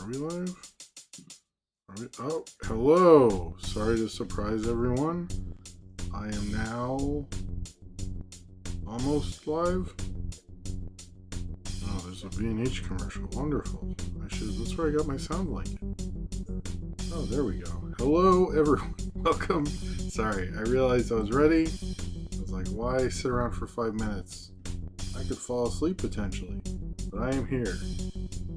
Are we live? Oh, hello. Sorry to surprise everyone. I am now almost live. Oh, there's a B&H commercial. Wonderful. That's where I got my sound link. Oh, there we go. Hello, everyone. Welcome. Sorry, I realized I was ready. I was like, why sit around for 5 minutes? I could fall asleep potentially, but I am here.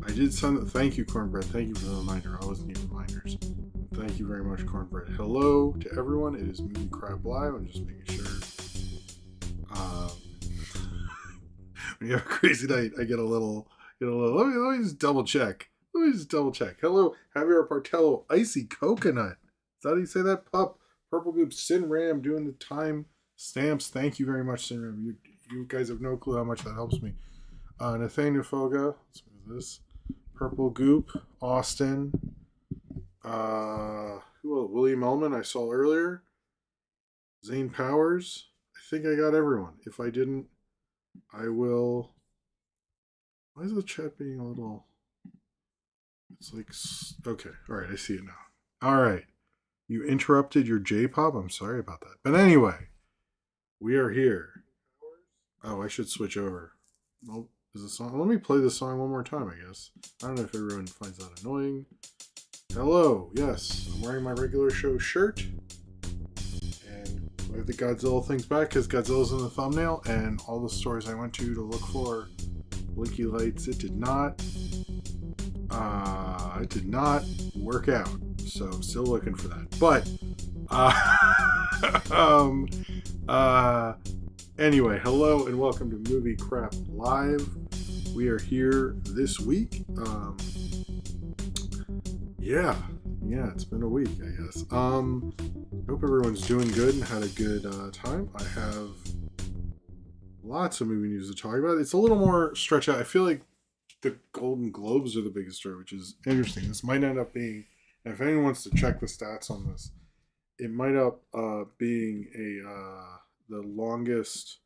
I did send. Thank you, Cornbread. Thank you for the reminder. I always need reminders. Thank you very much, Cornbread. Hello to everyone. It is Movie Crap Live. I'm just making sure. When you have a crazy night, I get a little. Let me just double check. Hello, Javier Partello, Icy Coconut. Is that how you say that? Pup, Purple Goop, Sin Ram doing the time stamps. Thank you very much, Sin Ram. You guys have no clue how much that helps me. Nathaniel Foga. Let's move this. Purple Goop, Austin. William Ellman, I saw earlier. Zane Powers. I think I got everyone. If I didn't, I will. Why is the chat being a little. It's like. Okay. All right. I see it now. All right. You interrupted your J-pop. I'm sorry about that. But anyway, we are here. Oh, I should switch over. Nope. Is the song? Let me play the song one more time, I guess. I don't know if everyone finds that annoying. Hello. Yes. I'm wearing my regular show shirt. And I have the Godzilla things back because Godzilla's in the thumbnail. And all the stores I went to look for blinky lights, it did not work out. So I'm still looking for that. But anyway, hello and welcome to Movie Crap Live. We are here this week. It's been a week, I guess. Hope everyone's doing good and had a good time. I have lots of movie news to talk about. It's a little more stretched out. I feel like the Golden Globes are the biggest story, which is interesting. This might end up being, if anyone wants to check the stats on this, it might end up being the longest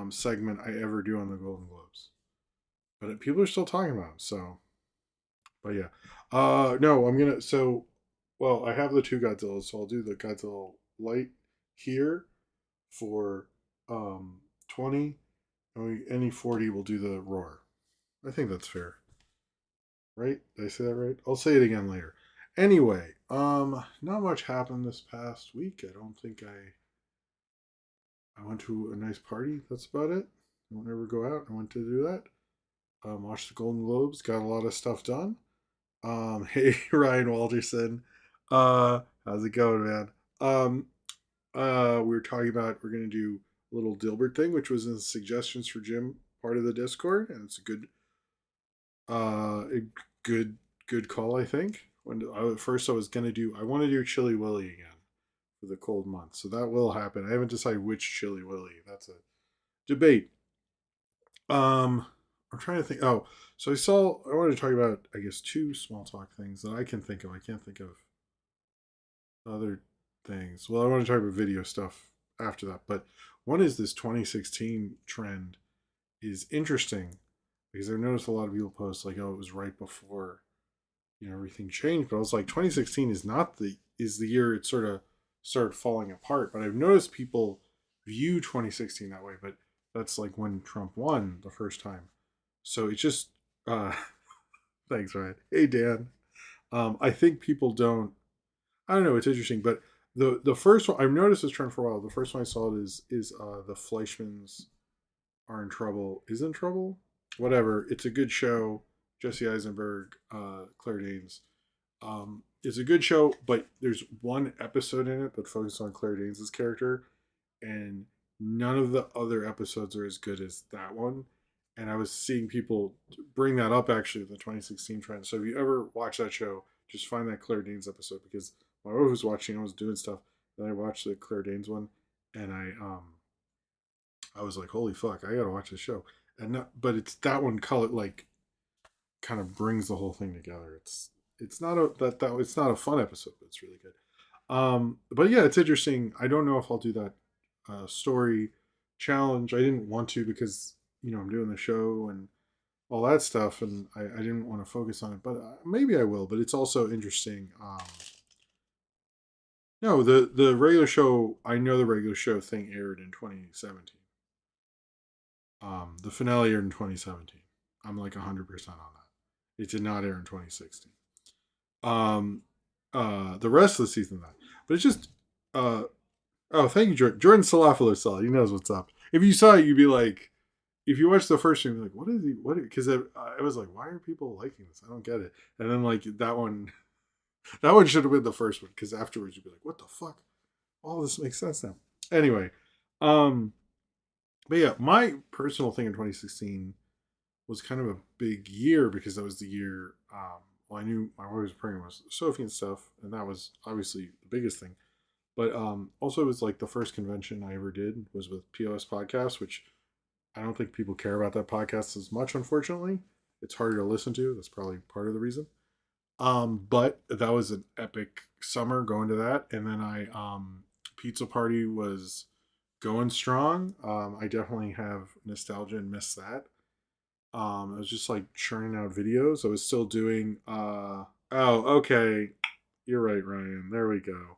segment I ever do on the Golden Globes. But people are still talking about it, so. But yeah. No, I'm going to, I have the two Godzillas, so I'll do the Godzilla Light here for 20. And any 40 will do the Roar. I think that's fair. Right? Did I say that right? I'll say it again later. Anyway, not much happened this past week. I don't think I went to a nice party. That's about it. I don't ever go out. I went to do that. Watched the Golden Globes. Got a lot of stuff done. Hey, Ryan Walterson. How's it going, man? We were talking about we're going to do a little Dilbert thing, which was in the suggestions for Jim part of the Discord, and it's a good call, I think. First I want to do Chili Willy again for the cold month, so that will happen. I haven't decided which Chili Willy. That's a debate. I'm trying to think. Oh, so I wanted to talk about, I guess, two small talk things that I can think of. I can't think of other things. Well, I want to talk about video stuff after that, but one is this 2016 trend is interesting because I've noticed a lot of people post like, oh, it was right before, everything changed. But I was like, 2016 is the year it sort of started falling apart. But I've noticed people view 2016 that way, but that's like when Trump won the first time. So it's just, thanks, Ryan. Hey, Dan. I think people don't, I don't know, it's interesting, but the first one, I've noticed this trend for a while. The first one I saw it is the Fleischmans Are in Trouble, Is in Trouble? Whatever. It's a good show. Jesse Eisenberg, Claire Danes. It's a good show, but there's one episode in it that focuses on Claire Danes' character, and none of the other episodes are as good as that one. And I was seeing people bring that up, actually, the 2016 trend. So if you ever watch that show, just find that Claire Danes episode, because my wife was watching, I was doing stuff, then I watched the Claire Danes one, and I was like, holy fuck, I gotta watch this show. But it's that one color, like, kind of brings the whole thing together. It's not it's not a fun episode, but it's really good. But yeah, it's interesting. I don't know if I'll do that story challenge. I didn't want to because I'm doing the show and all that stuff, and I didn't want to focus on it, but maybe I will. But it's also interesting. No, the regular show. I know the regular show thing aired in 2017. The finale aired in 2017. I'm like 100% on that. It did not air in 2016. Um, the rest of the season that, but it's just uh oh, thank you, Jordan. Jordan Salafalo. He knows what's up. If you saw it, you'd be like, if you watched the first one, you'd be like, what is he? What? Because I was like, why are people liking this? I don't get it. And then like that one, that one should have been the first one because afterwards you'd be like, what the fuck? All this makes sense now. Anyway, um, but yeah, my personal thing in 2016 was kind of a big year because that was the year. Well, I knew my wife was pregnant with Sophie and stuff, and that was obviously the biggest thing. But also, it was like the first convention I ever did was with POS Podcast, which I don't think people care about that podcast as much, unfortunately. It's harder to listen to. That's probably part of the reason. But that was an epic summer going to that. And then Pizza Party was going strong. I definitely have nostalgia and miss that. I was just like churning out videos. I was still doing, oh, okay. You're right, Ryan. There we go.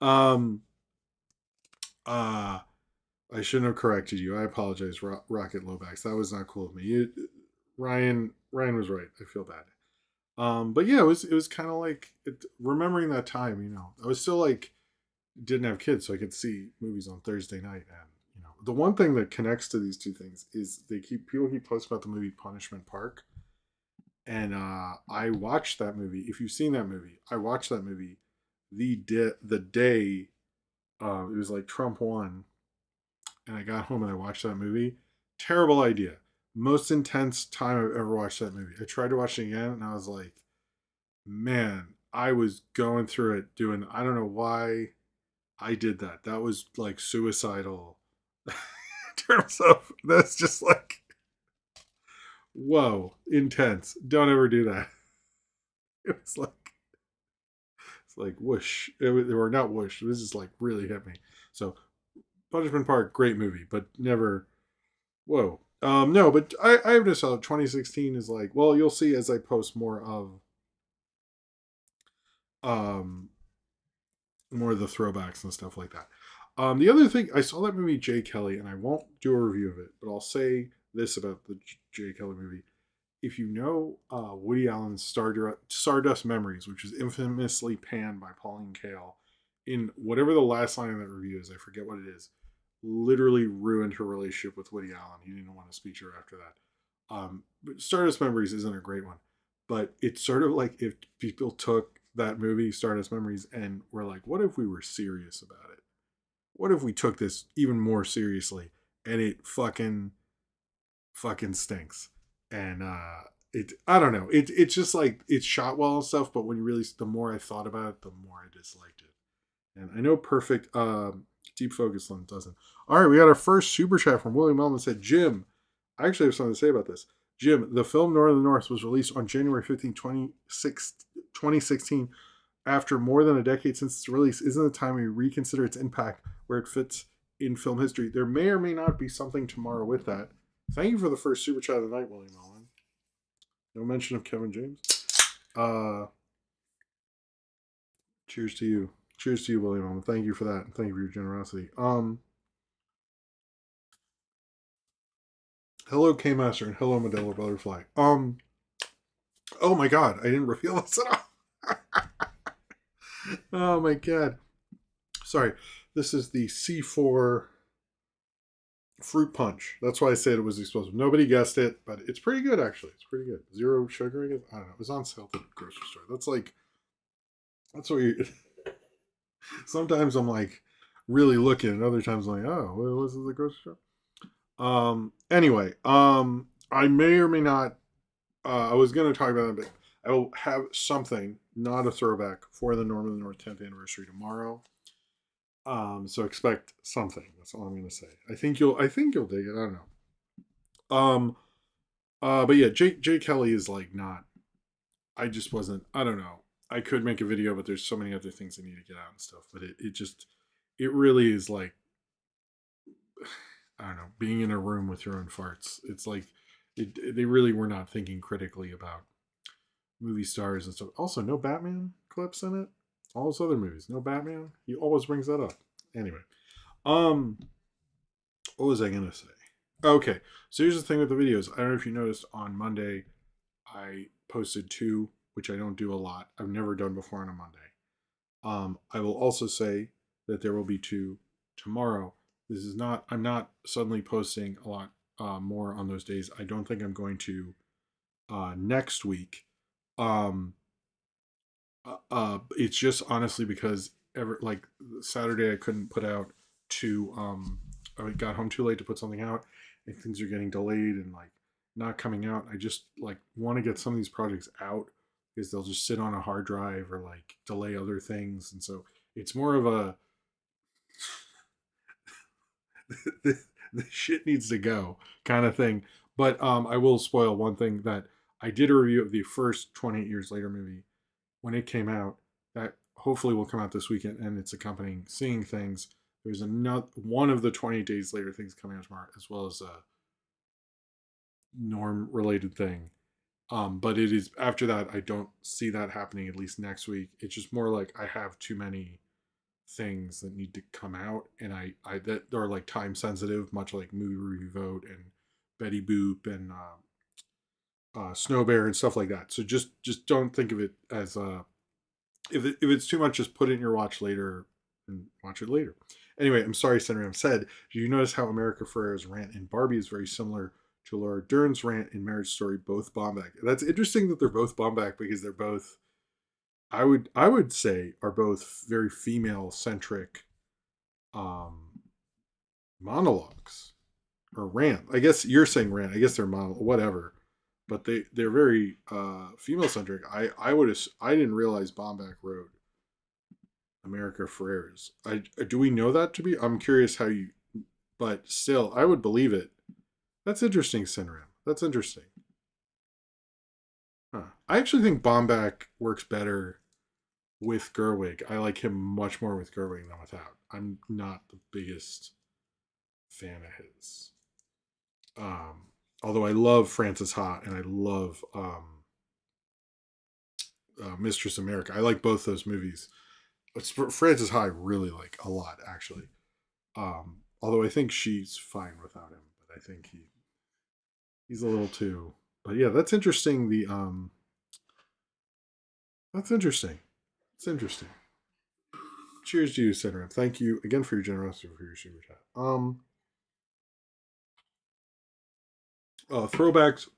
Um, uh, I shouldn't have corrected you. I apologize, Rocket Lowbacks. That was not cool of me. Ryan was right. I feel bad. But yeah, it was kind of like remembering that time. I was still like didn't have kids, so I could see movies on Thursday night. And the one thing that connects to these two things is people keep posting about the movie Punishment Park, and I watched that movie. If you've seen that movie, I watched that movie the day it was like Trump won, and I got home and I watched that movie. Terrible idea. Most intense time I've ever watched that movie. I tried to watch it again, and I was like, man, I was going through it doing. I don't know why I did that. That was like suicidal. In terms of that's just like whoa, intense. Don't ever do that. It was like it's like whoosh. Or not whoosh. It was just like really hit me. So Punishment Park, great movie, but never. Whoa. No, but I have to say 2016 is like, well, you'll see as I post um more of the throwbacks and stuff like that. The other thing, I saw that movie Jay Kelly, and I won't do a review of it, but I'll say this about the Jay Kelly movie. If you know Woody Allen's Stardust Memories, which is infamously panned by Pauline Kael, in whatever the last line of that review is, I forget what it is, literally ruined her relationship with Woody Allen. He didn't want to speak to her after that. But Stardust Memories isn't a great one, but it's sort of like if people took that movie Stardust Memories and were like, what if we were serious about it? What if we took this even more seriously and it fucking stinks? And I don't know. It's just like it's shot well and stuff, but when you really the more I thought about it, the more I disliked it. And I know perfect Deep Focus Lens doesn't. All right, we got our first super chat from William Melman. Said, Jim, I actually have something to say about this. Jim, the film North of the North was released on January 15th, 2016. After more than a decade since its release, isn't the time we reconsider its impact where it fits in film history? There may or may not be something tomorrow with that. Thank you for the first super chat of the night, William Allen. No mention of Kevin James. Uh, cheers to you. Cheers to you, William Allen. Thank you for that. And thank you for your generosity. Hello, K Master, and hello, Modelo Butterfly. Oh my god, I didn't reveal this at all. Oh my god. Sorry. This is the C4 fruit punch. That's why I said it was explosive. Nobody guessed it, but it's pretty good actually. It's pretty good. Zero sugar. I don't know. It was on sale at the grocery store. That's what you. Sometimes I'm like really looking, and other times I'm like, oh, what was it at the grocery store? Anyway, I may or may not. I was going to talk about it, but I will have something, not a throwback, for the Norman of the North 10th anniversary tomorrow. So expect something. That's all I'm going to say. I think you'll dig it. I don't know. But yeah, Jay Kelly is like not. I just wasn't. I don't know. I could make a video, but there's so many other things I need to get out and stuff. But it really is like, I don't know, being in a room with your own farts. It's like They really were not thinking critically about movie stars and stuff. Also, no Batman clips in it. All those other movies, no Batman. He always brings that up. Anyway, um, what was I gonna say? Okay, so here's the thing with the videos. I don't know if you noticed on Monday, I posted two, which I don't do a lot. I've never done before on a Monday. I will also say that there will be two tomorrow. This is not. I'm not suddenly posting a lot more on those days. I don't think I'm going to next week. Um, it's just honestly because like Saturday I couldn't put out two. I got home too late to put something out, and things are getting delayed and like not coming out. I just like want to get some of these projects out because they'll just sit on a hard drive or like delay other things, and so it's more of a the shit needs to go kind of thing. But I will spoil one thing that I did a review of the first 28 Years Later movie when it came out. That hopefully will come out this weekend, and it's accompanying Seeing Things. There's another one of the 28 Days Later things coming out tomorrow, as well as a norm related thing. But it is after that. I don't see that happening at least next week. It's just more like I have too many things that need to come out, and I that are like time sensitive, much like Movie Review Vote and Betty Boop and Snow Bear and stuff like that. So just don't think of it as if it's too much, just put it in your watch later and watch it later. Anyway, I'm sorry, Senator. Said, do you notice how America Ferrera's rant in Barbie is very similar to Laura Dern's rant in Marriage Story, both Bombach? That's interesting that they're both Bombach because they're both, I would say, are both very female centric um, monologues or rant. I guess you're saying rant. I guess they're monologue, whatever. But they're very female centric. I didn't realize Bombach wrote America Ferrera's. I do we know that to be? I'm curious how you, but still, I would believe it. That's interesting, Sinram. That's interesting. Huh. I actually think Bombach works better with Gerwig. I like him much more with Gerwig than without. I'm not the biggest fan of his. Although I love Francis Ha and I love Mistress America. I like both those movies. Francis Ha I really like a lot, actually. Although I think she's fine without him, but I think he's a little too. But yeah, that's interesting. That's interesting. It's interesting. Cheers to you, Senator. Thank you again for your generosity for your super chat. Throwbacks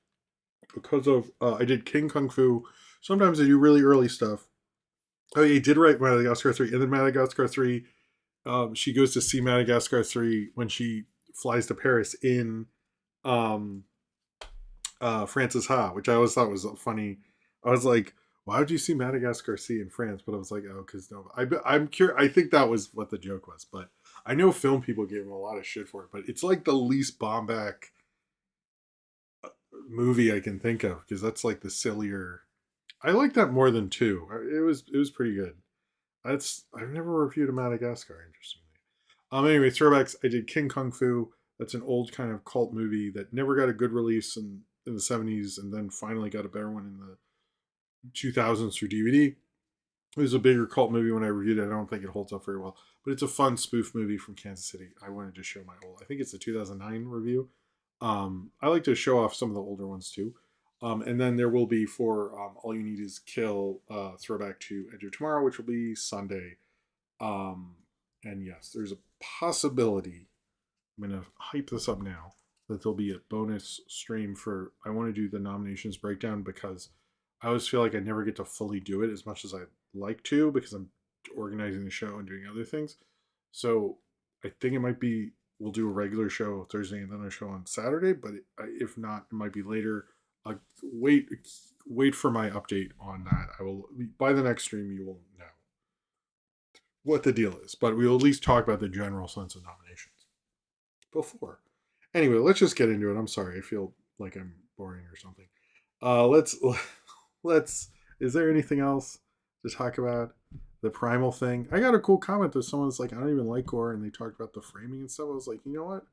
because of I did King Kung Fu. Sometimes I do really early stuff. Oh, yeah, he did write Madagascar 3, and then Madagascar 3. She goes to see Madagascar 3 when she flies to Paris in um, Francis Ha, which I always thought was funny. I was like, why would you see Madagascar C in France? But I was like, oh, because no, I'm curious. I think that was what the joke was. But I know film people gave him a lot of shit for it. But it's like the least Bomback movie I can think of because that's like the sillier. I like that more than two. It was pretty good. I've never reviewed a Madagascar. Interestingly. Anyway, throwbacks. I did King Kung Fu. That's an old kind of cult movie that never got a good release in the 70s and then finally got a better one in the 2000s through DVD. It was a bigger cult movie when I reviewed it. I don't think it holds up very well, but it's a fun spoof movie from Kansas City. I wanted to show my old. I think it's the 2009 review. I like to show off some of the older ones too. And then there will be for All You Need Is Kill throwback to Edge of Tomorrow, which will be Sunday. And yes, there's a possibility. I'm going to hype this up now that there'll be a bonus stream for. I want to do the nominations breakdown because I always feel like I never get to fully do it as much as I'd like to because I'm organizing the show and doing other things. So I think it might be we'll do a regular show Thursday and then a show on Saturday. But if not, it might be later. Wait for my update on that. I will by the next stream you will know what the deal is. But we will at least talk about the general sense of nominations before. Anyway, let's just get into it. I'm sorry, I feel like I'm boring or something. Let's let's. Is there anything else to talk about? The primal thing. I got a cool comment that someone's like, I don't even like gore, and they talked about the framing and stuff. I was like, you know what?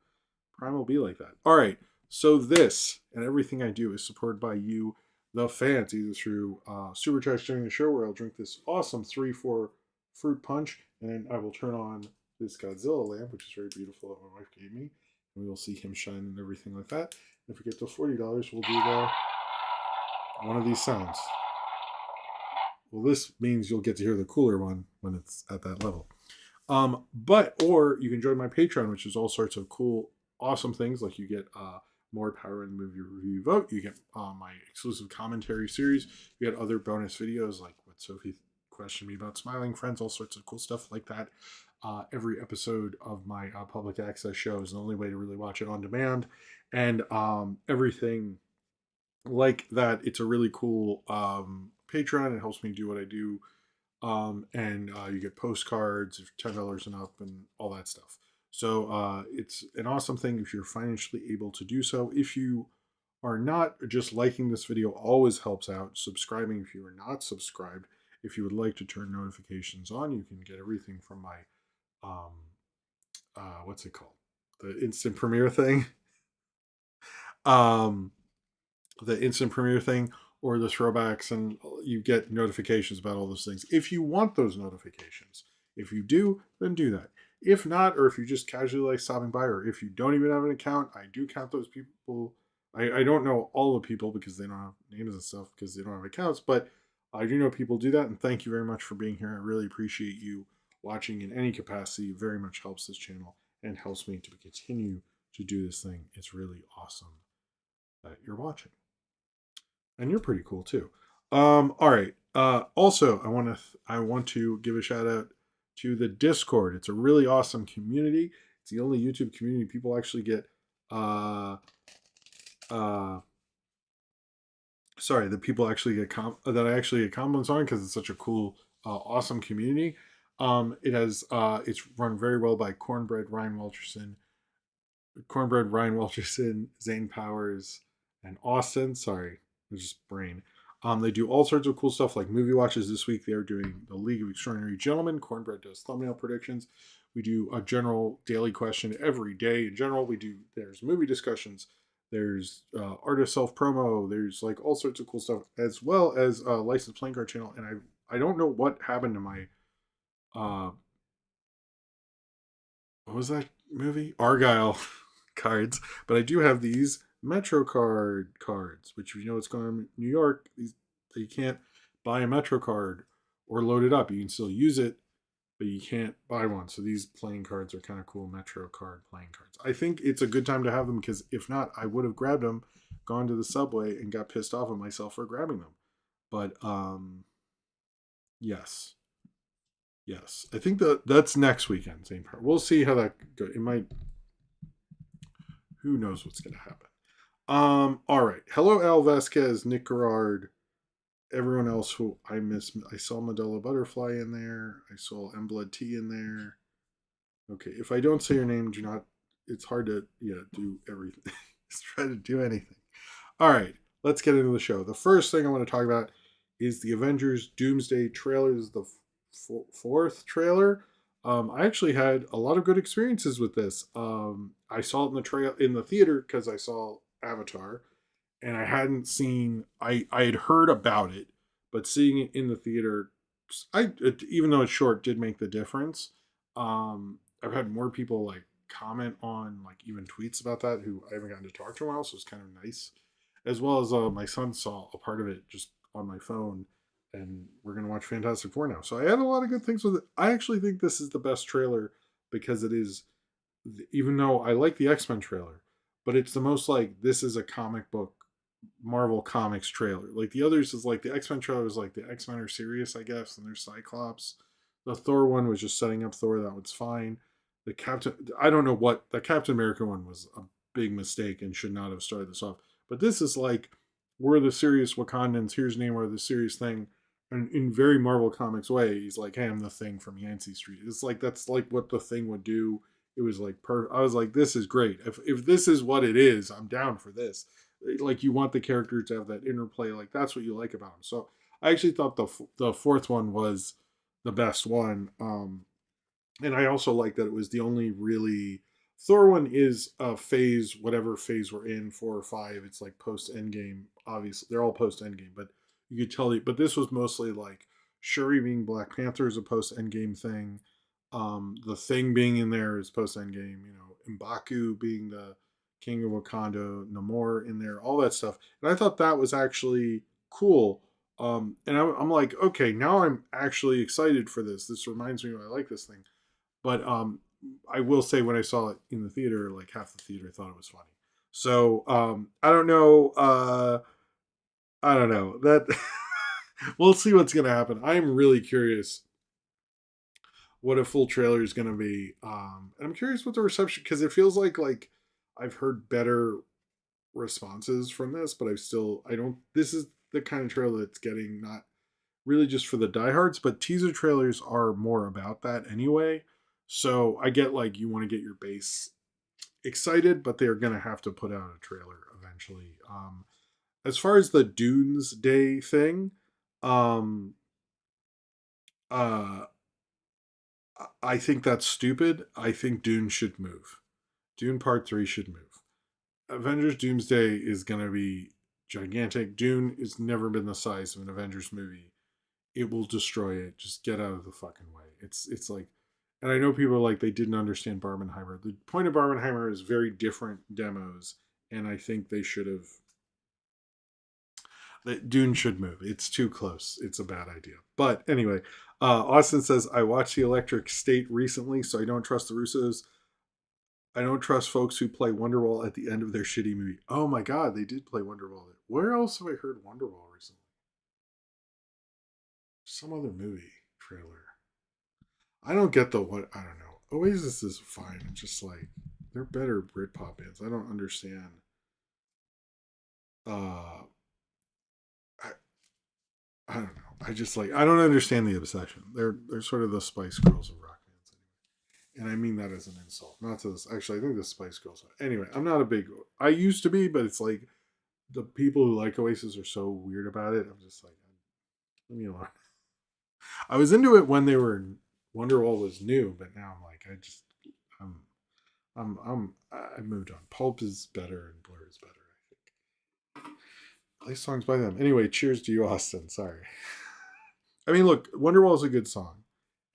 Primal be like that. All right. So this and everything I do is supported by you, the fans, either through super chats during the show where I'll drink this awesome 3-4 fruit punch, and I will turn on this Godzilla lamp, which is very beautiful that my wife gave me, and we will see him shine and everything like that. And if we get to $40, we'll do one of these sounds. Well, this means you'll get to hear the cooler one when it's at that level. Or you can join my Patreon, which is all sorts of cool, awesome things. Like you get more Power in the Movie Review Vote. You get my exclusive commentary series. You get other bonus videos like what Sophie questioned me about Smiling Friends, all sorts of cool stuff like that. Every episode of my public access show is the only way to really watch it on demand. And everything like that. It's a really cool Patreon. It helps me do what I do. And you get postcards, $10 and up, and all that stuff. So it's an awesome thing if you're financially able to do so. If you are not, just liking this video always helps out. Subscribing if you are not subscribed. If you would like to turn notifications on, you can get everything from my what's it called? The instant premiere thing. The instant premiere thing, or the throwbacks, and you get notifications about all those things if you want those notifications. If you do, then do that. If not, or if you just casually like stopping by, or if you don't even have an account, I do count those people. I don't know all the people because they don't have names and stuff because they don't have accounts, but I do know people do that, and thank you very much for being here. I really appreciate you watching in any capacity. It very much helps this channel and helps me to continue to do this thing. It's really awesome that you're watching. And you're pretty cool too. All right. Also, I want to give a shout out to the Discord. It's a really awesome community. It's the only YouTube community people actually get. That people actually get that I actually get compliments on because it's such a cool, awesome community. It's run very well by Cornbread Ryan Welcherson, Zane Powers, and Austin. Sorry, it's just brain. They do all sorts of cool stuff like movie watches. This week they are doing the League of Extraordinary Gentlemen. Cornbread does thumbnail predictions. We do a general daily question every day. In general, there's movie discussions. There's artist self promo. There's like all sorts of cool stuff, as well as a licensed playing card channel. And I don't know what happened to my what was that movie? Argyle cards, but I do have these Metro card cards, which if you know what's going on in New York, you can't buy a Metro card or load it up. You can still use it, but you can't buy one. So these playing cards are kind of cool Metro card playing cards. I think it's a good time to have them because if not, I would have grabbed them, gone to the subway, and got pissed off at myself for grabbing them. But yes. Yes, I think that's next weekend. Same part. We'll see how that goes. It might. Who knows what's going to happen? All right. Hello, Al Vasquez, Nick Gerard, everyone else who I miss. I saw Medela Butterfly in there. I saw M Blood T in there. Okay, if I don't say your name, do not. It's hard to do everything. Just try to do anything. All right, let's get into the show. The first thing I want to talk about is the Avengers Doomsday trailer. This is the fourth trailer. I actually had a lot of good experiences with this. I saw it in the theater because I saw Avatar, and I hadn't seen. I had heard about it, but seeing it in the theater, even though it's short, did make the difference. I've had more people like comment on like even tweets about that who I haven't gotten to talk to in a while, so it's kind of nice. As well as my son saw a part of it just on my phone, and we're going to watch Fantastic Four now. So I had a lot of good things with it. I actually think this is the best trailer because it is, even though I like the X-Men trailer, but it's the most like, this is a comic book Marvel Comics trailer. Like the others is like the X-Men trailer was like the X-Men are serious, I guess, and there's Cyclops. The Thor one was just setting up Thor. That was fine. The Captain America one was a big mistake and should not have started this off. But this is like, we're the serious Wakandans. Here's Namor, the serious thing. And in very Marvel Comics way, he's like, hey, I'm the Thing from Yancey Street. It's like, that's like what the Thing would do. It was like, I was like, this is great. If this is what it is, I'm down for this. Like, you want the character to have that interplay. Like, that's what you like about him. So I actually thought the fourth one was the best one. And I also like that it was the only really Thor one is a phase, whatever phase we're in, 4 or 5. It's like post Endgame. Obviously, they're all post Endgame, but you could tell. But this was mostly like Shuri being Black Panther is a post Endgame thing. The Thing being in there is post Endgame. You know, M'Baku being the King of Wakanda, Namor in there, all that stuff. And I thought that was actually cool. And I'm like, okay, now I'm actually excited for this. This reminds me why I like this thing. But I will say when I saw it in the theater, like half the theater thought it was funny. So I don't know. I don't know that. We'll see what's gonna happen. I'm really curious what a full trailer is gonna be, and I'm curious what the reception, because it feels like I've heard better responses from this, but I don't. This is the kind of trailer that's getting not really just for the diehards, but teaser trailers are more about that anyway. So I get like you want to get your base excited, but they're gonna have to put out a trailer eventually. As far as the Doomsday thing, um, uh, I think that's stupid. I think Dune should move. Dune Part 3 should move. Avengers Doomsday is gonna be gigantic. Dune has never been the size of an Avengers movie. It will destroy it. Just get out of the fucking way. It's like, and I know people are like they didn't understand Barbenheimer. The point of Barbenheimer is very different demos, and I think they should have. That Dune should move. It's too close. It's a bad idea. But anyway, Austin says I watched The Electric State recently, so I don't trust the Russos. I don't trust folks who play Wonderwall at the end of their shitty movie. Oh my god, they did play Wonderwall. Where else have I heard Wonderwall recently? Some other movie trailer. I don't get the what. I don't know. Oasis is fine. It's just like they're better Britpop bands. I don't understand. Uh, I I don't know. I just like I don't understand the obsession. They're sort of the Spice Girls of rock bands, and I mean that as an insult, not to this. Actually, I think the Spice Girls. Anyway, I'm not a big. I used to be, but it's like the people who like Oasis are so weird about it. I'm just like, leave me alone. I was into it when they were Wonderwall was new, but now I'm like, I'm, I moved on. Pulp is better and Blur is better. I think. Play songs by them. Anyway, cheers to you, Austin. Sorry. I mean, look, Wonderwall is a good song,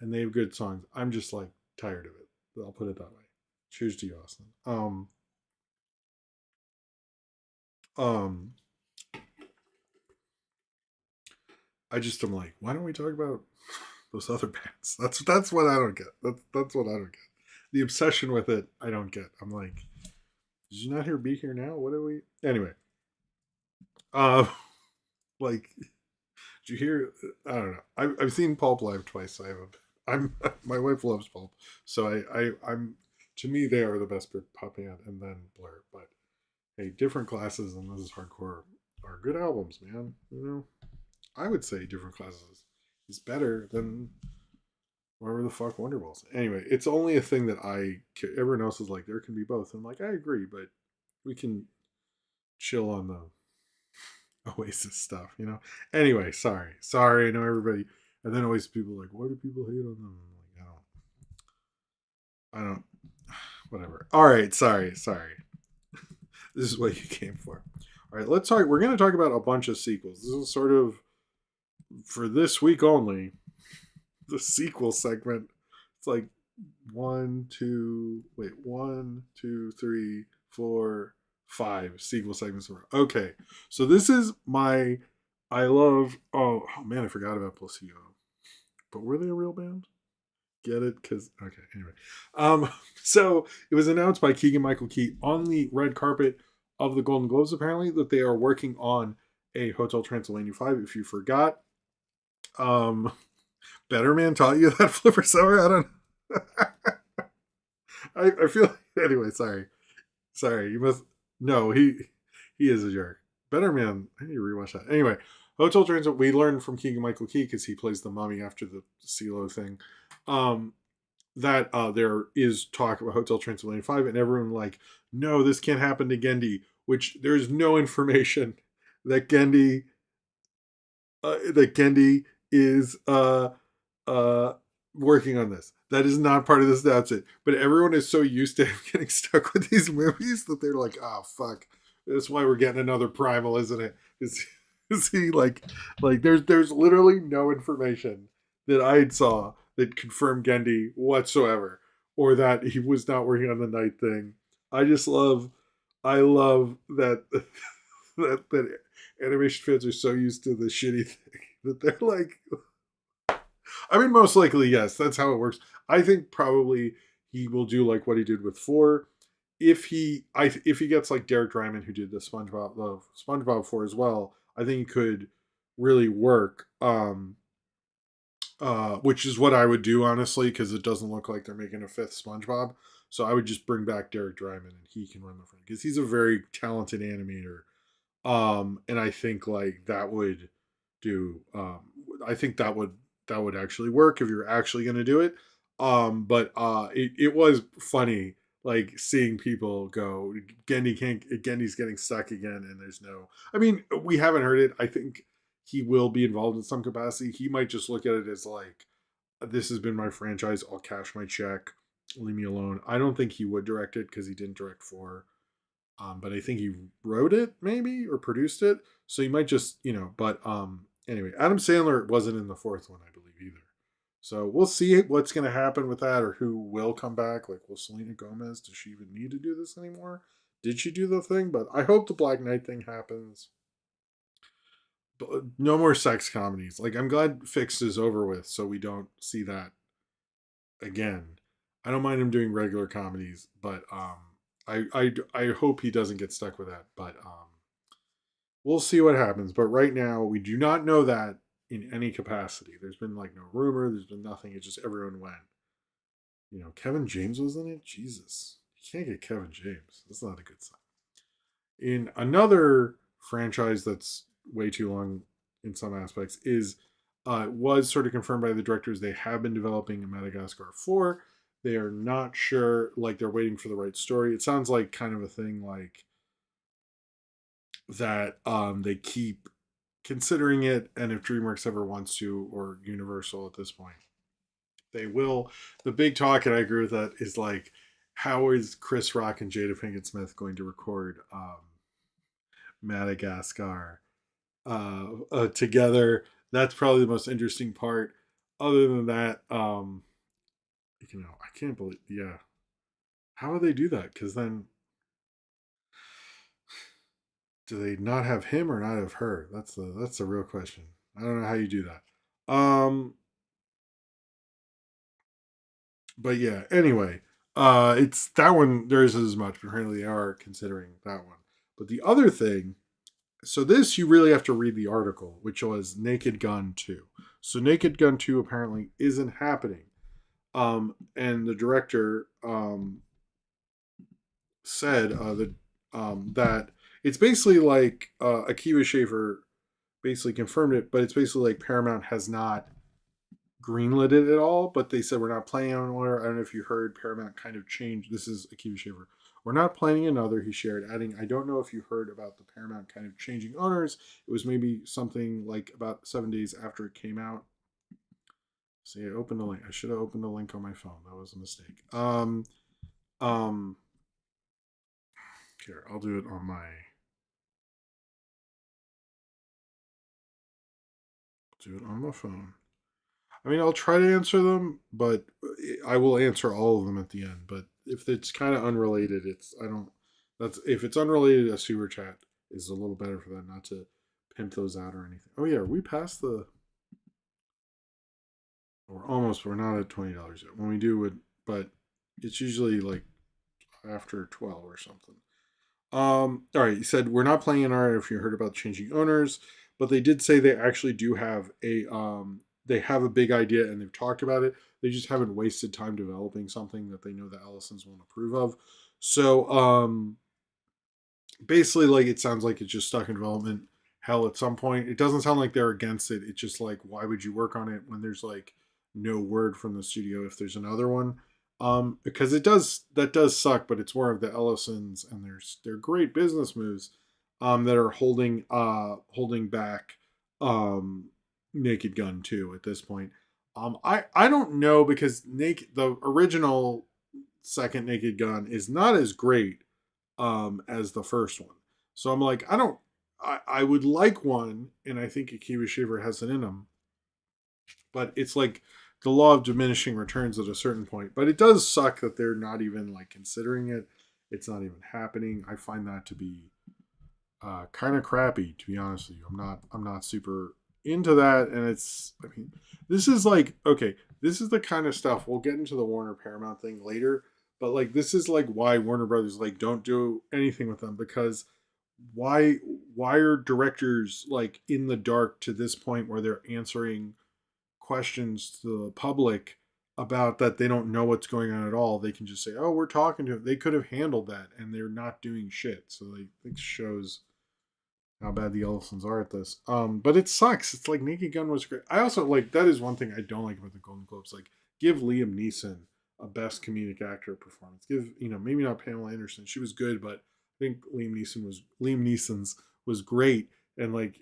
and they have good songs. I'm just like tired of it. I'll put it that way. Cheers to you, Austin. Um, I just am like, why don't we talk about those other bands? That's what I don't get. That's what I don't get. The obsession with it, I don't get. I'm like, did you not hear "Be Here Now"? What are we? Anyway, uh, like, did you hear? I don't know. I've seen Pulp live twice. So I have. I'm my wife loves Pulp, so I'm to me they are the best pop band, and then Blur. But hey, different classes and this is hardcore are good albums, man. You know, I would say different classes is better than whatever the fuck Wonderwall's. Anyway, it's only a thing that everyone else is like there can be both. I'm like I agree, but we can chill on the Oasis stuff, you know. Anyway, sorry. I know everybody, and then always people are like, why do people hate on them? I'm like I don't, whatever. All right, sorry. This is what you came for. All right, let's talk. We're going to talk about a bunch of sequels. This is sort of for this week only. The sequel segment. It's like 1, 2, 3, 4, 5 sequel segments. Okay, so this is my. I love. Oh man, I forgot about Placebo. But were they a real band? Get it? Because okay. Anyway, so it was announced by Keegan Michael Key on the red carpet of the Golden Globes. Apparently, that they are working on a Hotel Transylvania 5. If you forgot, um, Better Man taught you that flipper sour. I don't. I feel like, anyway. Sorry. You must no. He is a jerk. Better Man. I need to rewatch that. Anyway, Hotel Transylvania. We learned from Keegan Michael Key because he plays the mummy after the CeeLo thing. That there is talk about Hotel Transylvania 5, and everyone like, no, this can't happen to Gendy, which there's no information that Gendy is uh working on this. That is not part of this announcement. But everyone is so used to him getting stuck with these movies that they're like, oh fuck. That's why we're getting another Primal, isn't it? Is he like there's literally no information that I saw that confirmed Gendy whatsoever, or that he was not working on the night thing. I just love I love that that animation fans are so used to the shitty thing that they're like, I mean, most likely, yes, that's how it works. I think probably he will do like what he did with four. If he gets like Derek Drymon, who did the SpongeBob four as well, I think he could really work. Which is what I would do honestly, because it doesn't look like they're making a fifth SpongeBob. So I would just bring back Derek Drymon and he can run the front because he's a very talented animator. And I think like that would do. I think that would actually work if you're actually going to do it. But it was funny like seeing people go Gendy's getting stuck again, and there's no. I mean, we haven't heard it. I think he will be involved in some capacity. He might just look at it as like, this has been my franchise. I'll cash my check. Leave me alone. I don't think he would direct it because he didn't direct four. But I think he wrote it maybe or produced it. So he might just, but anyway, Adam Sandler wasn't in the fourth one, I believe, either. So we'll see what's going to happen with that or who will come back. Like, will Selena Gomez, does she even need to do this anymore? Did she do the thing? But I hope the Black Knight thing happens. But no more sex comedies. Like, I'm glad Fixed is over with so we don't see that again. I don't mind him doing regular comedies, but I hope he doesn't get stuck with that. But we'll see what happens. But right now, we do not know that in any capacity. There's been like no rumor. There's been nothing. It's just everyone went. Kevin James was in it. Jesus, you can't get Kevin James. That's not a good sign. In another franchise that's way too long in some aspects is was sort of confirmed by the directors they have been developing a Madagascar 4. They are not sure, like they're waiting for the right story. It sounds like kind of a thing like that they keep considering it, and if DreamWorks ever wants to, or Universal at this point, they will. The big talk, and I agree with that, is like, how is Chris Rock and Jada Pinkett Smith going to record Madagascar together? That's probably the most interesting part. Other than that, I can't believe, yeah. How would they do that? Because then, do they not have him or not have her? That's the real question. I don't know how you do that. But yeah. Anyway, it's that one. There isn't as much, but apparently they are considering that one. But the other thing, so this you really have to read the article, which was Naked Gun 2. So Naked Gun 2 apparently isn't happening. And the director said that it's basically like Akiva Schaffer basically confirmed it, but it's basically like Paramount has not greenlit it at all, but they said we're not planning on another. I don't know if you heard Paramount kind of changed. This is Akiva Schaffer. We're not planning another, he shared, adding, I don't know if you heard about the Paramount kind of changing owners. It was maybe something like about 7 days after it came out. See, I opened a link. I should have opened a link on my phone. That was a mistake. Um, Here, I'll do it on my. Do it on my phone. I mean, I'll try to answer them, but I will answer all of them at the end. But if it's kind of unrelated, it's I don't. That's if it's unrelated, a super chat is a little better for that, not to pimp those out or anything. Oh yeah, we passed the. We're almost. We're not at $20 yet. When we do it, but it's usually like after 12 or something. All right, you said we're not playing an art if you heard about changing owners, but they did say they actually do have they have a big idea and they've talked about it. They just haven't wasted time developing something that they know the Ellisons won't approve of. So basically, like it sounds like it's just stuck in development hell at some point. It doesn't sound like they're against it. It's just like, why would you work on it when there's like no word from the studio if there's another one? Because that does suck, but it's more of the Ellisons and their great business moves that are holding back Naked Gun 2 at this point. I don't know because the original second Naked Gun is not as great as the first one. So I'm like, I would like one, and I think Akiva Shiver has it in him, but it's like the law of diminishing returns at a certain point. But it does suck that they're not even like considering it. It's not even happening. I find that to be kind of crappy, to be honest with you. I'm not super into that, and I mean, this is like okay, this is the kind of stuff we'll get into the Warner Paramount thing later. But like this is like why Warner Brothers like don't do anything with them because why why are directors like in the dark to this point where they're answering questions to the public about that they don't know what's going on at all. They can just say, "Oh, we're talking to them." They could have handled that, and they're not doing shit. So like, it shows how bad the Ellisons are at this. But it sucks. It's like Naked Gun was great. I also like that is one thing I don't like about the Golden Globes. Like, give Liam Neeson a Best Comedic Actor performance. Give maybe not Pamela Anderson. She was good, but I think Liam Neeson's was great. And like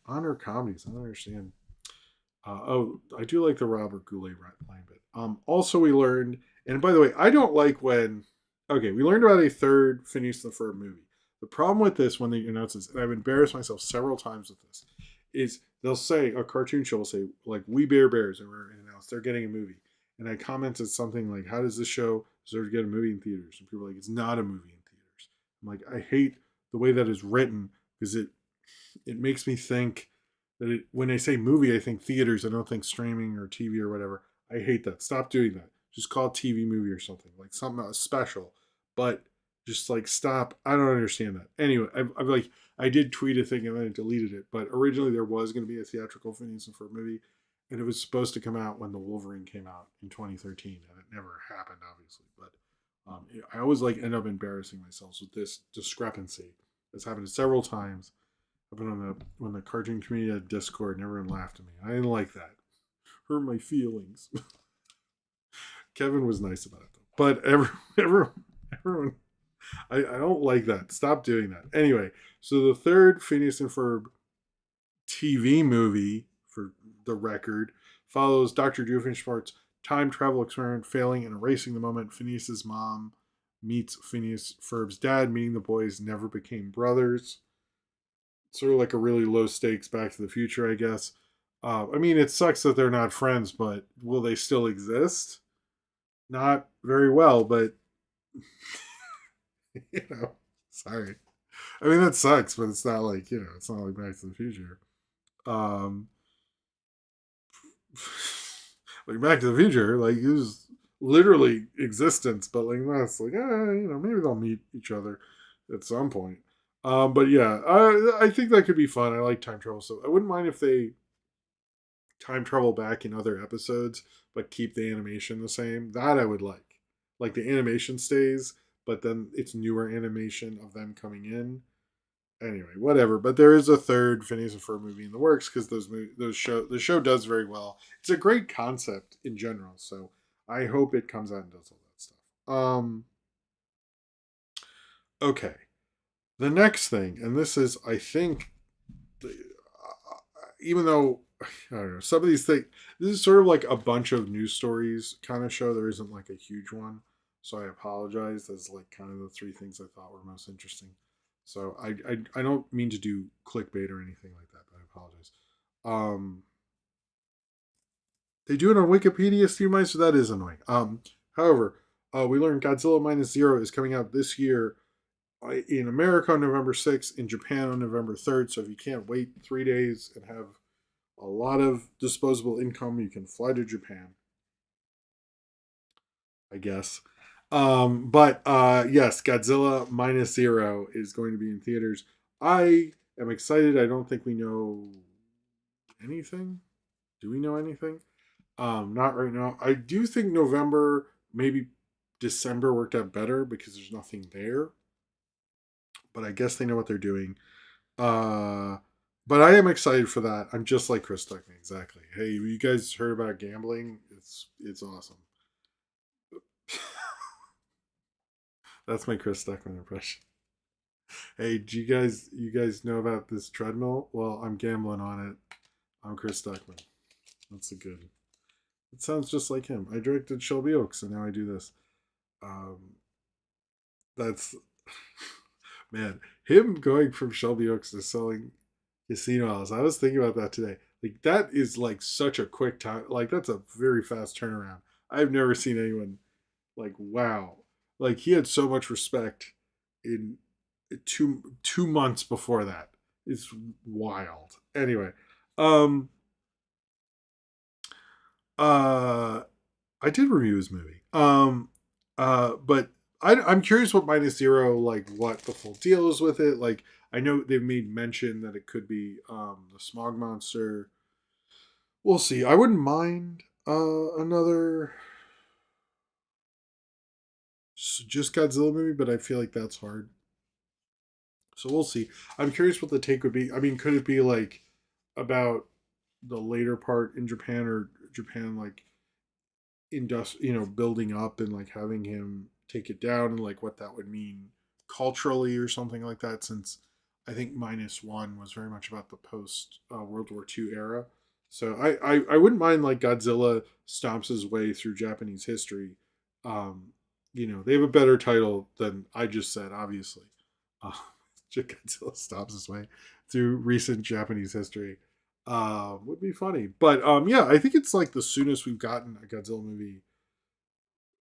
honor comedies. I don't understand. I do like the Robert Goulet line bit. Also, we learned, and by the way, I don't like when. Okay, we learned about a third Phineas and Ferb movie. The problem with this, when they announce this, and I've embarrassed myself several times with this, is they'll say a cartoon show will say like "We Bear Bears" and we're announced they're getting a movie, and I commented something like, "How does this show deserve to get a movie in theaters?" And people are like, "It's not a movie in theaters." I'm like, I hate the way that is written because it makes me think that when I say movie, I think theaters. I don't think streaming or TV or whatever. I hate that. Stop doing that. Just call it TV movie or something like something special. But just like stop. I don't understand that. Anyway, I've like I did tweet a thing and then I deleted it. But originally there was going to be a theatrical Phineas and Ferb movie, and it was supposed to come out when the Wolverine came out in 2013, and it never happened, obviously. But I always like end up embarrassing myself with this discrepancy. It's happened several times. I've been on the cartoon community Discord, and everyone laughed at me. I didn't like that. Hurt my feelings. Kevin was nice about it though, but everyone, I don't like that. Stop doing that. Anyway, so the third Phineas and Ferb TV movie, for the record, follows Dr. Doofenshmirtz's time travel experiment failing and erasing the moment Phineas's mom meets Phineas Ferb's dad, meaning the boys never became brothers. Sort of like a really low stakes Back to the Future, I guess. I mean, it sucks that they're not friends, but will they still exist? Not very well, but sorry. I mean, that sucks, but it's not like it's not like Back to the Future. Um, like Back to the Future, like it was literally existence, but like that's like maybe they'll meet each other at some point. But yeah, I think that could be fun. I like time travel, so I wouldn't mind if they time travel back in other episodes, but keep the animation the same. That I would like. Like the animation stays, but then it's newer animation of them coming in. Anyway, whatever. But there is a third Phineas and Ferb movie in the works because the show does very well. It's a great concept in general, so I hope it comes out and does all that stuff. Okay. The next thing, and this is, I think, even though I don't know, some of these things, this is sort of like a bunch of news stories kind of show. There isn't like a huge one, so I apologize. That's like kind of the three things I thought were most interesting. So I don't mean to do clickbait or anything like that, but I apologize. Um, they do it on Wikipedia, Steve Meister, so that is annoying. However, we learned Godzilla Minus Zero is coming out this year in America on November 6th, in Japan on November 3rd. So if you can't wait 3 days and have a lot of disposable income, you can fly to Japan, I guess. But yes, Godzilla Minus Zero is going to be in theaters. I am excited. I don't think we know anything. Do we know anything? Not right now. I do think November, maybe December worked out better because there's nothing there. But I guess they know what they're doing. Uh, but I am excited for that. I'm just like Chris Tuckman, exactly. Hey, you guys heard about gambling? It's awesome. That's my Chris Tuckman impression. Hey, do you guys know about this treadmill? Well, I'm gambling on it. I'm Chris Tuckman. That's a good. It sounds just like him. I directed Shelby Oaks, and now I do this. Um, that's man, him going from Shelby Oaks to selling casino house. I was thinking about that today. Like that is like such a quick time. Like that's a very fast turnaround. I've never seen anyone like wow. Like he had so much respect in 2 months before that. It's wild. Anyway, um, uh, I did review his movie. But I'm curious what Minus Zero, like what the full deal is with it. Like I know they've made mention that it could be the smog monster. We'll see. I wouldn't mind another just Godzilla movie, but I feel like that's hard. So we'll see. I'm curious what the take would be. I mean, could it be like about the later part in Japan, or Japan like building up and like having him take it down, and like what that would mean culturally or something like that, since I think Minus One was very much about the post World War II era. So I wouldn't mind like Godzilla stomps his way through Japanese history. um they have a better title than I just said, obviously. uh, Godzilla stomps his way through recent Japanese history. Would be funny. But yeah, I think it's like the soonest we've gotten a Godzilla movie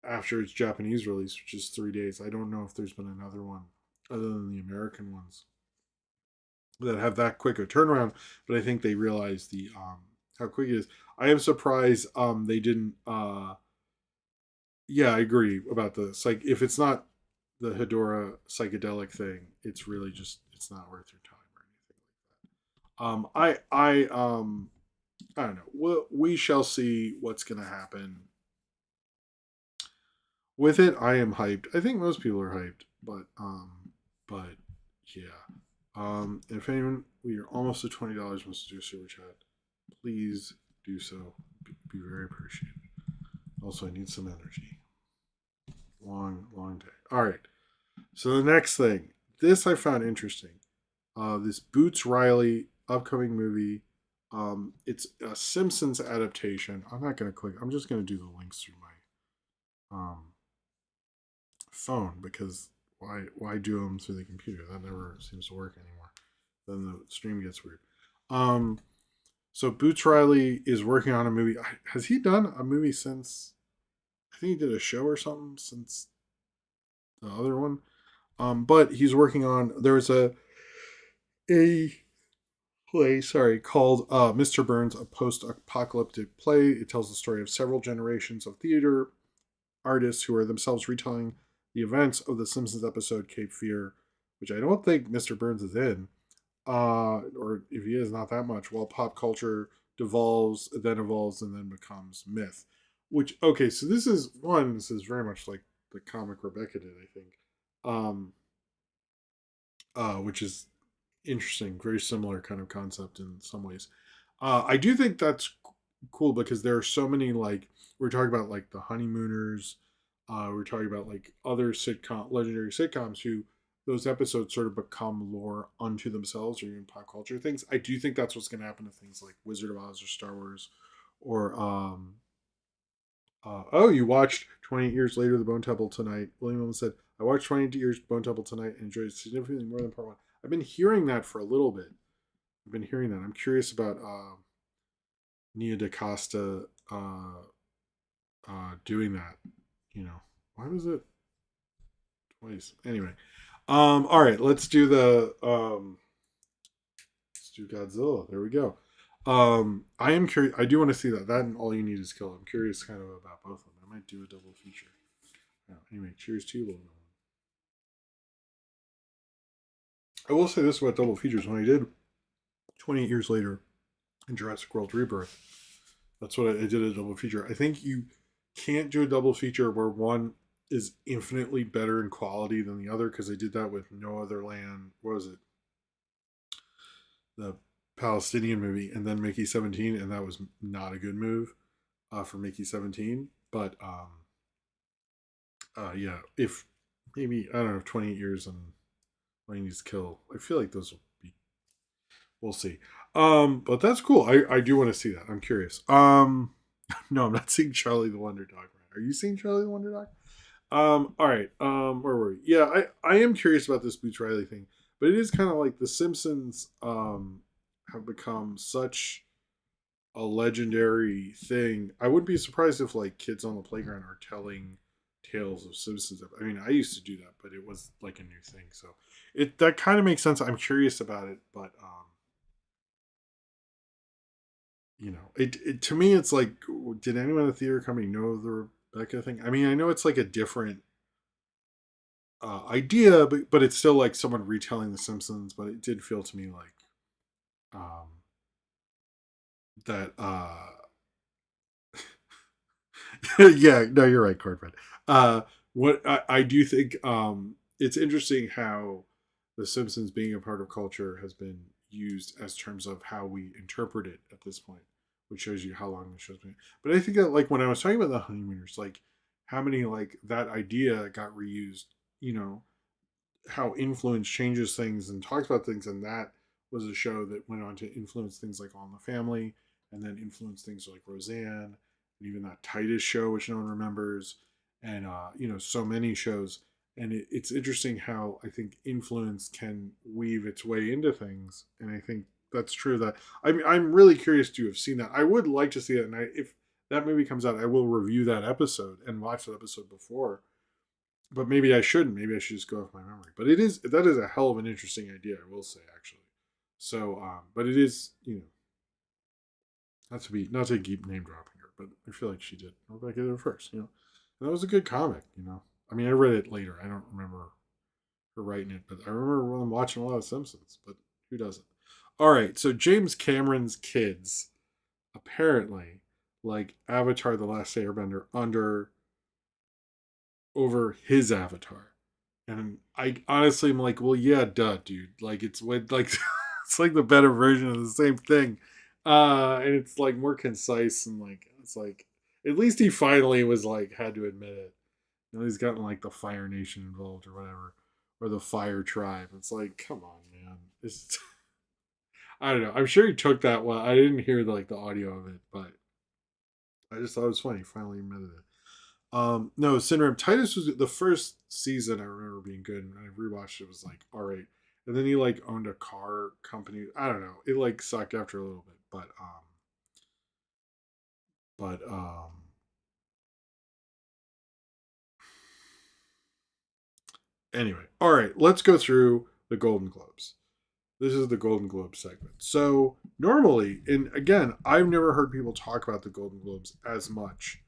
after its Japanese release, which is 3 days. I don't know if there's been another one other than the American ones that have that quick a turnaround. But I think they realize the how quick it is. I am surprised they didn't. Yeah, I agree about this. Like, if it's not the Hedora psychedelic thing, it's really just it's not worth your time or anything like that. I don't know. We shall see what's going to happen with it. I am hyped. I think most people are hyped, but yeah. If anyone, we are almost at $20 wants to do a super chat, please do so. Be very appreciated. Also, I need some energy. Long day. All right. So the next thing, this I found interesting. This Boots Riley upcoming movie. It's a Simpsons adaptation. I'm not going to click. I'm just going to do the links through my phone, because why do them through the computer? That never seems to work anymore. Then the stream gets weird. Um, so Boots Riley is working on a movie. Has he done a movie since? I think he did a show or something since the other one. But he's working on. There's a play, sorry, called Mr. Burns, a post-apocalyptic play. It tells the story of several generations of theater artists who are themselves retelling the events of the Simpsons episode Cape Fear, which I don't think Mr. Burns is in, or if he is, not that much. While pop culture devolves, then evolves, and then becomes myth. Which, okay, so this is very much like the comic Rebecca did, I think, um, which is interesting, very similar kind of concept in some ways. I do think that's cool because there are so many, like we're talking about like the Honeymooners, we're talking about like other legendary sitcoms who those episodes sort of become lore unto themselves, or even pop culture things. I do think that's what's going to happen to things like Wizard of Oz or Star Wars, or oh, you watched 28 Years Later, The Bone Temple tonight. William Allen said, I watched 28 Years Bone Temple tonight and enjoyed it significantly more than part one. I've been hearing that for a little bit. I've been hearing that. I'm curious about Nia DaCosta doing that. Why was it twice? Anyway, all right, let's do Godzilla. There we go. I am curious. I do want to see that. That and All You Need Is Kill. I'm curious kind of about both of them. I might do a double feature. Anyway, cheers to you, little man. I will say this about double features. When I did 28 Years Later and Jurassic World Rebirth, that's what I did, a double feature. I think you can't do a double feature where one is infinitely better in quality than the other, because I did that with No Other Land. What was it? The Palestinian movie, and then Mickey 17, and that was not a good move for Mickey 17. But yeah, if maybe, I don't know, 28 years and Wayne needs to kill, I feel like those will be, we'll see. But that's cool. I do want to see that. I'm curious. No, I'm not seeing Charlie the Wonder Dog. Right? Are you seeing Charlie the Wonder Dog? All right. Where were we? Yeah, I am curious about this Boots Riley thing, but it is kind of like the Simpsons have become such a legendary thing. I wouldn't be surprised if like kids on the playground are telling tales of Simpsons. I mean, I used to do that, but it was like a new thing. So it that kind of makes sense. I'm curious about it, but it to me it's like, did anyone in the theater company know the Rebecca thing? I mean, I know it's like a different idea, but it's still like someone retelling The Simpsons. But it did feel to me like um, that. Yeah, no, you're right, Cornbread. What I do think it's interesting how The Simpsons being a part of culture has been used as terms of how we interpret it at this point, which shows you how long the show's been. But I think that like when I was talking about the honeymooners, like how many like that idea got reused, you know, how influence changes things and talks about things, and that was a show that went on to influence things like All in the Family, and then influence things like Roseanne, and even that Titus show, which no one remembers, and so many shows. And it's interesting how I think influence can weave its way into things, and I think that's true. That I mean, I'm really curious to have seen that. I would like to see it, and if that movie comes out, I will review that episode and watch that episode before, but maybe I shouldn't. Maybe I should just go off my memory. But that is a hell of an interesting idea, I will say actually. So, but it is not to keep name dropping her, but I feel like she did Rebecca did it first. And that was a good comic. I mean, I read it later. I don't remember her writing it, but I remember when I'm watching a lot of Simpsons. But who doesn't? All right, so James Cameron's kids apparently like Avatar: The Last Airbender under over his Avatar. And I honestly am like, well, yeah, duh, dude. Like it's like it's like the better version of the same thing. And it's like more concise and like it's like at least he finally was like had to admit it. He's gotten like the Fire Nation involved or whatever. Or the Fire Tribe. It's like, come on, man. It's I don't know. I'm sure he took that well. I didn't hear the audio of it, but I just thought it was funny. He finally admitted it. No, Syndrome. Titus was the first season I remember being good, and I rewatched it. Was like, all right, and then he like owned a car company. I don't know. It like sucked after a little bit, but anyway, all right. Let's go through the Golden Globes. This is the Golden Globe segment. So normally, and again, I've never heard people talk about the Golden Globes as much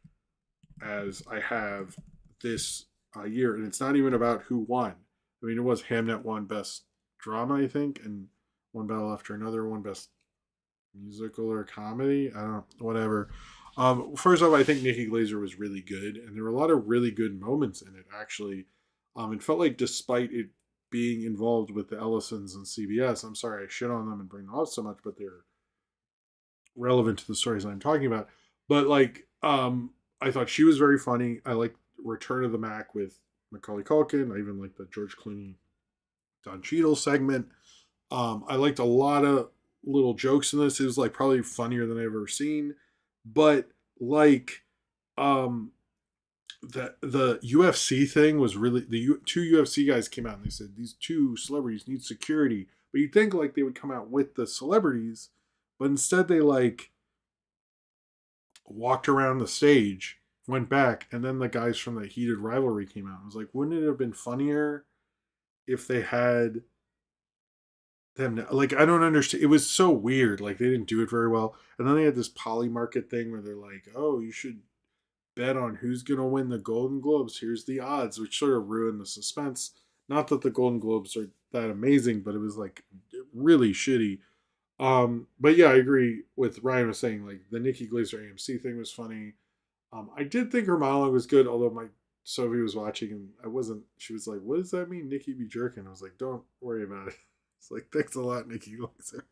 as I have this year, and it's not even about who won. I mean, it was Hamnet won best drama, I think, and one battle after another, one best musical or comedy. I don't whatever. First off, I think Nikki Glazer was really good, and there were a lot of really good moments in it. Actually, it felt like despite it being involved with the Ellisons and CBS, I'm sorry I shit on them and bring them up so much, but they're relevant to the stories I'm talking about. But like, I thought she was very funny. I like Return of the Mac with Macaulay Culkin. I even like the George Clooney Don Cheadle segment. I liked a lot of little jokes in this. It was like probably funnier than I've ever seen. But like, um, the UFC thing was really two UFC guys came out and they said these two celebrities need security. But you'd think like they would come out with the celebrities, but instead they like walked around the stage, went back, and then the guys from the heated rivalry came out. I was like, wouldn't it have been funnier if they had them? Like, I don't understand. It was so weird. Like, they didn't do it very well. And then they had this poly market thing where they're like, oh, you should bet on who's going to win the Golden Globes. Here's the odds, which sort of ruined the suspense. Not that the Golden Globes are that amazing, but it was like really shitty. But yeah, I agree with Ryan was saying, like the Nikki Glazer AMC thing was funny. I did think her monologue was good, although my Sophie was watching and I wasn't. She was like, "What does that mean, Nikki be jerking?" I was like, "Don't worry about it." It's like, "Thanks a lot, Nikki Glazer."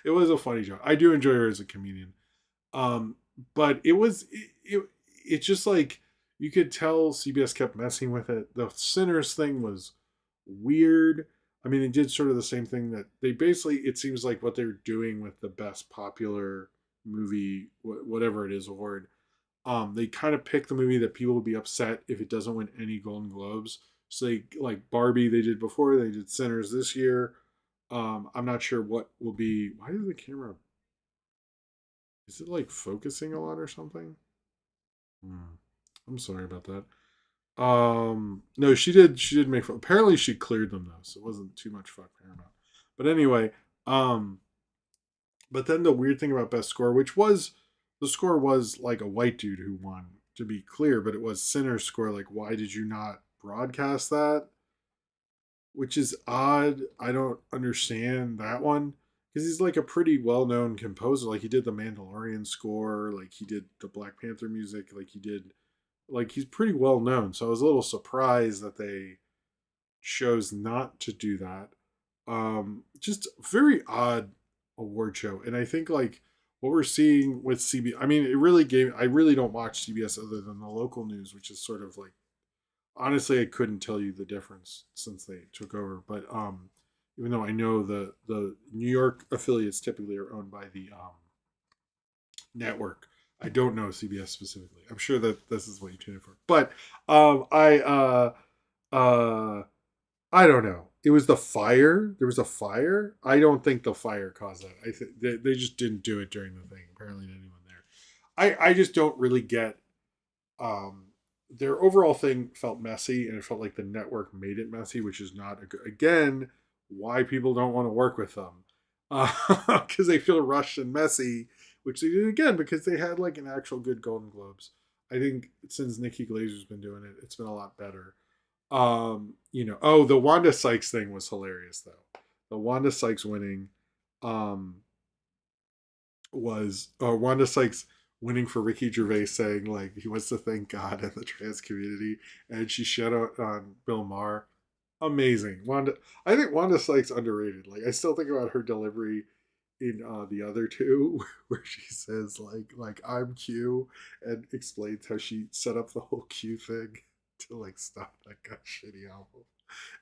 It was a funny joke. I do enjoy her as a comedian. Um, but it's just like you could tell CBS kept messing with it. The Sinners thing was weird. I mean, it did sort of the same thing that they basically. It seems like what they're doing with the best popular movie, whatever it is, award. They kind of pick the movie that people would be upset if it doesn't win any Golden Globes. So they like Barbie they did before, they did Sinners this year. I'm not sure what will be. Why is the camera? Is it like focusing a lot or something? Hmm. I'm sorry about that. No, she did make fun. Apparently she cleared them though, so it wasn't too much fuck Paramount. But anyway, um, but then the weird thing about best score, which was the score was like a white dude who won, to be clear, but it was Sinner's score. Like, why did you not broadcast that? Which is odd. I don't understand that one because he's like a pretty well known composer. Like he did the Mandalorian score, like he did the Black Panther music, like he did, like he's pretty well known. So I was a little surprised that they chose not to do that. Just very odd award show, and I think like what we're seeing with CBS. I mean, it really gave. I really don't watch CBS other than the local news, which is sort of like honestly, I couldn't tell you the difference since they took over. But even though I know the New York affiliates typically are owned by the network, I don't know CBS specifically. I'm sure that this is what you tune in for. But um, I uh, uh, I don't know. It was the fire. There was a fire. I don't think the fire caused that. I think they just didn't do it during the thing. Apparently, anyone there. I just don't really get um their overall thing felt messy, and it felt like the network made it messy, which is not a good, again, why people don't want to work with them, because they feel rushed and messy, which they did again because they had like an actual good Golden Globes. I think since Nikki Glazer's been doing it, it's been a lot better. Oh, the Wanda Sykes thing was hilarious though. The Wanda Sykes winning, um, was Wanda Sykes winning for Ricky Gervais saying like he wants to thank God and the trans community, and she shut out on Bill Maher. Amazing, Wanda. I think Wanda Sykes underrated. Like I still think about her delivery in the other two, where she says like I'm Q and explains how she set up the whole Q thing to like stop that god shitty album,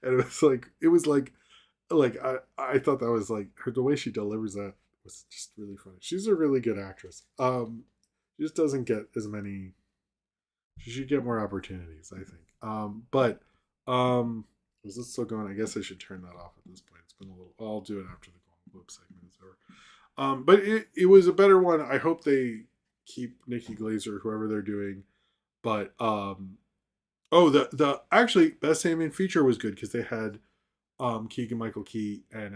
and it was like I thought that was like her the way she delivers that was just really funny. She's a really good actress. She just doesn't get as many. She should get more opportunities, I think. But is this still going? I guess I should turn that off at this point. It's been a little. I'll do it after the Golden Globe segment is over. But it was a better one. I hope they keep Nikki Glazer, whoever they're doing. But oh, the actually best animated feature was good because they had Keegan Michael Key and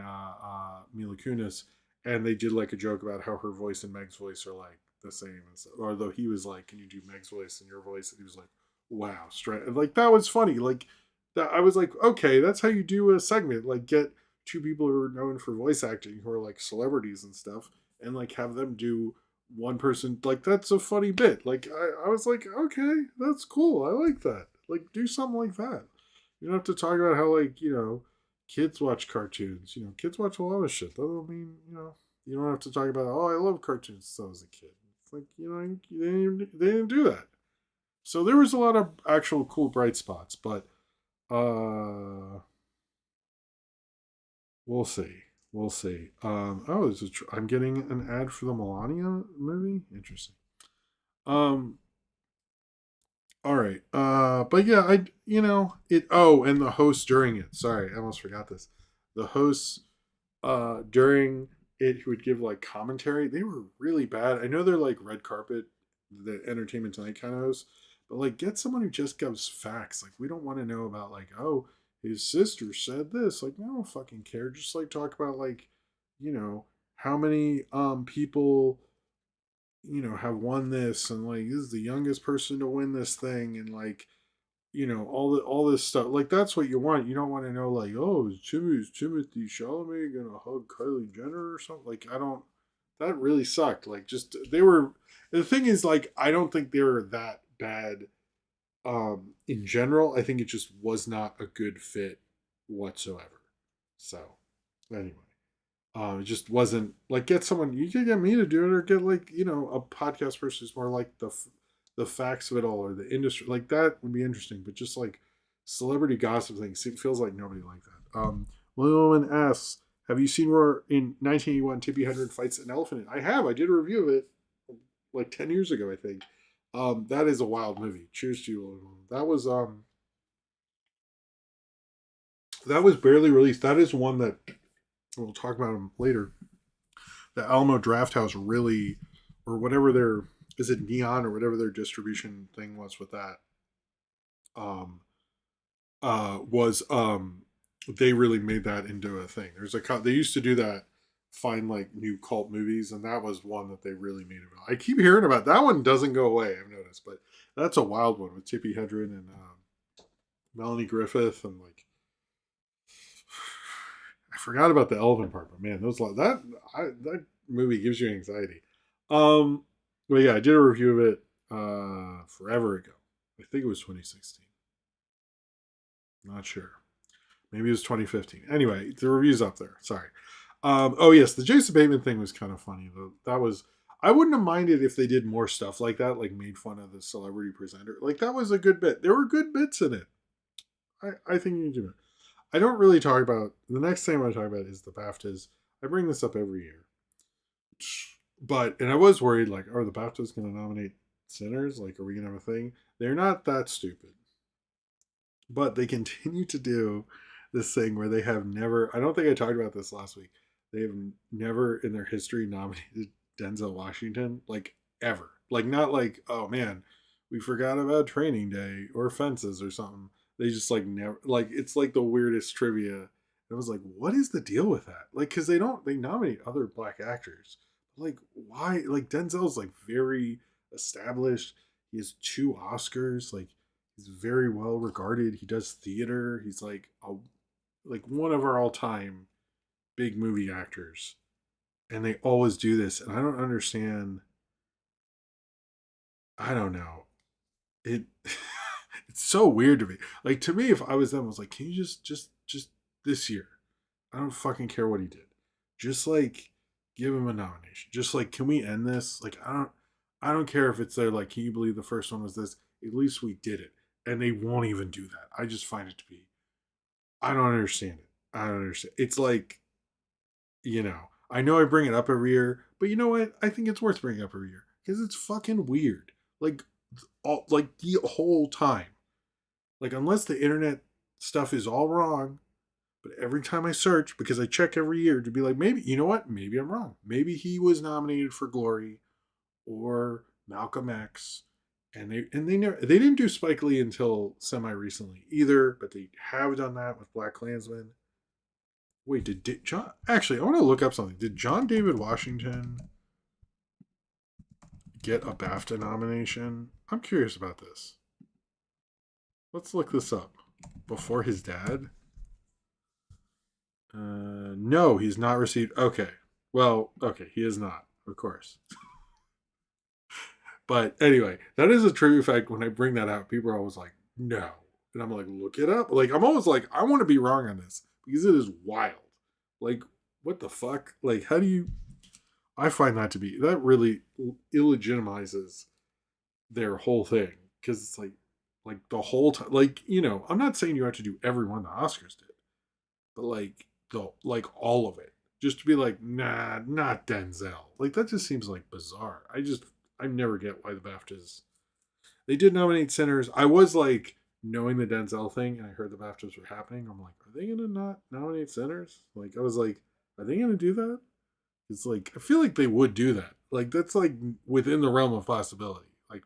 Mila Kunis, and they did like a joke about how her voice and Meg's voice are like the same, and so, although he was like, "Can you do Meg's voice and your voice?" And he was like, "Wow, straight!" And like that was funny. Like that, I was like, "Okay, that's how you do a segment. Like get two people who are known for voice acting, who are like celebrities and stuff, and like have them do." One person like that's a funny bit. Like I was like, okay, that's cool. I like that. Like do something like that. You don't have to talk about how like kids watch cartoons. Kids watch a lot of shit. That don't mean you don't have to talk about I love cartoons since I was a kid. It's like they didn't do that. So there was a lot of actual cool bright spots, but uh, we'll see. We'll see. Oh, I'm getting an ad for the Melania movie. Interesting. Um, all right. But yeah, it. Oh, and the host during it. Sorry, I almost forgot this. The hosts during it who would give like commentary, they were really bad. I know they're like red carpet, the Entertainment Tonight kind of hosts, but like get someone who just gives facts. Like we don't want to know about like, oh, his sister said this. Like, I don't fucking care. Just like talk about like, you know, how many people have won this, and like this is the youngest person to win this thing, and like all this stuff. Like that's what you want. You don't want to know like, oh, is Timothy Chalamet gonna hug Kylie Jenner or something? Like I don't. That really sucked. Like just they were. The thing is like I don't think they were that bad. In general, I think it just was not a good fit whatsoever. So anyway. It just wasn't like get someone you could get me to do it or get like a podcast person who's more like the facts of it all or the industry like that would be interesting. But just like celebrity gossip things, it feels like nobody like that. William Owen asks, "Have you seen where in 1981 Tippi Hedren fights an elephant?" I have. I did a review of it. like 10 years ago, I think. That is a wild movie. Cheers to you. That was barely released. That is one that we'll talk about him later. The Alamo Drafthouse really, or whatever their, is it Neon or whatever their distribution thing was with that, um, was they really made that into a thing. They used to do that, find like new cult movies, and that was one that they really made it. I keep hearing about that one. Doesn't go away, I've noticed, but that's a wild one with Tippi Hedren and Melanie Griffith, and like I forgot about the elephant part, but man, that movie gives you anxiety. Um, but yeah, I did a review of it forever ago. I think it was 2016. Not sure. Maybe it was 2015. Anyway, the review's up there. Sorry. Oh yes, the Jason Bateman thing was kind of funny though. That was, I wouldn't have minded if they did more stuff like that, like made fun of the celebrity presenter. Like that was a good bit. There were good bits in it. I think you do it. I don't really talk about the next thing I want to talk about is the BAFTAs. I bring this up every year, but and I was worried like, are the BAFTAs going to nominate sinners? Like, are we going to have a thing? They're not that stupid, but they continue to do this thing where they have never. I don't think I talked about this last week. They have never in their history nominated Denzel Washington, like ever. Like not like, oh man, we forgot about Training Day or Fences or something. They just like never, like it's like the weirdest trivia. I was like, what is the deal with that? Like, because they nominate other black actors. Like, why? Like Denzel's like very established. He has 2 Oscars. Like, he's very well regarded. He does theater. He's like one of our all time big movie actors, and they always do this, and I don't understand. I don't know it. It's so weird to me. Like to me, if I was them, I was like, can you just this year? I don't fucking care what he did. Just like give him a nomination. Just like, can we end this? Like I don't care if it's there. Like, can you believe the first one was this? At least we did it, and they won't even do that. I just find it to be. I don't understand it. I don't understand. It's like, I know I bring it up every year, but you know what? I think it's worth bringing up every year because it's fucking weird. Like, like the whole time. Like, unless the internet stuff is all wrong, but every time I search, because I check every year to be like, maybe, you know what? Maybe I'm wrong. Maybe he was nominated for Glory or Malcolm X, and they didn't do Spike Lee until semi recently either, but they have done that with Black Klansman. Wait, did John? Actually, I want to look up something. Did John David Washington get a BAFTA nomination? I'm curious about this. Let's look this up. Before his dad? No, he's not received. Okay. Well, okay, he is not, of course. But anyway, that is a trivia fact. When I bring that out, people are always like, no. And I'm like, look it up. Like, I'm always like, I want to be wrong on this because it is wild. Like, what the fuck? Like, how do you. I find that really illegitimizes their whole thing because it's like the whole time, like, I'm not saying you have to do every one the Oscars did, but like all of it, just to be like, nah, not Denzel. Like that just seems like bizarre. I never get why the BAFTAs. They did nominate Sinners. I was like knowing the Denzel thing, and I heard the BAFTAs were happening. I'm like, are they gonna not nominate Sinners? Like I was like, are they gonna do that? It's like I feel like they would do that. Like that's like within the realm of possibility. Like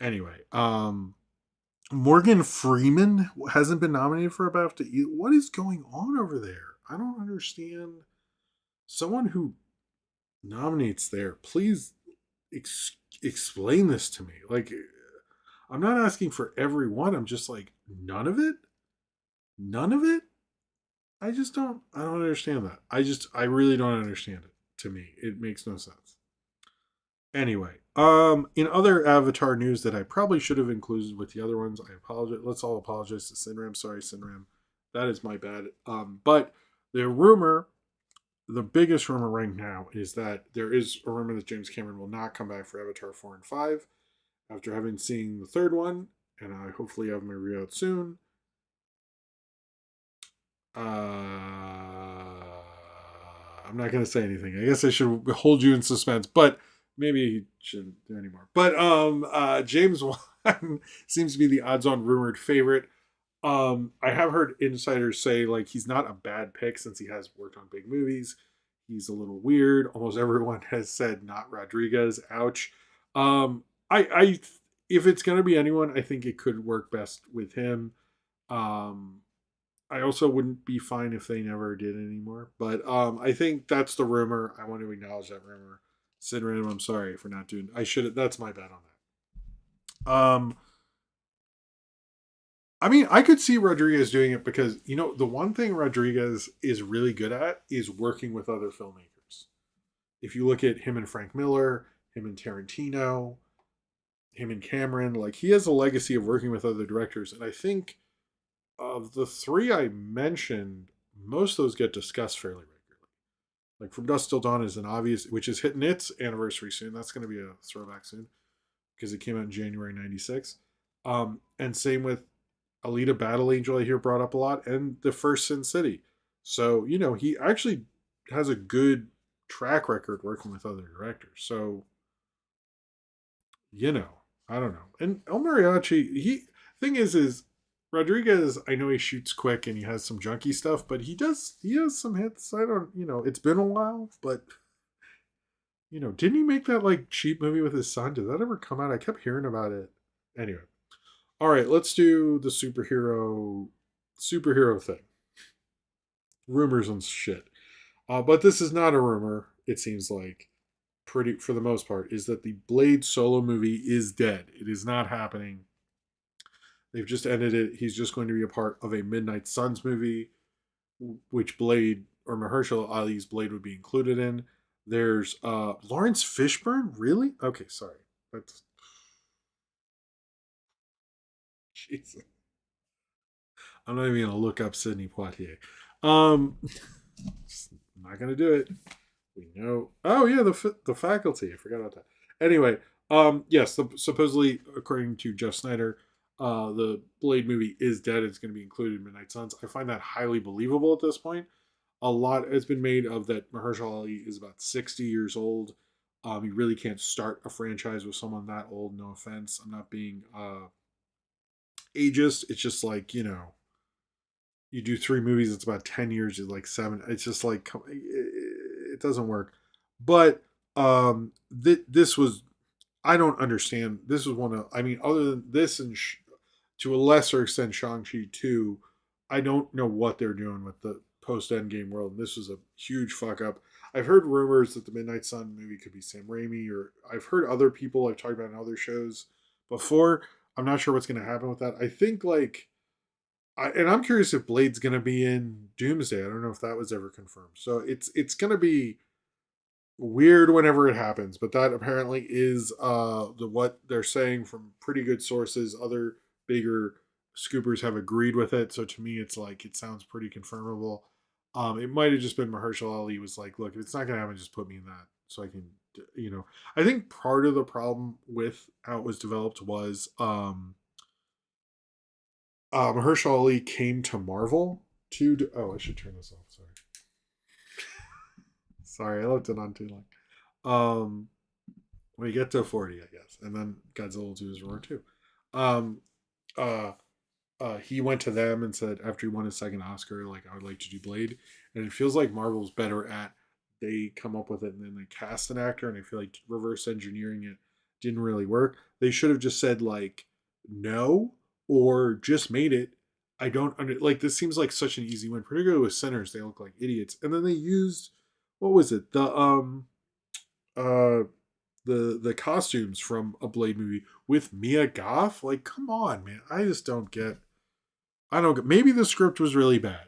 anyway, Morgan Freeman hasn't been nominated for a BAFTA either. What is going on over there? I don't understand. Someone who nominates there, please explain this to me. Like, I'm not asking for every one. I'm just like, none of it? None of it? I don't understand that. I really don't understand it. To me, it makes no sense. Anyway, in other Avatar news that I probably should have included with the other ones, I apologize. Let's all apologize to Sinram. Sorry, Sinram. That is my bad. But the biggest rumor right now is that there is a rumor that James Cameron will not come back for Avatar 4 and 5 after having seen the third one, and I hopefully have my review out soon. I'm not going to say anything. I guess I should hold you in suspense, but Maybe he shouldn't do anymore. But James Wan seems to be the odds-on rumored favorite. I have heard insiders say like he's not a bad pick since he has worked on big movies. He's a little weird. Almost everyone has said not Rodriguez. Ouch. I if it's gonna be anyone, I think it could work best with him. Um, I also wouldn't be fine if they never did anymore. But I think that's the rumor. I want to acknowledge that rumor. Sid Random, I'm sorry for not doing. I should. That's my bad on that. I mean, I could see Rodriguez doing it because the one thing Rodriguez is really good at is working with other filmmakers. If you look at him and Frank Miller, him and Tarantino, him and Cameron, like he has a legacy of working with other directors, and I think of the three I mentioned, most of those get discussed fairly regularly. Like From Dusk Till Dawn is an obvious, which is hitting its anniversary soon. That's going to be a throwback soon because it came out in January '96. And same with Alita Battle Angel, I hear brought up a lot, and the first Sin City. So he actually has a good track record working with other directors. So you know, I don't know. And El Mariachi, he thing is Rodriguez. I know he shoots quick and he has some junky stuff, but he has some hits. I don't, it's been a while, but didn't he make that like cheap movie with his son? Did that ever come out? I kept hearing about it. Anyway, all right, let's do the superhero thing. Rumors and shit. But this is not a rumor. It seems like pretty for the most part is that the Blade solo movie is dead. It is not happening. They've just ended it. He's just going to be a part of a Midnight Suns movie, which Blade or Mahershala Ali's Blade would be included in. There's Lawrence Fishburne. Really? Okay, sorry. That's Jesus. I'm not even gonna look up Sidney Poitier. Um, just not gonna do it. We know. Oh yeah, the faculty. I forgot about that. Anyway, yes, supposedly according to Jeff Snyder, the Blade movie is dead. It's going to be included in Midnight Suns. I find that highly believable at this point. A lot has been made of that. Mahershala Ali is about 60 years old. You really can't start a franchise with someone that old. No offense. I'm not being ageist. It's just like you do three movies. It's about 10 years. It's like seven. It's just like it doesn't work. But this was I don't understand. This was one of I mean other than this and to a lesser extent Shang-Chi 2, I don't know what they're doing with the post Endgame world. And this was a huge fuck up. I've heard rumors that the Midnight Sun movie could be Sam Raimi, or I've heard other people I've talked about in other shows before. I'm not sure what's going to happen with that. I think and I'm curious if Blade's going to be in Doomsday. I don't know if that was ever confirmed. So it's going to be weird whenever it happens, but that apparently is what they're saying from pretty good sources. Other bigger scoopers have agreed with it, so to me it's like it sounds pretty confirmable. It might have just been Mahershala Ali was like, look, if it's not gonna happen, just put me in that so I can I think part of the problem with how it was developed was Mahershala Ali came to Marvel to I should turn this off, sorry, I left it on too long. um we get to 40, I guess, and then Godzilla will do his roar too. Um, uh, he went to them and said after he won his second Oscar, like I would like to do Blade, and it feels like Marvel's better at they come up with it and then they cast an actor, and I feel like reverse engineering it didn't really work. They should have just said like no or just made it. I don't under like this seems like such an easy win, particularly with Sinners. They look like idiots, and then they used what was it uh the costumes from a Blade movie with Mia Goth. Like, come on, man. I just don't get. I don't get. Maybe the script was really bad.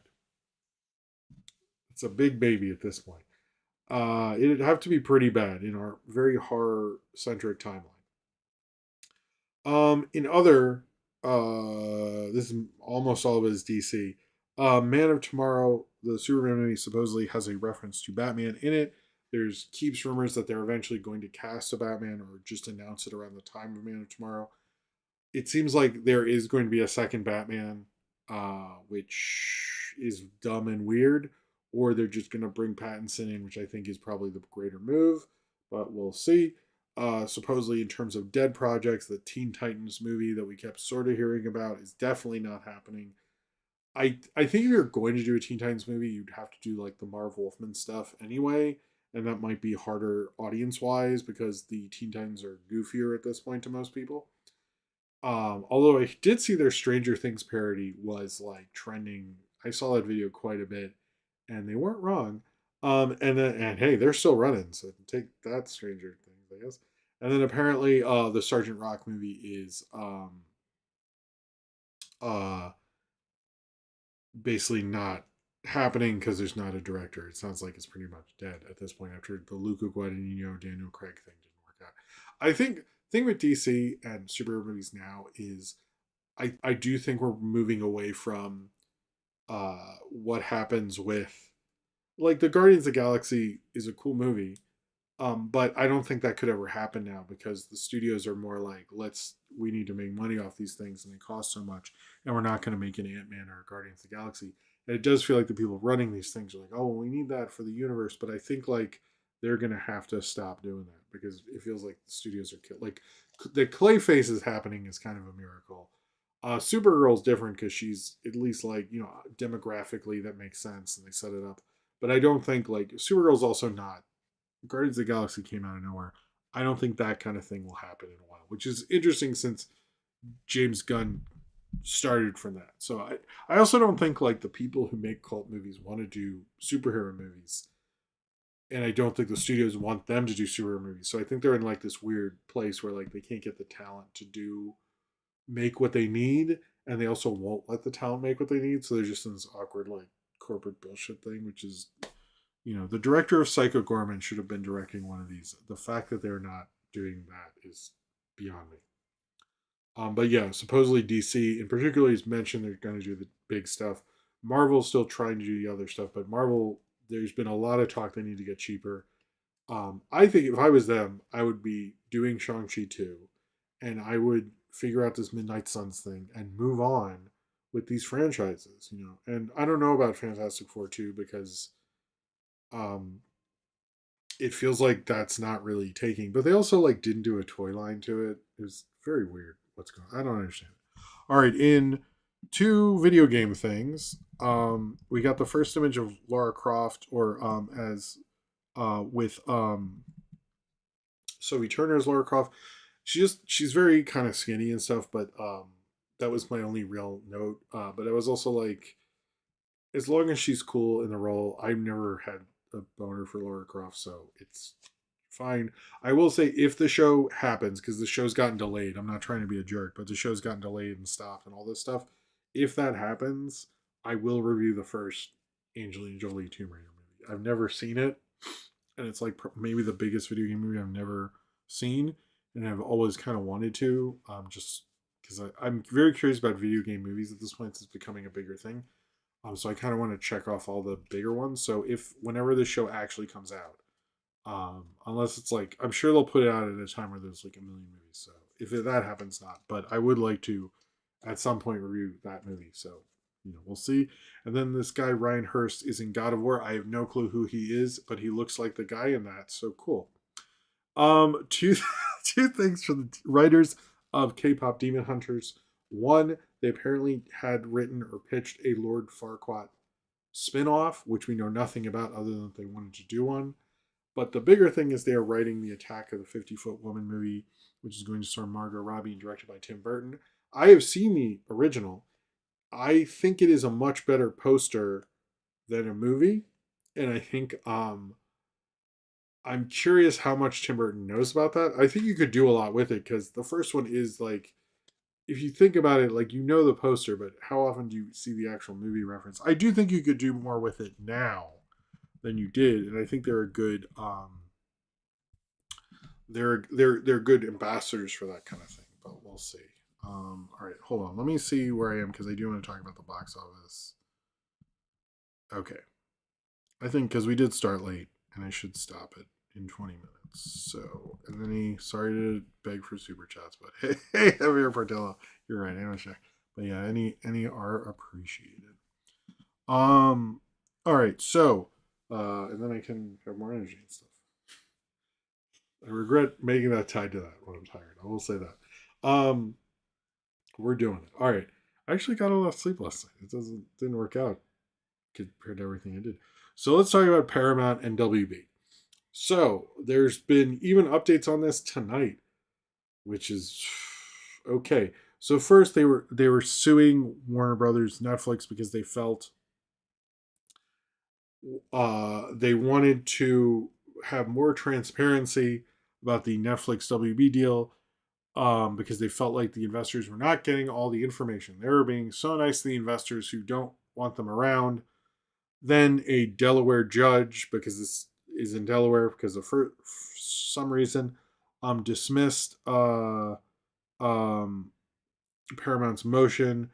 It's a big baby at this point. It'd have to be pretty bad in our very horror centric timeline. In other, this is almost all of it is DC. Man of Tomorrow, the Superman movie supposedly has a reference to Batman in it. There's keeps rumors that they're eventually going to cast a Batman or just announce it around the time of Man of Tomorrow. It seems like there is going to be a second Batman, which is dumb and weird, or they're just going to bring Pattinson in, which I think is probably the greater move, but we'll see. supposedly in terms of dead projects, the Teen Titans movie that we kept sort of hearing about is definitely not happening. I think if you're going to do a Teen Titans movie, you'd have to do like the Marv Wolfman stuff anyway, and that might be harder audience wise because the Teen Titans are goofier at this point to most people. Although I did see their Stranger Things parody was like trending. I saw that video quite a bit, and they weren't wrong. And hey, they're still running, so take that, Stranger Things, I guess. And then apparently, the Sergeant Rock movie is uh basically not happening because there's not a director. It sounds like it's pretty much dead at this point after the Luca Guadagnino Daniel Craig thing didn't work out. I think thing with DC and superhero movies now is I do think we're moving away from what happens with like the Guardians of the Galaxy is a cool movie. But I don't think that could ever happen now because the studios are more like, we need to make money off these things and they cost so much, and we're not going to make an Ant-Man or a Guardians of the Galaxy. And it does feel like the people running these things are like, oh, well, we need that for the universe. But I think like they're going to have to stop doing that because it feels like the studios are like the Clayface is happening is kind of a miracle. Supergirl's different because she's at least like, demographically that makes sense and they set it up. But I don't think like Supergirl's also not. Guardians of the Galaxy came out of nowhere. I don't think that kind of thing will happen in a while, which is interesting since James Gunn started from that. So I also don't think like the people who make cult movies want to do superhero movies. And I don't think the studios want them to do superhero movies. So I think they're in like this weird place where like they can't get the talent to make what they need, and they also won't let the talent make what they need. So they're just in this awkward like corporate bullshit thing, which is the director of Psycho Gorman should have been directing one of these. The fact that they're not doing that is beyond me. But yeah, supposedly DC in particular is mentioned they're going to do the big stuff. Marvel's still trying to do the other stuff, but Marvel, there's been a lot of talk they need to get cheaper. I think if I was them, I would be doing Shang-Chi 2, and I would figure out this Midnight Suns thing and move on with these franchises. And I don't know about Fantastic Four 2 because um, it feels like that's not really taking. But they also like didn't do a toy line to it. It was very weird. What's going on? I don't understand. All right, in two video game things, we got the first image of Lara Croft, or as with Sophie Turner as Lara Croft. She's very kind of skinny and stuff, but that was my only real note. But I was also like, as long as she's cool in the role, I've never had a boner for Lara Croft, so it's fine. I will say if the show happens, because the show's gotten delayed, I'm not trying to be a jerk, but the show's gotten delayed and stopped and all this stuff. If that happens, I will review the first Angelina Jolie Tomb Raider movie. I've never seen it, and it's like maybe the biggest video game movie I've never seen, and I've always kind of wanted to, just because I'm very curious about video game movies at this point. It's becoming a bigger thing. So I kind of want to check off all the bigger ones. So if whenever this show actually comes out, unless it's like I'm sure they'll put it out at a time where there's like a million movies. So if that happens, not. But I would like to at some point review that movie. So we'll see. And then this guy Ryan Hurst is in God of War. I have no clue who he is, but he looks like the guy in that. So cool. Two two things for the writers of K-pop Demon Hunters. One, they apparently had written or pitched a Lord Farquaad spin-off, which we know nothing about other than that they wanted to do one. But the bigger thing is they are writing the Attack of the 50-Foot Woman movie, which is going to star Margot Robbie and directed by Tim Burton. I have seen the original. I think it is a much better poster than a movie, and I think I'm curious how much Tim Burton knows about that. I think you could do a lot with it because the first one is like, if you think about it, like the poster, but how often do you see the actual movie reference? I do think you could do more with it now than you did, and I think they're a good they're good ambassadors for that kind of thing. But we'll see. All right, hold on. Let me see where I am because I do want to talk about the box office. Okay, I think because we did start late, and I should stop it in 20 minutes. So, and then sorry to beg for super chats, but hey, Javier Portillo, you're right. I'm check. But yeah, any are appreciated. All right. So, and then I can have more energy and stuff. I regret making that tied to that when I'm tired. I will say that. We're doing it. All right. I actually got a lot of sleep last night. Didn't work out compared to everything I did. So let's talk about Paramount and WB. So there's been even updates on this tonight, which is okay. So first they were suing Warner Brothers Netflix because they felt they wanted to have more transparency about the Netflix WB deal, because they felt like the investors were not getting all the information. They were being so nice to the investors who don't want them around. Then a Delaware judge, because this is in Delaware, because of for some reason, dismissed um, Paramount's motion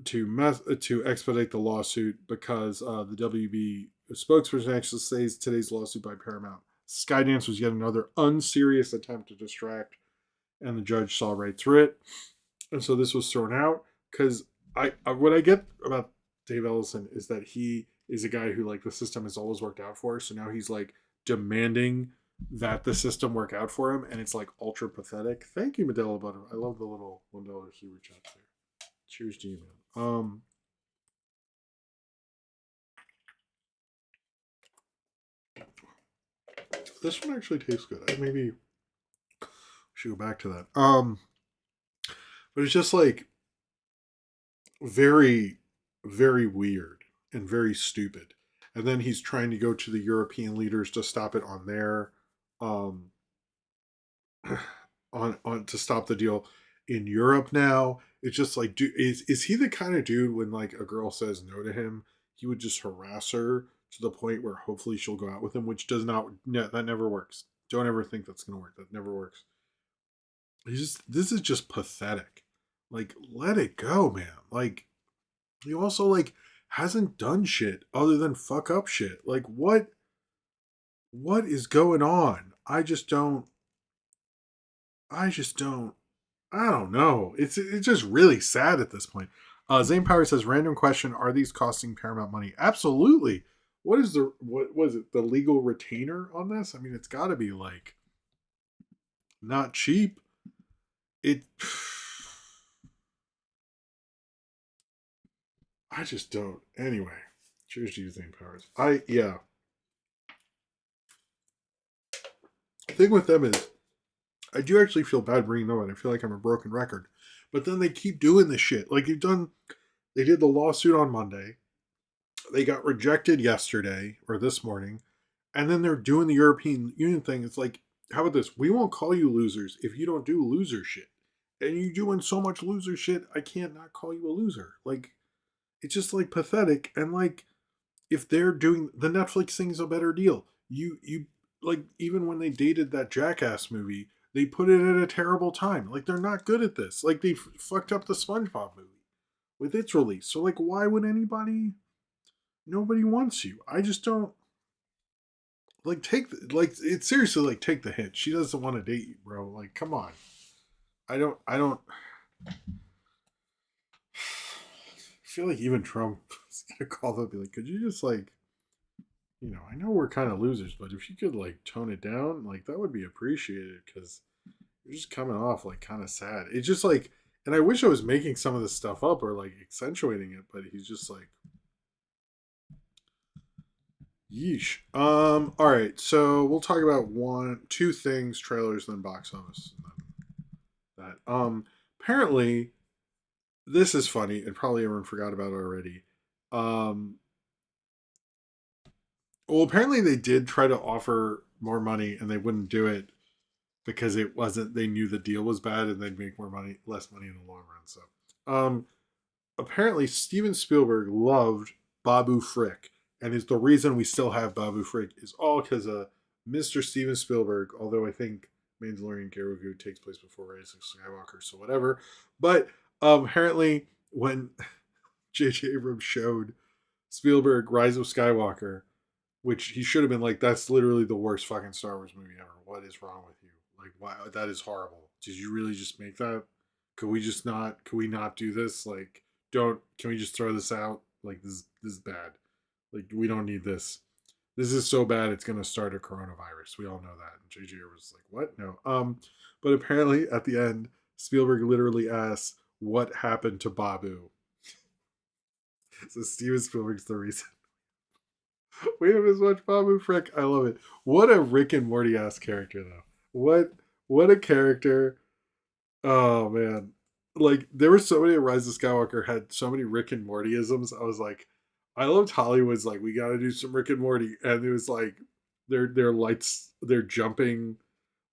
to expedite the lawsuit because the WB spokesperson actually says today's lawsuit by Paramount Skydance was yet another unserious attempt to distract, and the judge saw right through it, and so this was thrown out because what I get about Dave Ellison is that he is a guy who like the system has always worked out for, so now he's like demanding that the system work out for him, and it's like ultra pathetic. Thank you, Medela Butter. I love the little $1 super chat there. Cheers to you, man. This one actually tastes good. I maybe should go back to that. But it's just like very, very weird and very stupid. And then he's trying to go to the European leaders to stop it on their, um, on to stop the deal in Europe now. It's just like, is he the kind of dude when like a girl says no to him, he would just harass her to the point where hopefully she'll go out with him, which does not, no, that never works. Don't ever think that's gonna work. That never works. He's just, this is just pathetic. Like, let it go, man. Like, he also like hasn't done shit other than fuck up shit. Like, what is going on? I just don't I don't know. It's just really sad at this point. Zane Power says, random question: are these costing Paramount money? Absolutely. What was it? The legal retainer on this? I mean, it's got to be like not cheap. It. I just don't. Anyway, cheers to you, Zane Powers. Yeah. The thing with them is, I do actually feel bad bringing them in. I feel like I'm a broken record, but then they keep doing this shit. Like they did the lawsuit on Monday. They got rejected yesterday or this morning, and then they're doing the European Union thing. It's like, how about this? We won't call you losers if you don't do loser shit. And you're doing so much loser shit, I can't not call you a loser. Like, it's just like pathetic. And like, if they're doing the Netflix thing is a better deal. You like even when they dated that Jackass movie, they put it at a terrible time. Like they're not good at this. Like they fucked up the SpongeBob movie with its release. So like, why would anybody? Nobody wants you. I just don't like like it's seriously like take the hint. She doesn't want to date you, bro. Like come on. I don't feel like even Trump is gonna call them and be like, could you just like, I know we're kind of losers, but if you could like tone it down, like that would be appreciated because you're just coming off like kind of sad. It's just like, and I wish I was making some of this stuff up or like accentuating it, but he's just like, yeesh. All right, so we'll talk about two things, trailers, then box office. That apparently this is funny and probably everyone forgot about it already. Um, well, apparently they did try to offer more money and they wouldn't do it because it wasn't. They knew the deal was bad and they'd make more money, less money in the long run. So, um, apparently Steven Spielberg loved Babu Frik, and is the reason we still have Babu Frik is all because of Mr. Steven Spielberg. Although I think Mandalorian Grogu takes place before Rise of Skywalker, so whatever. But apparently when J.J. Abrams showed Spielberg Rise of Skywalker, which he should have been like, that's literally the worst fucking Star Wars movie ever. What is wrong with you? Like, why? That is horrible. Did you really just make that? Could we just not? Could we not do this? Like, don't. Can we just throw this out? Like, this is bad. Like, we don't need this. this is so bad it's going to start a coronavirus. We all know that. And JJ was like, what? No. But apparently at the end, Spielberg literally asks, what happened to Babu? So Steven Spielberg's the reason we have as much Babu Frick. I love it. What a Rick and Morty ass character though. What a character. Oh man. Like there were so many Rise of Skywalker had so many Rick and Mortyisms. I was like, I loved Hollywood's like, we gotta do some Rick and Morty. And it was like their lights, their jumping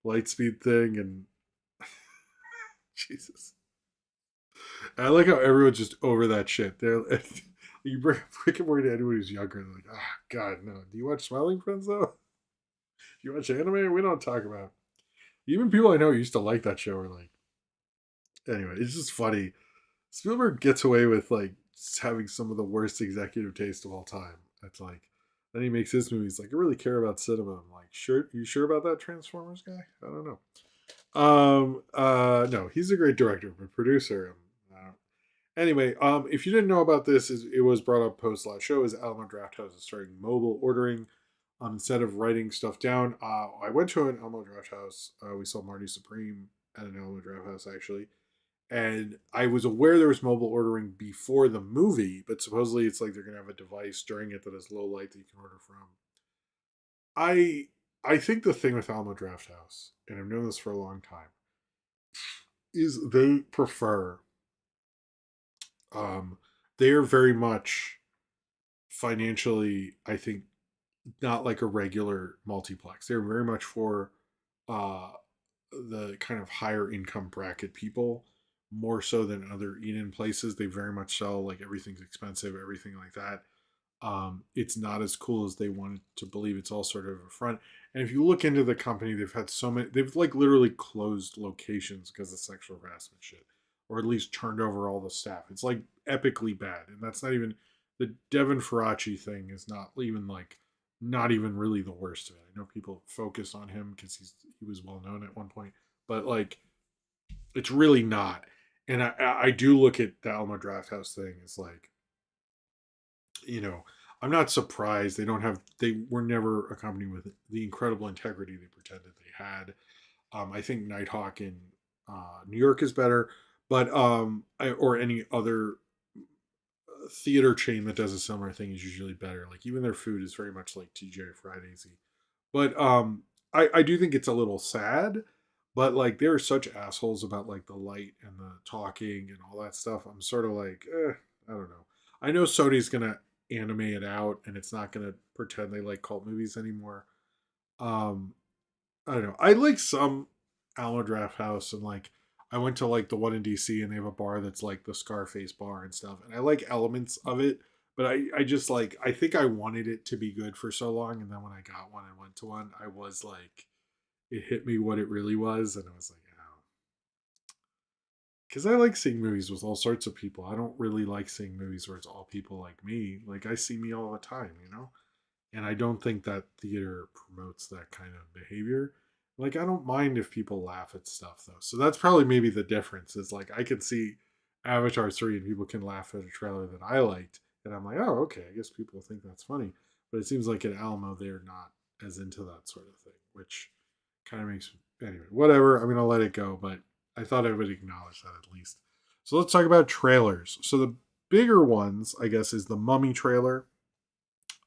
light speed thing and Jesus. I like how everyone's just over that shit. They're you bring Rick and Morty to anyone who's younger, they're like, ah, God, no. Do you watch Smiling Friends though? Do you watch anime? We don't talk about. Even people I know who used to like that show are like, anyway, it's just funny. Spielberg gets away with like having some of the worst executive taste of all time. It's like, then he makes his movies like, I really care about cinema. I'm like, sure, you sure about that Transformers guy? I don't know. No, he's a great director, but producer. Anyway, if you didn't know about this, it was brought up post last show. Is Alamo Drafthouse is starting mobile ordering instead of writing stuff down. I went to an Alamo Drafthouse. We saw Marty Supreme at an Alamo Drafthouse actually, and I was aware there was mobile ordering before the movie, but supposedly it's like they're gonna have a device during it that has low light that you can order from. I I think the thing with Alamo Drafthouse, and I've known this for a long time, is they prefer um they are very much financially, I think, not like a regular multiplex. They're very much for uh the kind of higher income bracket people more so than other eat-in places. They very much sell like everything's expensive, everything like that. It's not as cool as they wanted to believe. It's all sort of a front. And if you look into the company, they've had so many. They've like literally closed locations because of sexual harassment shit, or at least turned over all the staff. It's like epically bad, and that's not even the Devin Faraci thing is not even like not even really the worst of it. I know people focus on him because he was well known at one point, but like it's really not. And I do look at the Alamo Drafthouse thing as like, you know, I'm not surprised they were never a company with the incredible integrity they pretended they had. I think Nighthawk in New York is better, but or any other theater chain that does a similar thing is usually better. Like even their food is very much like TJ Fridays. But I do think it's a little sad. But like they're such assholes about like the light and the talking and all that stuff. I'm sort of like, I don't know. I know Sony's gonna animate it out and it's not gonna pretend they like cult movies anymore. Um, I don't know. I like some Alamo Draft House and like I went to like the one in DC and they have a bar that's like the Scarface bar and stuff. And I like elements of it, but I just like I think I wanted it to be good for so long and then when I got one and went to one, I was like it hit me what it really was and I was like, oh. Cuz I like seeing movies with all sorts of people. I don't really like seeing movies where it's all people like me. Like I see me all the time, you know? And I don't think that theater promotes that kind of behavior. Like I don't mind if people laugh at stuff though. So that's probably maybe the difference is like I could see Avatar 3 and people can laugh at a trailer that I liked and I'm like, "Oh, okay, I guess people think that's funny." But it seems like at Alamo they're not as into that sort of thing, which kind of makes anyway, whatever. I'm going to let it go, but I thought I would acknowledge that at least. So let's talk about trailers. So the bigger ones, I guess, is the Mummy trailer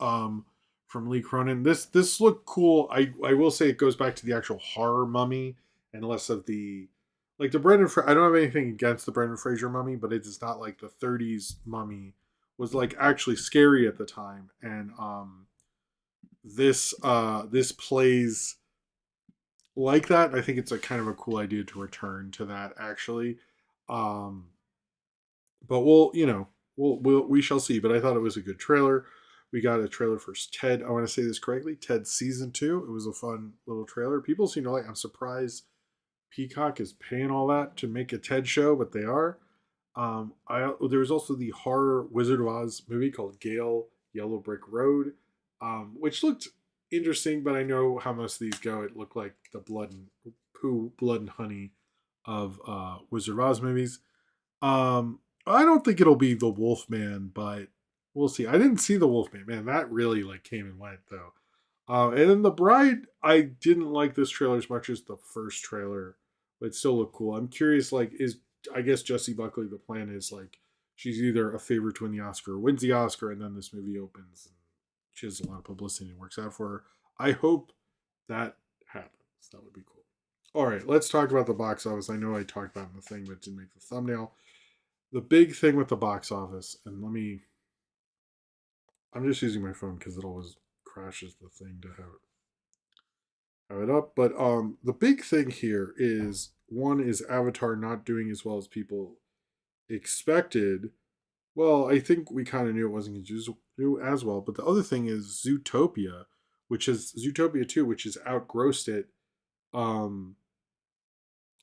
um, from Lee Cronin. This looked cool. I will say it goes back to the actual horror Mummy and less of the like the Brendan. I don't have anything against the Brendan Fraser Mummy, but it is not like the '30s Mummy was like actually scary at the time. And this plays like that. I think it's a kind of a cool idea to return to that actually. Um, but we shall see. But I thought it was a good trailer. We got a trailer for Ted. I want to say this correctly. Ted season 2. It was a fun little trailer. People seem to like. I'm surprised Peacock is paying all that to make a Ted show, but they are. There was also the horror Wizard of Oz movie called Gale Yellow Brick Road, which looked interesting, but I know how most of these go. It looked like the blood and honey of Wizard of Oz movies. I don't think it'll be the Wolfman, but we'll see. I didn't see the Wolfman. Man, that really like came and went though. And then The Bride, I didn't like this trailer as much as the first trailer, but it still looked cool. I'm curious, like, is I guess Jessie Buckley, the plan is like she's either a favorite to win the Oscar or wins the Oscar, and then this movie opens and she has a lot of publicity and it works out for her. I hope that happens. That would be cool. All right, let's talk about the box office. I know I talked about it in the thing, but didn't make the thumbnail. The big thing with the box office, and I'm just using my phone because it always crashes the thing to have it up. But the big thing here is one is Avatar not doing as well as people expected. Well, I think we kind of knew it wasn't going to do as well. But the other thing is Zootopia, which is Zootopia 2, which has outgrossed it um,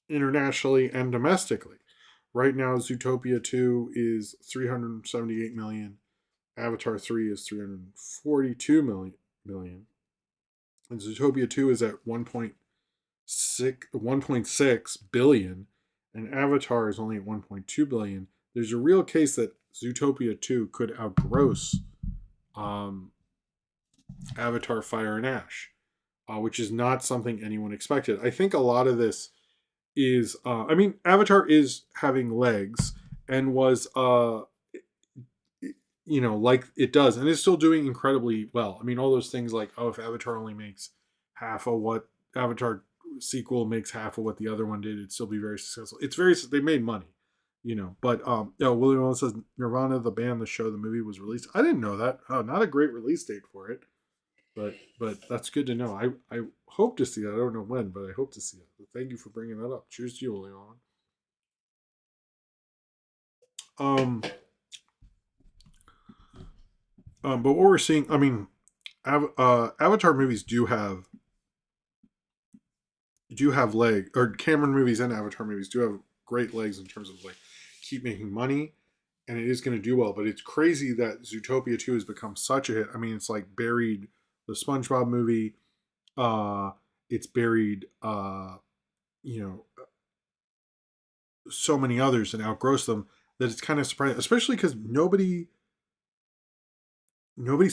internationally and domestically. Right now, Zootopia 2 is 378 million. Avatar 3 is 342 million. And Zootopia 2 is at 1.6 billion, and Avatar is only at 1.2 billion. There's a real case that Zootopia 2 could outgross um, Avatar Fire and Ash, which is not something anyone expected. I think a lot of this is, I mean, Avatar is having legs and was, like it does, and it's still doing incredibly well. I mean, all those things like, oh, if Avatar only makes half of what Avatar sequel makes half of what the other one did, it'd still be very successful. They made money. But William Allen says Nirvana, the band, the show, the movie was released. I didn't know that. Oh, not a great release date for it, but that's good to know. I hope to see that. I don't know when, but I hope to see it. But thank you for bringing that up. Cheers to you, William Allen. But what we're seeing, I mean, Avatar movies do have leg, or Cameron movies and Avatar movies do have great legs in terms of like keep making money, and it is going to do well. But it's crazy that Zootopia 2 has become such a hit. I mean, it's like buried the SpongeBob movie. It's buried you know so many others and outgrossed them that it's kind of surprising, especially because nobody's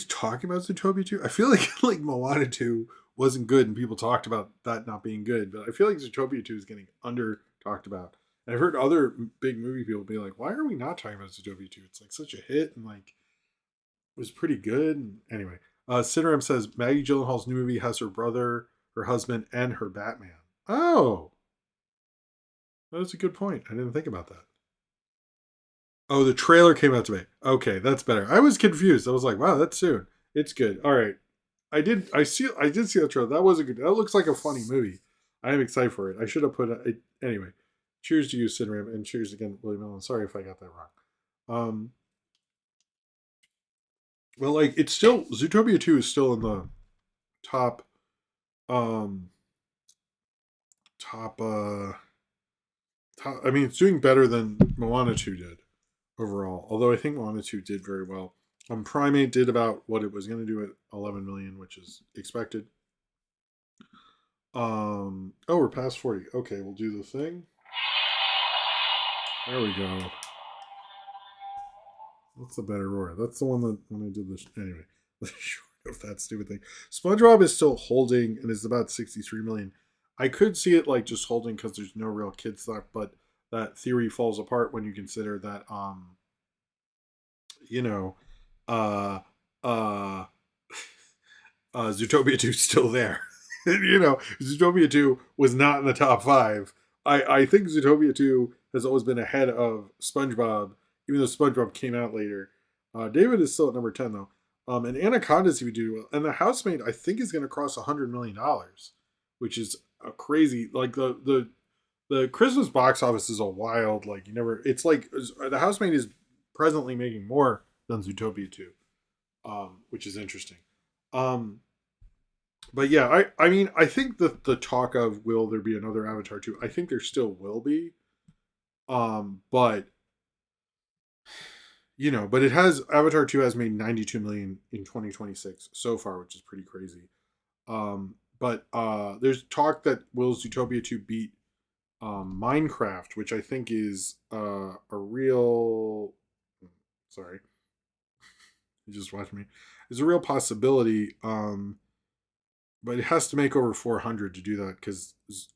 talking about Zootopia 2. I feel like like Moana 2 wasn't good and people talked about that not being good, but I feel like Zootopia 2 is getting under talked about. And I've heard other big movie people be like, why are we not talking about Zootopia 2? It's like such a hit and like it was pretty good. And anyway, Cineram says Maggie Gyllenhaal's new movie has her brother, her husband, and her Batman. Oh, that's a good point. I didn't think about that. Oh, the trailer came out today. Okay, that's better. I was confused. I was like, wow, that's soon. It's good. All right. I did see that trailer. That was a good. That looks like a funny movie. I am excited for it. I should have put it anyway. Cheers to you, Sidram, and cheers again, William Allen. Sorry if I got that wrong. Well, like it's still Zootopia 2 is still in the top um top top I mean it's doing better than Moana 2 did overall. Although I think Moana 2 did very well. Primate did about what it was going to do at 11 million, which is expected. Oh, we're past 40. Okay, we'll do the thing. There we go. That's a better roar. That's the one that when I did this anyway. Short of that stupid thing. SpongeBob is still holding and is about 63 million. I could see it like just holding because there's no real kids left, but that theory falls apart when you consider that you know uh uh Zootopia 2 is still there. Zootopia 2 was not in the top five. I think Zootopia 2 has always been ahead of SpongeBob, even though SpongeBob came out later. David is still at number 10, though. And Anaconda's, if you do well. And The Housemaid, I think, is going to cross $100 million, which is a crazy. Like, the Christmas box office is a wild, like, you never. It's like, The Housemaid is presently making more than Zootopia 2, which is interesting. Um, but yeah, I mean, I think the talk of will there be another Avatar 2? I think there still will be. But but it has Avatar 2 has made 92 million in 2026 so far, which is pretty crazy. But there's talk that will Zootopia 2 beat Minecraft, which I think is a real sorry, you just watched me. Is a real possibility. but it has to make over 400 to do that because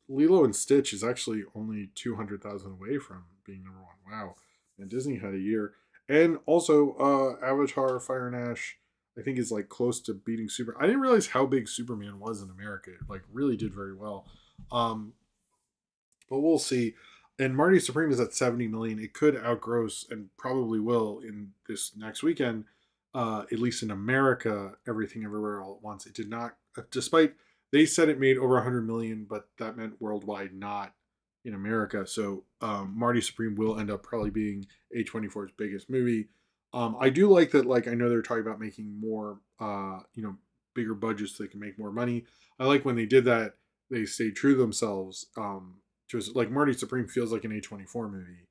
Lilo and Stitch is actually only 200,000 away from being number one. Wow. And Disney had a year. And also, Avatar Fire and Ash, I think, is like close to beating Super. I didn't realize how big Superman was in America. It like really did very well. Um, but we'll see. And Marty Supreme is at 70 million. It could outgross and probably will in this next weekend, at least in America, Everything Everywhere All at Once. It did not, despite they said it made over 100 million, but that meant worldwide, not in America. So Marty Supreme will end up probably being A24's biggest movie. I do like that. Like I know they're talking about making more, bigger budgets so they can make more money. I like when they did that. They stayed true to themselves. Just like Marty Supreme feels like an A24 movie.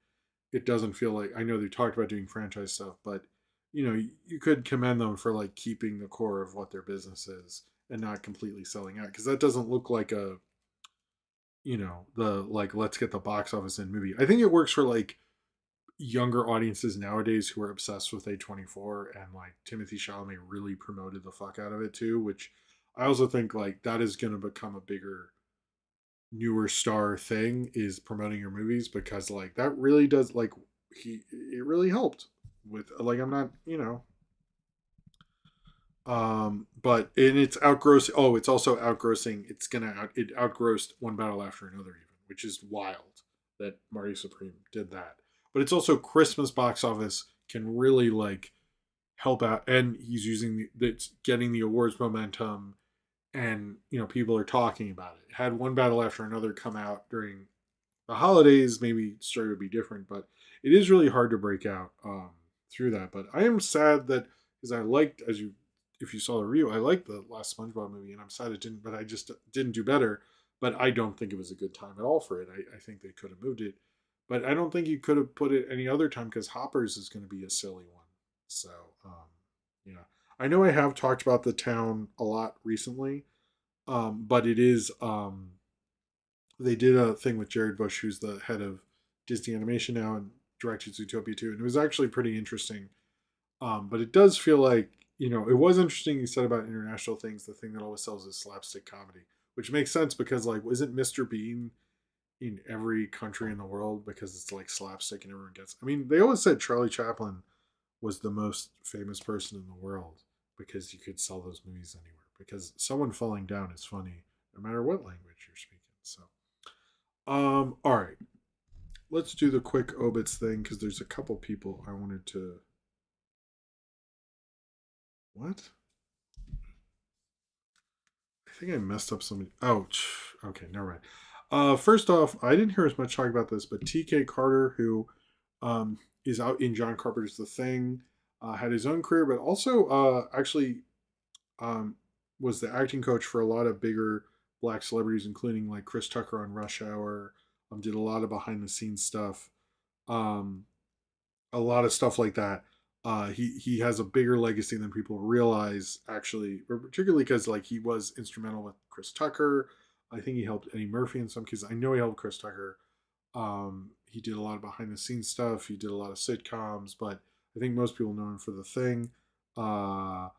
It doesn't feel like, I know they talked about doing franchise stuff, but you could commend them for like keeping the core of what their business is and not completely selling out because that doesn't look like a the like let's get the box office in movie. I think it works for like younger audiences nowadays who are obsessed with A24, and like Timothy Chalamet really promoted the fuck out of it too, which I also think like that is going to become a bigger newer star thing is promoting your movies because like that really does like it really helped with like I'm not but and it's outgrossing. Oh, it's also outgrossing. It outgrossed One Battle After Another even, which is wild that Marty Supreme did that. But it's also Christmas box office can really like help out, and he's using that's getting the awards momentum, and people are talking about it. Had One Battle After Another come out during the holidays, maybe story would be different, but it is really hard to break out through that. But I am sad that because I liked, as you, if you saw the review, I liked the last SpongeBob movie, and I'm sad it didn't, but I just didn't do better. But I don't think it was a good time at all for it. I think they could have moved it, but I don't think you could have put it any other time because Hoppers is going to be a silly one. So, yeah, I know I have talked about the town a lot recently, but it is they did a thing with Jared Bush, who's the head of Disney Animation now and directed Zootopia 2, and it was actually pretty interesting. But it does feel like, it was interesting you said about international things, the thing that always sells is slapstick comedy, which makes sense because, like, isn't Mr. Bean in every country in the world because it's like slapstick and everyone gets. I mean, they always said Charlie Chaplin was the most famous person in the world because you could sell those movies anywhere because someone falling down is funny no matter what language you're speaking. So, all right, let's do the quick obits thing because there's a couple people I wanted to. What? I think I messed up somebody. Ouch. Okay, never mind. First off, I didn't hear as much talk about this, but T.K. Carter, who is out in John Carpenter's The Thing, had his own career, but also actually um, was the acting coach for a lot of bigger black celebrities, including like Chris Tucker on Rush Hour. Did a lot of behind the scenes stuff. Um, a lot of stuff like that. He has a bigger legacy than people realize, actually, particularly because like he was instrumental with Chris Tucker. I think he helped Eddie Murphy in some cases. I know he helped Chris Tucker. He did a lot of behind the scenes stuff. He did a lot of sitcoms, but I think most people know him for The Thing. Uh,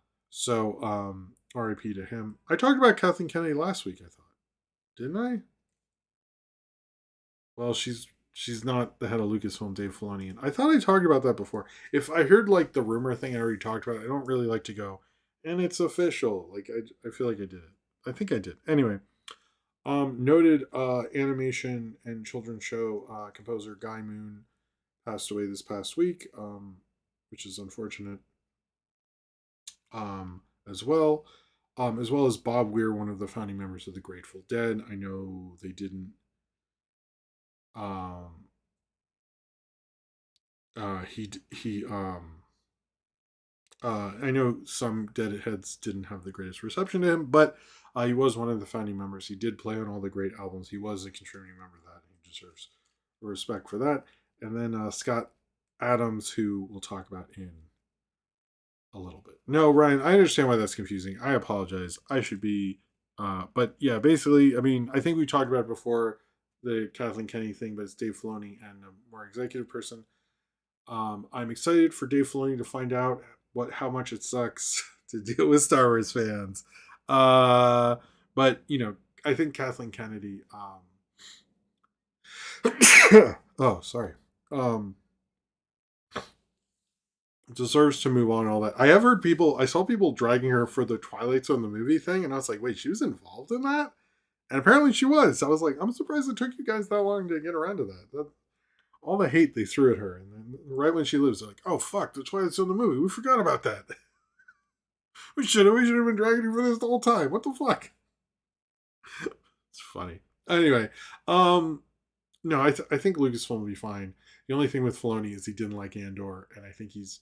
R.I.P. to him. I talked about Kathleen Kennedy last week. I thought, didn't I? Well, she's not the head of Lucasfilm, Dave Filoni, and I thought I talked about that before. If I heard like the rumor thing I already talked about, I don't really like to go, and it's official. Like I feel like I did it. I think I did. Anyway, noted animation and children's show composer Guy Moon passed away this past week, which is unfortunate. As well, as well as Bob Weir, one of the founding members of the Grateful Dead. I know they didn't. Um, he I know some Deadheads didn't have the greatest reception to him, but he was one of the founding members. He did play on all the great albums. He was a contributing member of that. He deserves respect for that. And then Scott Adams, who we'll talk about in a little bit. No, Ryan, I understand why that's confusing. I apologize. I should be, but yeah, basically, I mean, I think we talked about it before the Kathleen Kennedy thing, but it's Dave Filoni and a more executive person. I'm excited for Dave Filoni to find out how much it sucks to deal with Star Wars fans. Uh, But I think Kathleen Kennedy. Oh, sorry. Um, deserves to move on. And all that. I saw people dragging her for the Twilight Zone the movie thing, and I was like, wait, she was involved in that, and apparently she was. I was like, I'm surprised it took you guys that long to get around to that. All the hate they threw at her, and then right when she leaves, they're like, oh fuck, the Twilight Zone the movie. We forgot about that. We should have been dragging you for this the whole time. What the fuck? It's funny. Anyway, um, no, I think Lucasfilm will be fine. The only thing with Filoni is he didn't like Andor, and I think he's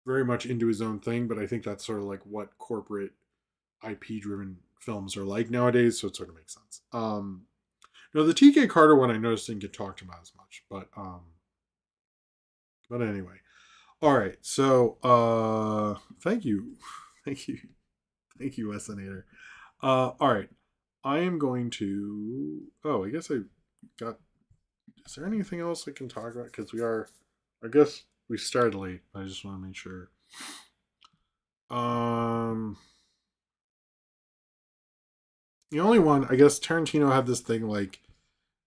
very much into his own thing. But I think that's sort of like what corporate IP driven films are like nowadays, so it sort of makes sense. No, the TK Carter one I noticed didn't get talked about as much, but anyway. All right, so thank you, thank you, thank you, Wessonator. All right, I am going to. Oh, I guess I got. Is there anything else I can talk about? Because we are. I guess we started late. I just want to make sure. Um, the only one I guess Tarantino had this thing like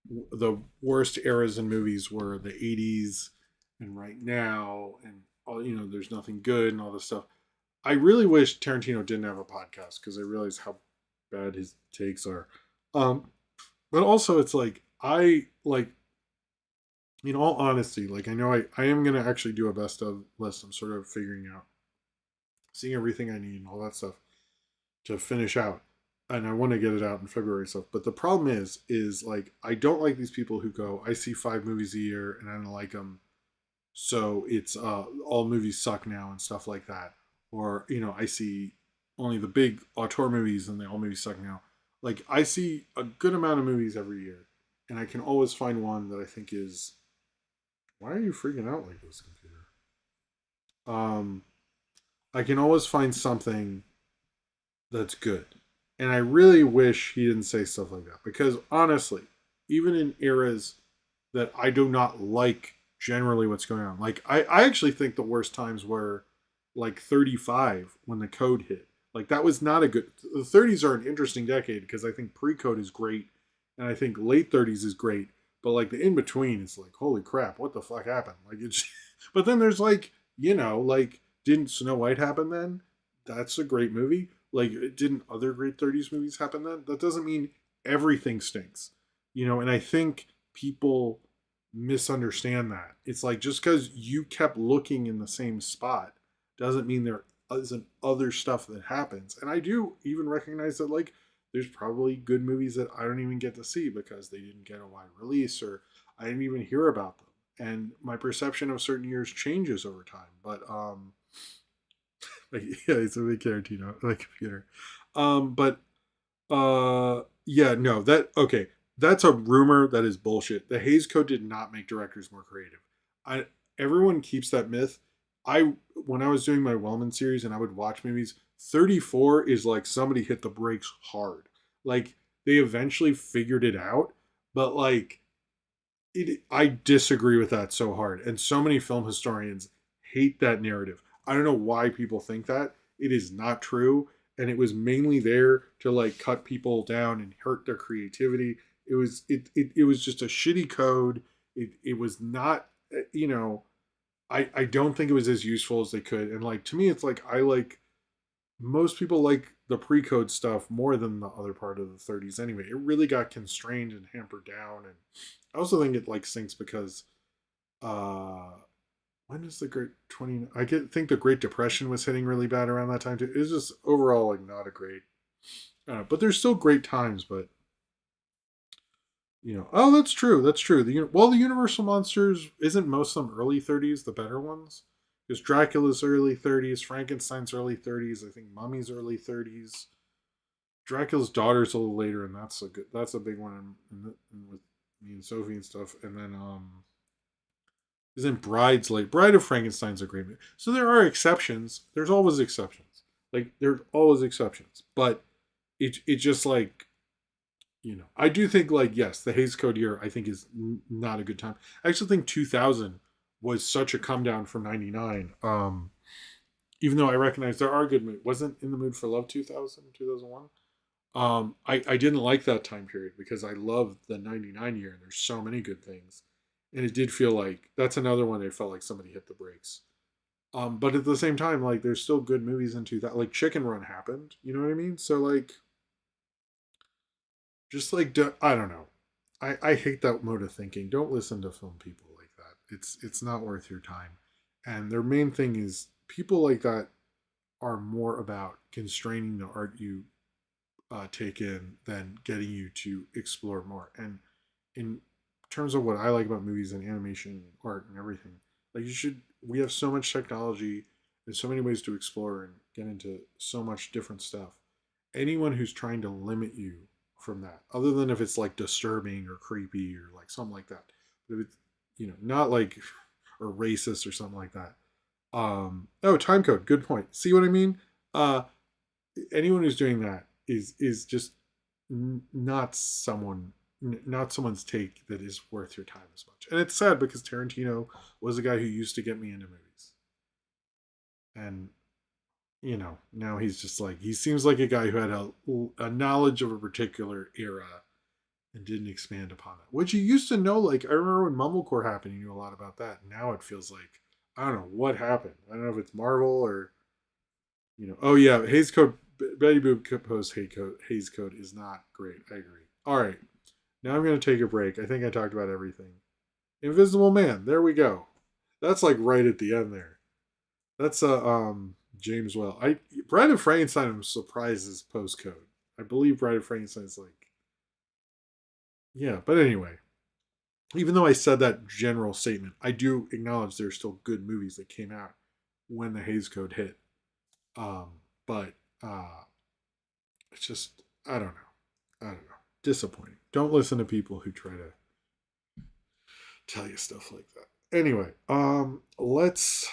the worst eras in movies were the 80s and right now and all there's nothing good and all this stuff. I really wish Tarantino didn't have a podcast because I realize how bad his takes are. um but also it's like I like in all honesty, like I know I am gonna actually do a best of list. I'm sort of figuring out seeing everything I need and all that stuff to finish out, and I want to get it out in February stuff. But the problem is like I don't like these people who go, I see 5 movies a year and I don't like them, so it's all movies suck now and stuff like that. Or I see only the big auteur movies and they all movies suck now. Like I see a good amount of movies every year, and I can always find one that I think is. Why are you freaking out like this, computer? Um, I can always find something that's good. And I really wish he didn't say stuff like that because honestly, even in eras that I do not like generally what's going on, like I actually think the worst times were like 35 when the code hit. Like that was not a good. The 30s are an interesting decade because I think pre-code is great and I think late 30s is great, but like the in between is like holy crap, what the fuck happened? Like it's but then there's like, like didn't Snow White happen then? That's a great movie. Like, didn't other great 30s movies happen then? That doesn't mean everything stinks. And I think people misunderstand that. It's like just because you kept looking in the same spot doesn't mean there isn't other stuff that happens. And I do even recognize that, like, there's probably good movies that I don't even get to see because they didn't get a wide release or I didn't even hear about them. And my perception of certain years changes over time. But like, yeah, it's a big Tarantino, like computer. But yeah, no, that okay. That's a rumor that is bullshit. The Hays Code did not make directors more creative. I Everyone keeps that myth. When I was doing my Wellman series and I would watch movies, 34 is like somebody hit the brakes hard. Like they eventually figured it out, but like I disagree with that so hard. And so many film historians hate that narrative. I don't know why people think that. It is not true. And it was mainly there to like cut people down and hurt their creativity. It was just a shitty code. It was not I don't think it was as useful as they could. And like to me it's like I like most people like the pre-code stuff more than the other part of the 30s anyway. It really got constrained and hampered down, and I also think it like sinks because uh when is the great 20 think the Great Depression was hitting really bad around that time too. It was just overall like not a great but there's still great times. But oh, that's true, the Universal monsters, isn't most of them early 30s the better ones? Because Dracula's early 30s, Frankenstein's early 30s, I think Mummy's early 30s. Dracula's daughter's a little later, and that's a big one with me and Sophie and stuff. And then isn't Bride's late? Bride of Frankenstein's a great movie. So there are exceptions. There's always exceptions. Like there's always exceptions, but it just like I do think like yes, the Hays Code year I think is not a good time. I actually think 2000 was such a come down from 99. Even though I recognize there are good movies. Wasn't In the Mood for Love 2000, 2001? I didn't like that time period because I loved the 99 year and there's so many good things. And it did feel like that's another one that felt like somebody hit the brakes. But at the same time, like there's still good movies into that. Like Chicken Run happened, you know what I mean? So like, just like I don't know. I hate that mode of thinking. Don't listen to film people like that. It's not worth your time. And their main thing is people like that are more about constraining the art you take in than getting you to explore more. And in terms of what I like about movies and animation, art, and everything, like you should, we have so much technology and so many ways to explore and get into so much different stuff. Anyone who's trying to limit you from that, other than if it's like disturbing or creepy or like something like that, but if it's, not like or racist or something like that. Oh, time code. Good point. See what I mean? Uh, Anyone who's doing that is just not not someone's take that is worth your time as much. And it's sad because Tarantino was a guy who used to get me into movies, and now he's just like he seems like a guy who had a knowledge of a particular era and didn't expand upon it. Which you used to know, like I remember when Mumblecore happened, you knew a lot about that. Now it feels like I don't know what happened. I don't know if it's Marvel or Oh yeah, Hayes Code. Betty Boop post Hayes Code is not great. I agree. All right, now I'm gonna take a break. I think I talked about everything. Invisible Man. There we go. That's like right at the end there. That's James Well. Bride of Frankenstein. I'm surprised is postcode. I believe Bride of Frankenstein is like yeah. But anyway, even though I said that general statement, I do acknowledge there's still good movies that came out when the Hayes Code hit. But it's just I don't know. Disappointing. Don't listen to people who try to tell you stuff like that. Anyway, let's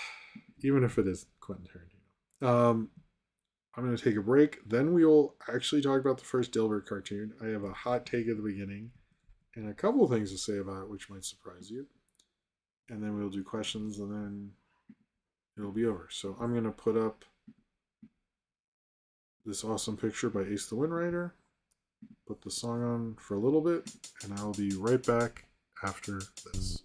even if it is Quentin Tarantino. I'm gonna take a break. Then we will actually talk about the first Dilbert cartoon. I have a hot take at the beginning and a couple of things to say about it, which might surprise you. And then we'll do questions, and then it'll be over. So I'm gonna put up this awesome picture by Ace the Wind Rider. Put the song on for a little bit, and I'll be right back after this.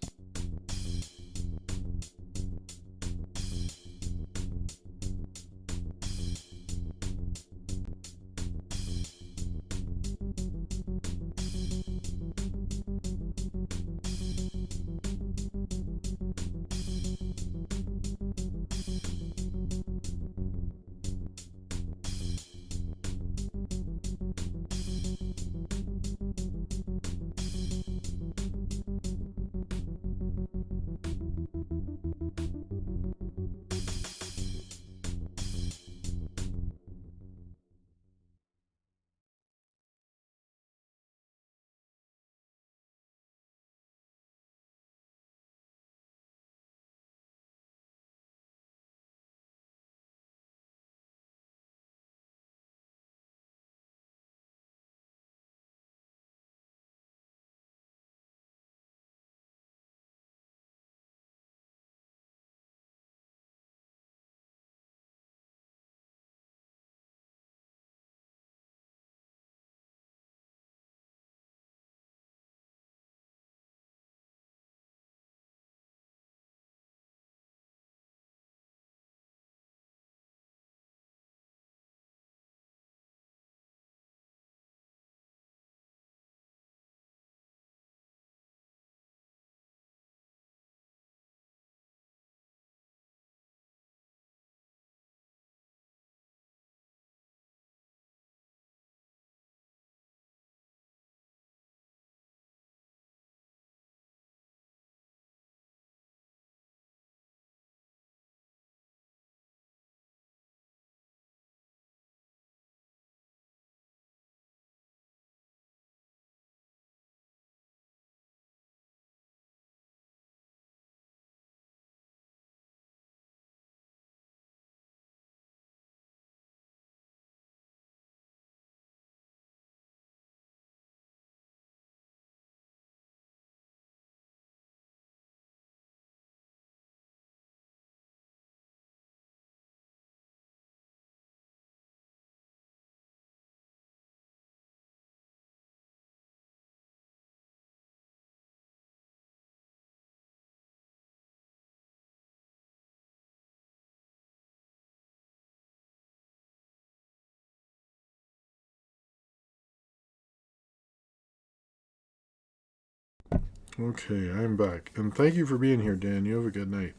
Okay, I'm back. And thank you for being here, Dan. You have a good night.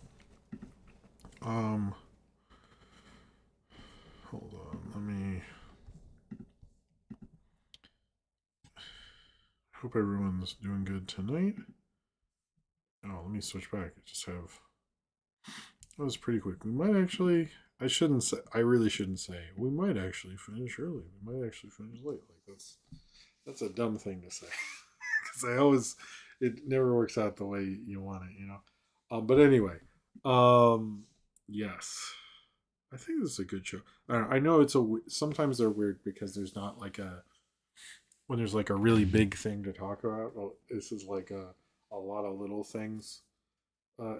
Um, hold on. Let me. Hope everyone's doing good tonight. Oh, let me switch back. I just have. That was pretty quick. We might actually. I shouldn't say. I really shouldn't say. We might actually finish early. We might actually finish late. Like that's a dumb thing to say. Because I always. It never works out the way you want it, you know? But anyway. Um, yes. I think this is a good show. I know it's a. Sometimes they're weird because there's not like a. When there's like a really big thing to talk about. Well, this is like a lot of little things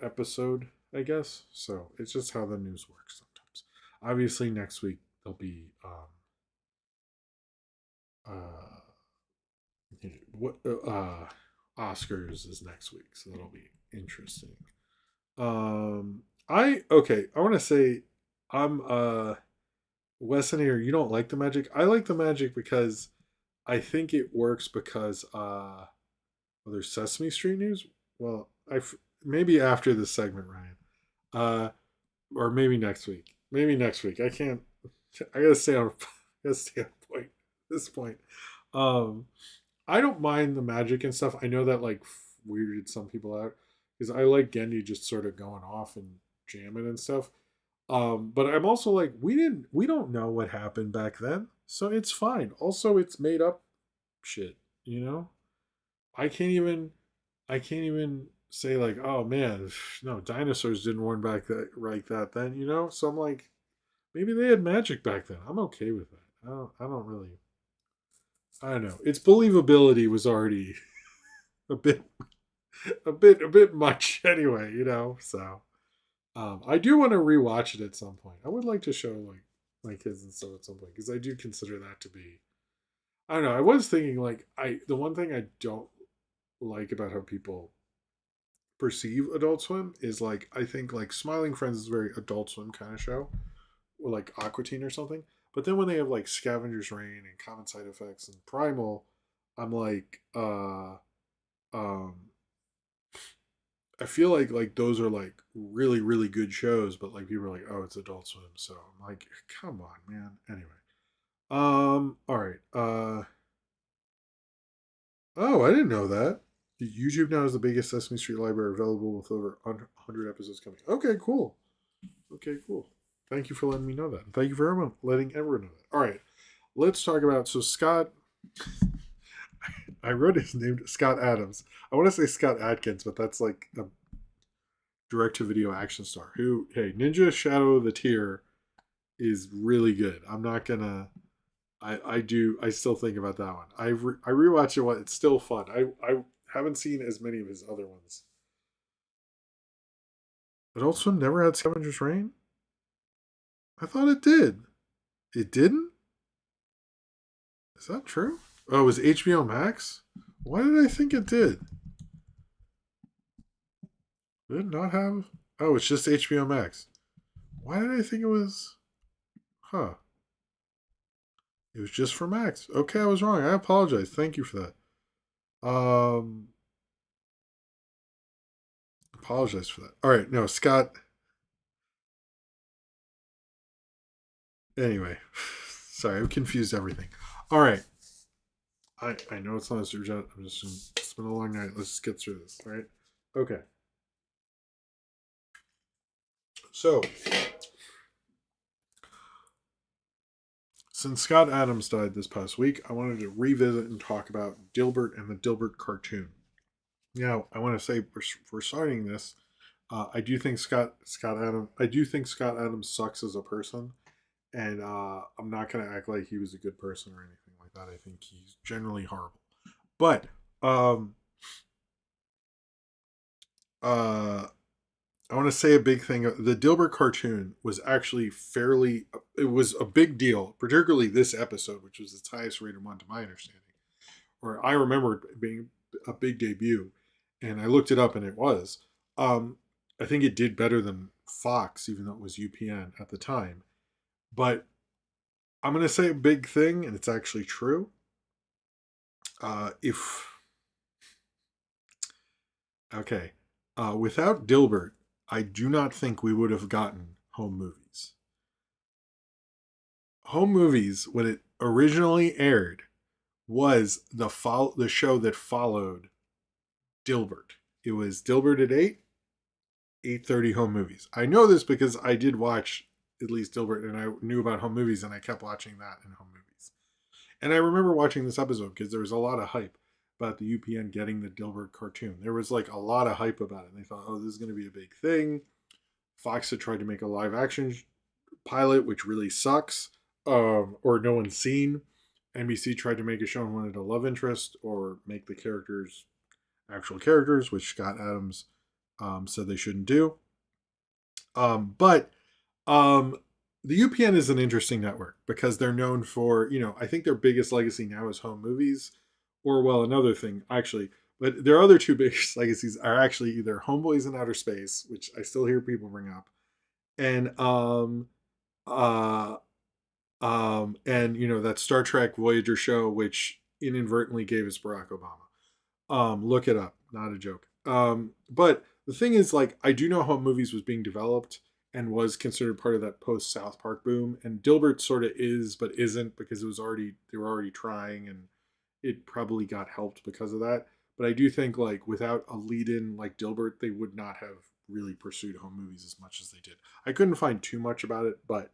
episode, I guess. So it's just how the news works sometimes. Obviously, next week there'll be uh, what Oscars is next week, so that'll be interesting. I okay. I want to say I'm Wes and here. You don't like the magic. I like the magic because I think it works because well, there's Sesame Street news. Well, maybe after this segment, Ryan. Uh, or maybe next week. Maybe next week. I can't. I gotta stay on. I gotta stay on point. At this point, um, I don't mind the magic and stuff. I know that like weirded some people out because I like Gendy just sort of going off and jamming and stuff. But I'm also like we don't know what happened back then, so it's fine. Also, it's made up shit. You know, I can't even I can't even say like, oh man, no, dinosaurs didn't run back that like that then, you know? So I'm like, maybe they had magic back then. I'm okay with that. I don't really I don't know. Its believability was already a bit a bit much anyway, you know. So I do want to rewatch it at some point. I would like to show like my kids and stuff at some point because I do consider that to be I don't know. I was thinking like I the one thing I don't like about how people perceive Adult Swim is like I think like Smiling Friends is a very Adult Swim kind of show, or like Aqua Teen or something. But then when they have like Scavengers Reign and Common Side Effects and Primal, I'm like, um, I feel like those are like really good shows, but like people are like, oh, it's Adult Swim, so I'm like, come on, man. Anyway, all right, oh, I didn't know that. YouTube now is the biggest Sesame Street library available with over 100 episodes coming. Okay, cool. Okay, cool. Thank you for letting me know that. Thank you for everyone letting everyone know that. All right, let's talk about so Scott. I wrote his name Scott Adams. I want to say Scott Adkins, but that's like a direct-to-video action star. Who? Hey, Ninja Shadow of the Tear is really good. I'm not gonna. I do. I still think about that one. I rewatch it. It's still fun. I haven't seen as many of his other ones. Adult Swim never had Scavengers Reign. I thought it did. It didn't. Is that true? Oh, it was HBO Max? Why did I think it did? Did it not have? Oh, it's just HBO Max. Why did I think it was? Huh. It was just for Max. Okay, I was wrong. I apologize. Thank you for that. Apologize for that. All right, no, Scott. Anyway, sorry, I've confused everything. All right, I know it's not a super chat. I'm just it's been a long night. Let's just get through this. All right. Okay. So since Scott Adams died this past week, I wanted to revisit and talk about Dilbert and the Dilbert cartoon. Now, I want to say for starting this, I do think Scott Adams. I do think Scott Adams sucks as a person, and I'm not going to act like he was a good person or anything like that. I think he's generally horrible. But um, uh, I want to say a big thing. The Dilbert cartoon was actually fairly. It was a big deal, particularly this episode, which was its highest rated one to my understanding. Or I remember it being a big debut, and I looked it up, and it was. Um, I think it did better than Fox, even though it was UPN at the time. But I'm going to say a big thing, and it's actually true. If Okay. Without Dilbert, I do not think we would have gotten home movies. Home movies, when it originally aired, was the show that followed Dilbert. It was Dilbert at 8:30 home movies. I know this because I did watch at least Dilbert, and I knew about home movies, and I kept watching that in home movies. And I remember watching this episode because there was a lot of hype about the UPN getting the Dilbert cartoon. There was like a lot of hype about it. And they thought, oh, this is going to be a big thing. Fox had tried to make a live action pilot, which really sucks, or no one's seen. NBC tried to make a show and wanted a love interest or make the characters actual characters, which Scott Adams said they shouldn't do. But the UPN is an interesting network because they're known for, I think their biggest legacy now is home movies, or well, another thing actually. But their other two biggest legacies are actually either Homeboys in Outer Space, which I still hear people bring up, and uh, that Star Trek Voyager show, which inadvertently gave us Barack Obama. Look it up, not a joke. But the thing is, like, I do know home movies was being developed and was considered part of that post South Park boom, and Dilbert sort of is, but isn't because they were already trying, and it probably got helped because of that. But I do think like without a lead in like Dilbert, they would not have really pursued home movies as much as they did. I couldn't find too much about it, but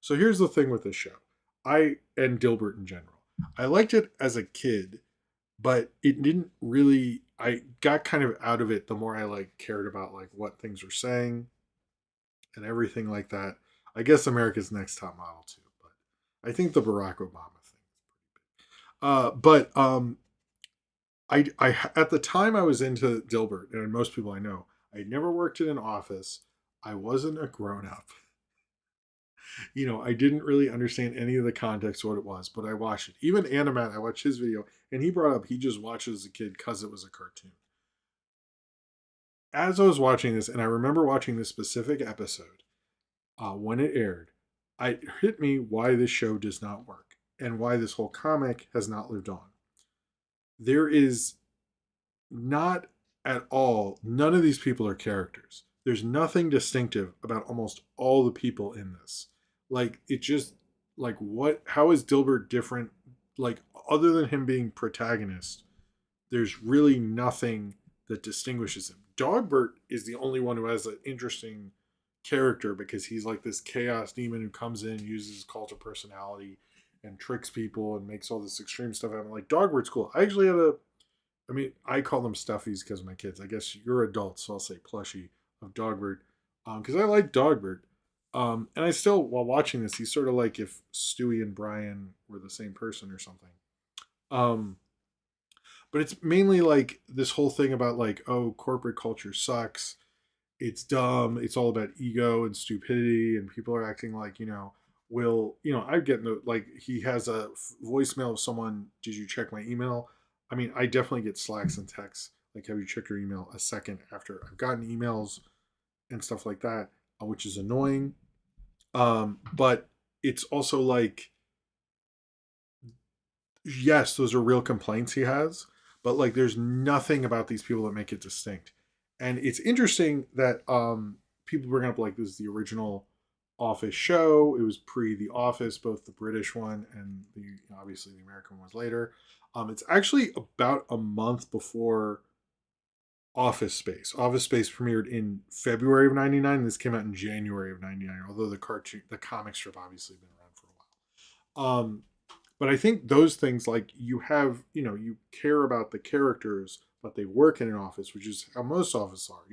so here's the thing with this show. I and Dilbert in general. I liked it as a kid, but it didn't really I got kind of out of it the more I like cared about like what things were saying and everything like that. I guess America's Next Top Model too, but I think the Barack Obama thing. But I at the time I was into Dilbert, and most people I know, I never worked in an office. I wasn't a grown up. I didn't really understand any of the context of what it was, but I watched it. Even Animat, I watched his video, and he brought up he just watched it as a kid because it was a cartoon. As I was watching this, and I remember watching this specific episode when it aired, it hit me why this show does not work and why this whole comic has not lived on. There is not at all, none of these people are characters. There's nothing distinctive about almost all the people in this. Like, it just, like, how is Dilbert different? Like, other than him being protagonist, there's really nothing that distinguishes him. Dogbert is the only one who has an interesting character because he's like this chaos demon who comes in, uses his cult of personality, and tricks people and makes all this extreme stuff happen. Like, Dogbert's cool. I call them stuffies because of my kids. I guess you're adults, so I'll say plushie of Dogbert because I like Dogbert. And I still, while watching this, he's sort of like if Stewie and Brian were the same person or something. Um, but it's mainly like this whole thing about like, oh, corporate culture sucks. It's dumb. It's all about ego and stupidity, and people are acting like I get like he has a voicemail of someone. Did you check my email? I mean, I definitely get slacks and texts like, have you checked your email a second after I've gotten emails and stuff like that, which is annoying. But it's also like, yes, those are real complaints he has, but like, there's nothing about these people that make it distinct. And it's interesting that people bring up like this is the original Office show. It was pre The Office, both the British one and obviously the American one was later. It's actually about a month before Office Space. Office Space premiered in February of '99. This came out in January of '99. Although the comic strip obviously been around for a while. But I think those things like you care about the characters, but they work in an office, which is how most offices are.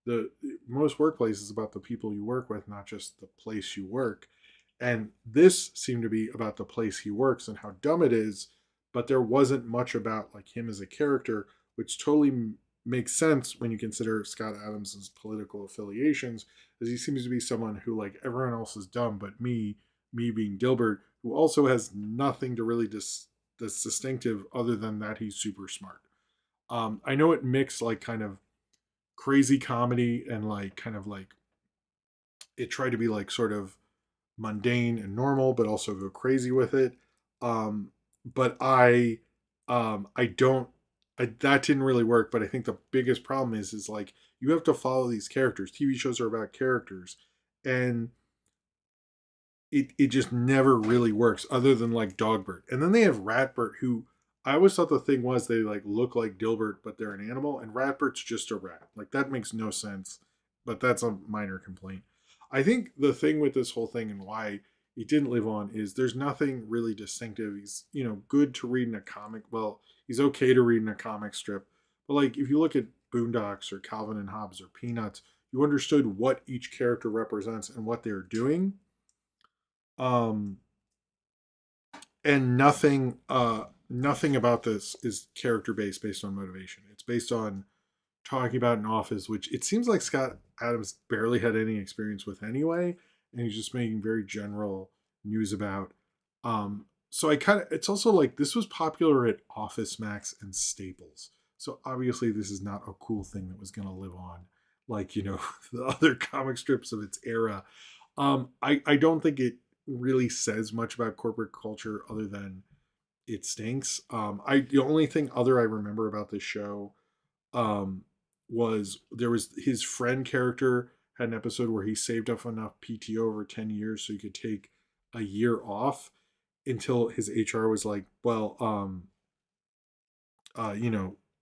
The most workplace is about the people you work with, not just the place you work. And this seemed to be about the place he works and how dumb it is, but there wasn't much about like him as a character, which totally makes sense when you consider Scott Adams's political affiliations, as he seems to be someone who like everyone else is dumb, but me being Dilbert, who also has nothing to really that's distinctive other than that he's super smart. I know it mixed like kind of crazy comedy and like kind of like it tried to be like sort of mundane and normal, but also go crazy with it. But I don't. that didn't really work. But I think the biggest problem is like you have to follow these characters. TV shows are about characters, and it just never really works other than like Dogbert. And then they have Ratbert, who I always thought the thing was they like look like Dilbert, but they're an animal, and Ratbert's just a rat. Like that makes no sense, but that's a minor complaint. I think the thing with this whole thing and why it didn't live on is there's nothing really distinctive. He's, good to read in a comic. Well, he's okay to read in a comic strip. But like if you look at Boondocks or Calvin and Hobbes or Peanuts, you understood what each character represents and what they're doing. Um and nothing about this is character based on motivation. It's based on talking about an office, which it seems like Scott Adams barely had any experience with anyway, and he's just making very general news about. So it's also like this was popular at Office Max and Staples. So obviously this is not a cool thing that was going to live on, like the other comic strips of its era. I don't think it really says much about corporate culture other than it stinks. The only thing other I remember about this show um, was there was his friend character had an episode where he saved up enough PTO over 10 years so he could take a year off until his HR was like, well,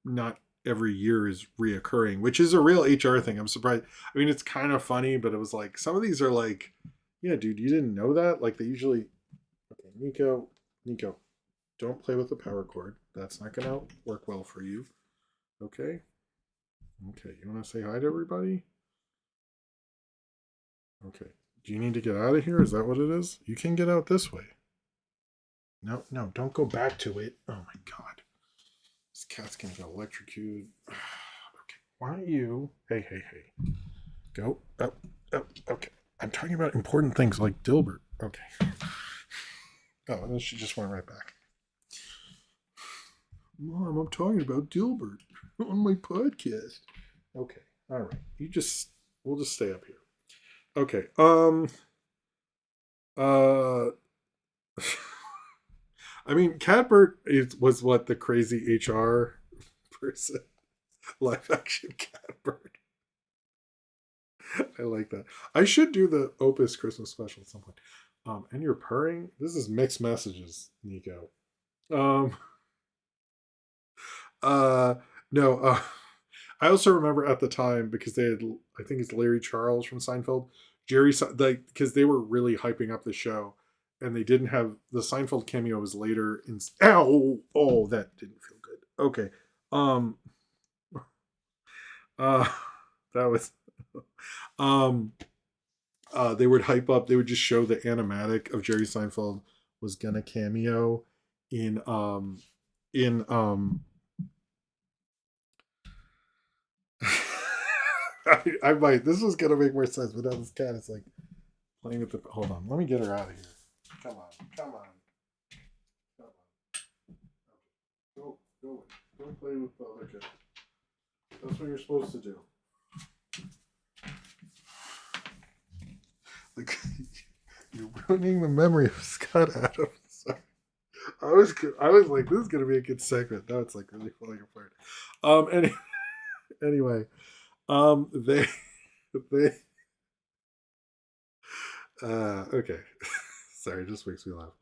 not every year is reoccurring, which is a real HR thing. I'm surprised. I mean, it's kind of funny, but it was like some of these are like, yeah, dude, you didn't know that? Like they usually, okay, Nico, don't play with the power cord. That's not going to work well for you. Okay. Okay. You want to say hi to everybody? Okay. Do you need to get out of here? Is that what it is? You can get out this way. No, no, don't go back to it. Oh my God. This cat's going to get electrocuted. Okay. Why don't you? Hey. Go. Up. Okay. I'm talking about important things like Dilbert. Okay. Oh, and then she just went right back. Mom, I'm talking about Dilbert on my podcast. Okay. All right. We'll just stay up here. Okay. Uh I mean, Catbert was what the crazy HR person, live action Catbert. I like that. I should do the Opus Christmas special at some point. And you're purring. This is mixed messages, Nico. Um, uh, no. I also remember at the time because they had, I think it's Larry Charles from Seinfeld, because they were really hyping up the show, and they didn't have the Seinfeld cameo was later in. Ow! Oh, that didn't feel good. Okay. Um. Uh. That was. Um. They would hype up. They would just show the animatic of Jerry Seinfeld was gonna cameo in in I might. This was gonna make more sense, but now this cat is like playing with the. Hold on, let me get her out of here. Come on, come on, come on. Go, go play with the other cat. That's what you're supposed to do. Like you're ruining the memory of Scott Adams. Sorry. I was like, this is gonna be a good segment. Now it's like really falling apart. Anyway, they they okay. Sorry, it just makes me laugh.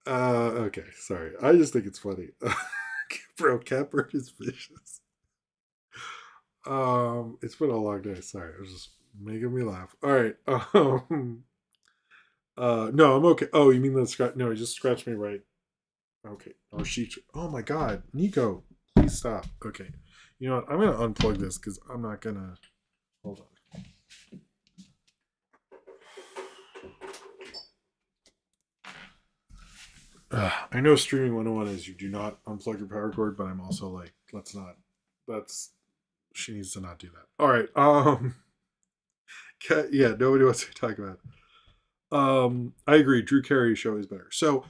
Uh okay, sorry. I just think it's funny. Bro, Catbird is vicious. It's been a long day. Sorry, it was just making me laugh. All right. No, I'm okay. Oh, you mean the scratch? No, he just scratched me right. Okay. Or she. Oh my God, Nico, please stop. Okay. You know what? I'm gonna unplug this because I'm not gonna. Hold on. I know streaming 101 is you do not unplug your power cord, but I'm also like, let's not. That's she needs to not do that. All right. Yeah, nobody wants to talk about. I agree. Drew Carey's show is better. So,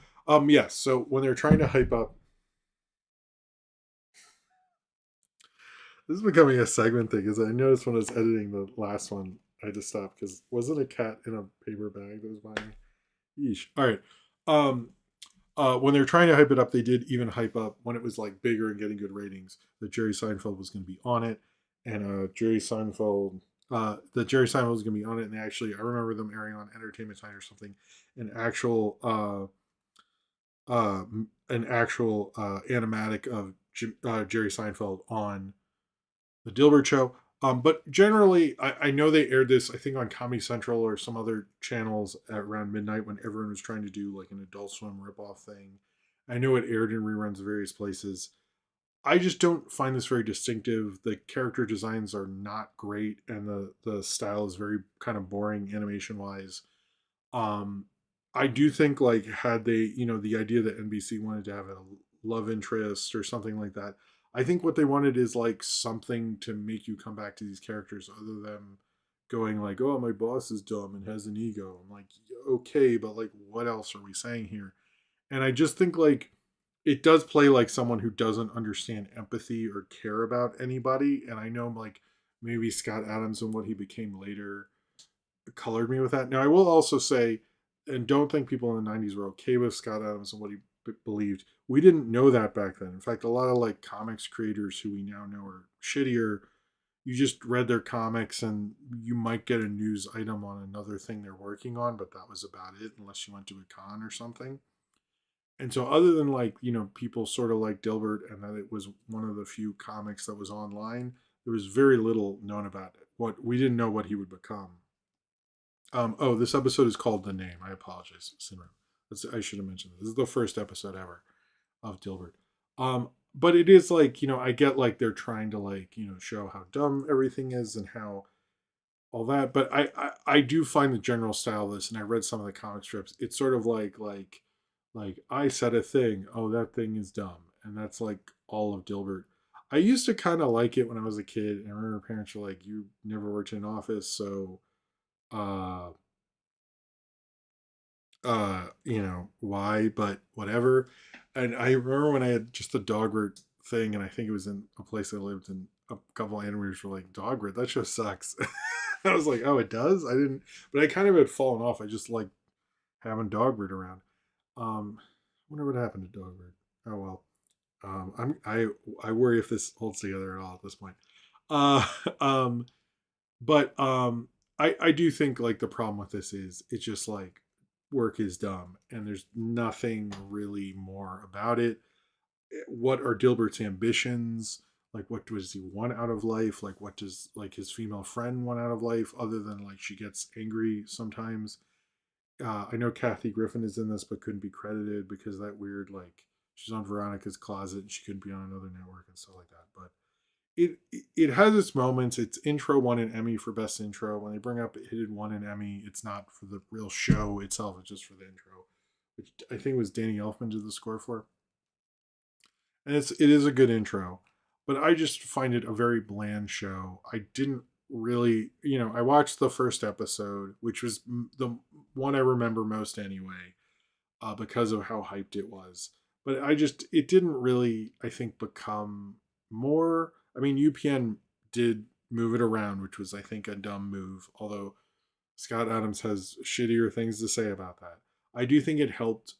yes. So when they're trying to hype up, this is becoming a segment thing. Because I noticed when I was editing the last one, I had to stop because wasn't a cat in a paper bag that was behind me? Yeesh. All right. Um, when they were trying to hype it up, they did even hype up when it was like bigger and getting good ratings that Jerry Seinfeld was going to be on it, and Jerry Seinfeld was going to be on it, and they actually, I remember them airing on Entertainment Tonight or something, an actual an actual animatic of Jerry Seinfeld on the Dilbert show. But generally, I know they aired this, I think, on Comedy Central or some other channels at around midnight when everyone was trying to do like an Adult Swim ripoff thing. I know it aired in reruns of various places. I just don't find this very distinctive. The character designs are not great, and the style is very kind of boring animation wise. Um, I do think like had they, the idea that NBC wanted to have a love interest or something like that. I think what they wanted is like something to make you come back to these characters other than going like, "Oh, my boss is dumb and has an ego." I'm like, "Okay, but like what else are we saying here?" And I just think like it does play like someone who doesn't understand empathy or care about anybody, and I know like maybe Scott Adams and what he became later colored me with that. Now, I will also say, and don't think people in the 90s were okay with Scott Adams and what he believed. We didn't know that back then. In fact, a lot of like comics creators who we now know are shittier. You just read their comics and you might get a news item on another thing they're working on, but that was about it, unless you went to a con or something. And so, other than like, people sort of like Dilbert and that it was one of the few comics that was online, there was very little known about it. What we didn't know what he would become. Oh, this episode is called The Name. I apologize, Simran. I should have mentioned this. This is the first episode ever of Dilbert. But it is like, I get like they're trying to like, show how dumb everything is and how all that. But I do find the general style of this, and I read some of the comic strips. It's sort of like I said a thing. Oh, that thing is dumb, and that's like all of Dilbert. I used to kind of like it when I was a kid, and I remember parents were like, "You never worked in an office, so uh why, but whatever." And I remember when I had just the Dogward thing, and I think it was in a place I lived, and a couple of animators were like, "Dogward, that show sucks." I was like, "Oh, it does." I didn't, but I kind of had fallen off. I just like having Dogward around. I wonder what happened to Dogward. Oh well. I worry if this holds together at all at this point. uh um but I do think like the problem with this is it's just like work is dumb and there's nothing really more about it. What are Dilbert's ambitions? Like what does he want out of life? Like what does like his female friend want out of life other than like she gets angry sometimes? I know Kathy Griffin is in this but couldn't be credited because that weird like she's on Veronica's Closet and she couldn't be on another network and stuff like that. But it has its moments. Its intro won an Emmy for best intro. When they bring up it did won an Emmy, it's not for the real show itself. It's just for the intro, which I think was Danny Elfman did the score for. And it is a good intro, but I just find it a very bland show. I didn't really, I watched the first episode, which was the one I remember most anyway, because of how hyped it was. But it didn't really, I think, become more. I mean, UPN did move it around, which was, I think, a dumb move, although Scott Adams has shittier things to say about that. I do think it helped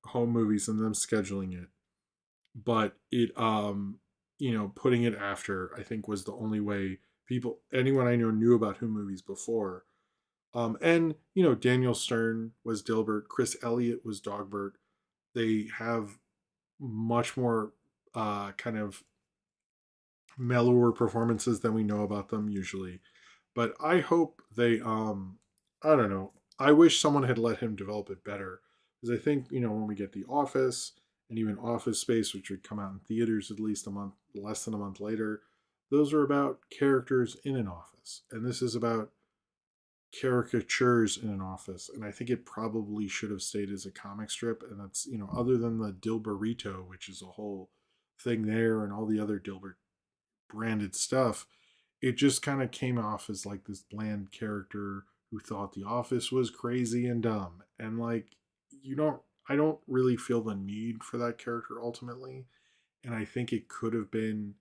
home movies and them scheduling it, but putting it after, I think, was the only way anyone I know knew about home movies before. And Daniel Stern was Dilbert, Chris Elliott was Dogbert. They have much more kind of mellower performances than we know about them usually. But I hope they I don't know. I wish someone had let him develop it better. Because I think, when we get The Office and even Office Space, which would come out in theaters at least less than a month later, those are about characters in an office. And this is about caricatures in an office, and I think it probably should have stayed as a comic strip. And that's, other than the Dilberito, which is a whole thing there, and all the other Dilbert branded stuff, it just kind of came off as like this bland character who thought the office was crazy and dumb. And like, I don't really feel the need for that character ultimately. And I think it could have been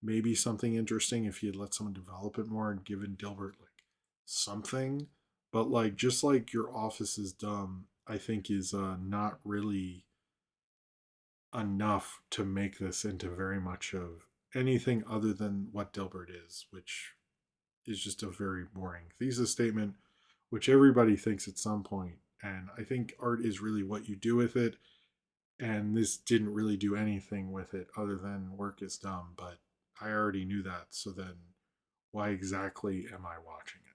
maybe something interesting if he had let someone develop it more and given Dilbert like something, but like just like your office is dumb, I think is not really enough to make this into very much of anything other than what Dilbert is, which is just a very boring thesis statement, which everybody thinks at some point. And I think art is really what you do with it. And this didn't really do anything with it other than work is dumb. But I already knew that. So then why exactly am I watching it?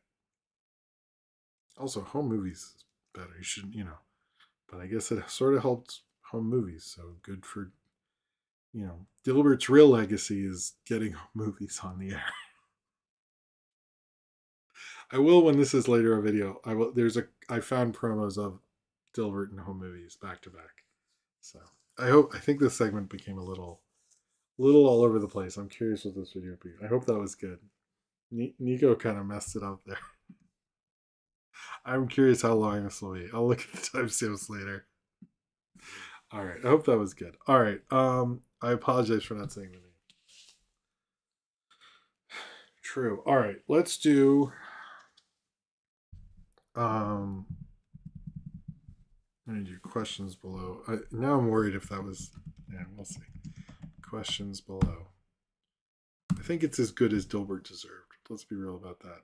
Also, home movies is better. You shouldn't, but I guess it sort of helped home movies. So good for, Dilbert's real legacy is getting movies on the air. I will when this is later a video. I found promos of Dilbert and home movies back to back. So I think this segment became a little all over the place. I'm curious what this video would be. I hope that was good. Nico kind of messed it up there. I'm curious how long this will be. I'll look at the timestamps later. All right. I hope that was good. All right. I apologize for not saying the name. True. All right. Let's do I'm gonna do questions below. Now I'm worried if that was. Yeah, we'll see. Questions below. I think it's as good as Dilbert deserved. Let's be real about that.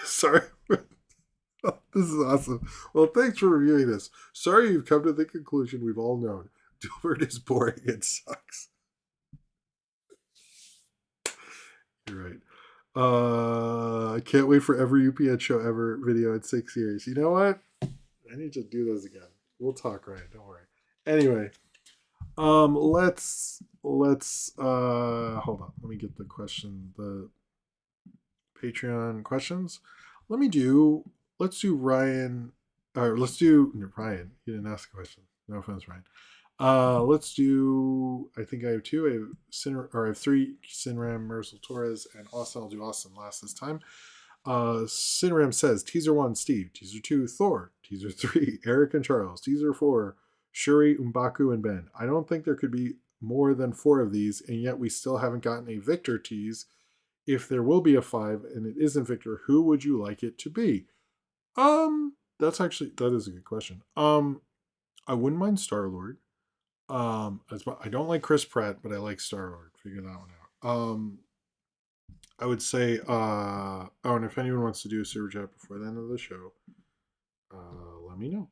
Sorry. This is awesome. Well, thanks for reviewing this. Sorry you've come to the conclusion we've all known. Dilbert is boring and sucks. You're right. I can't wait for every UPN show ever video in 6 years. You know what? I need to do those again. We'll talk, Ryan. Don't worry. Anyway, let's hold on. Let me get the Patreon questions. Let's do Ryan, or let's do Ryan. You didn't ask a question. No offense, Ryan. Let's do. I think I have two. I have three: Sinram, Marisol Torres, and Austin. I'll do Austin last this time. Sinram says teaser 1, Steve. Teaser 2, Thor. Teaser 3, Eric and Charles. Teaser 4, Shuri, Umbaku, and Ben. I don't think there could be more than 4 of these, and yet we still haven't gotten a Victor tease. If there will be a 5 and it isn't Victor, who would you like it to be? That is a good question. I wouldn't mind Star Lord. I don't like Chris Pratt, but I like Star Lord. Figure that one out. I would say, and if anyone wants to do a super chat before the end of the show, let me know.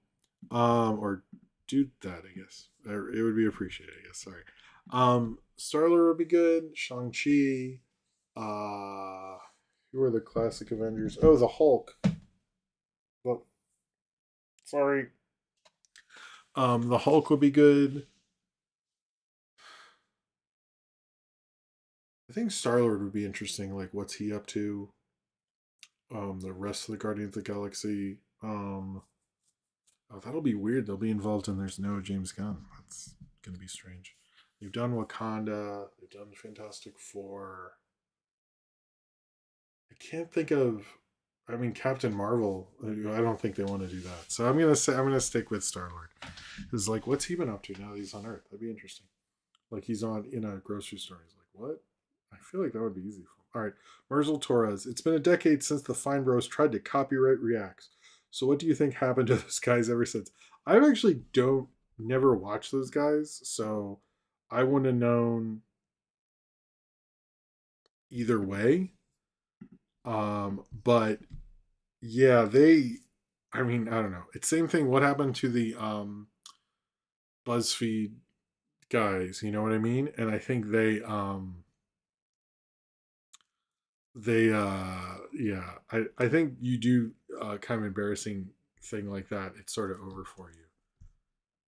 Or do that, I guess. It would be appreciated, I guess. Sorry. Star Lord would be good. Shang-Chi. Who are the classic Avengers? Oh, the Hulk. Well, sorry. The Hulk would be good. I think Star Lord would be interesting. Like, what's he up to? The rest of the Guardians of the Galaxy. Oh, that'll be weird. They'll be involved and there's no James Gunn. That's gonna be strange. They've done Wakanda. They've done Fantastic Four. I can't think of. I mean, Captain Marvel. I don't think they want to do that. So I'm gonna stick with Star Lord. It's like, what's he been up to now that he's on Earth? That'd be interesting. Like he's in a grocery store. He's like, what? I feel like that would be easy for him. All right, Marisol Torres. It's been a decade since the Fine Bros tried to copyright Reacts. So what do you think happened to those guys ever since? I've actually don't never watched those guys, so I wouldn't have known either way. But yeah, I mean, I don't know. It's same thing. What happened to the BuzzFeed guys? You know what I mean? And I think yeah, I think you do kind of embarrassing thing like that. It's sort of over for you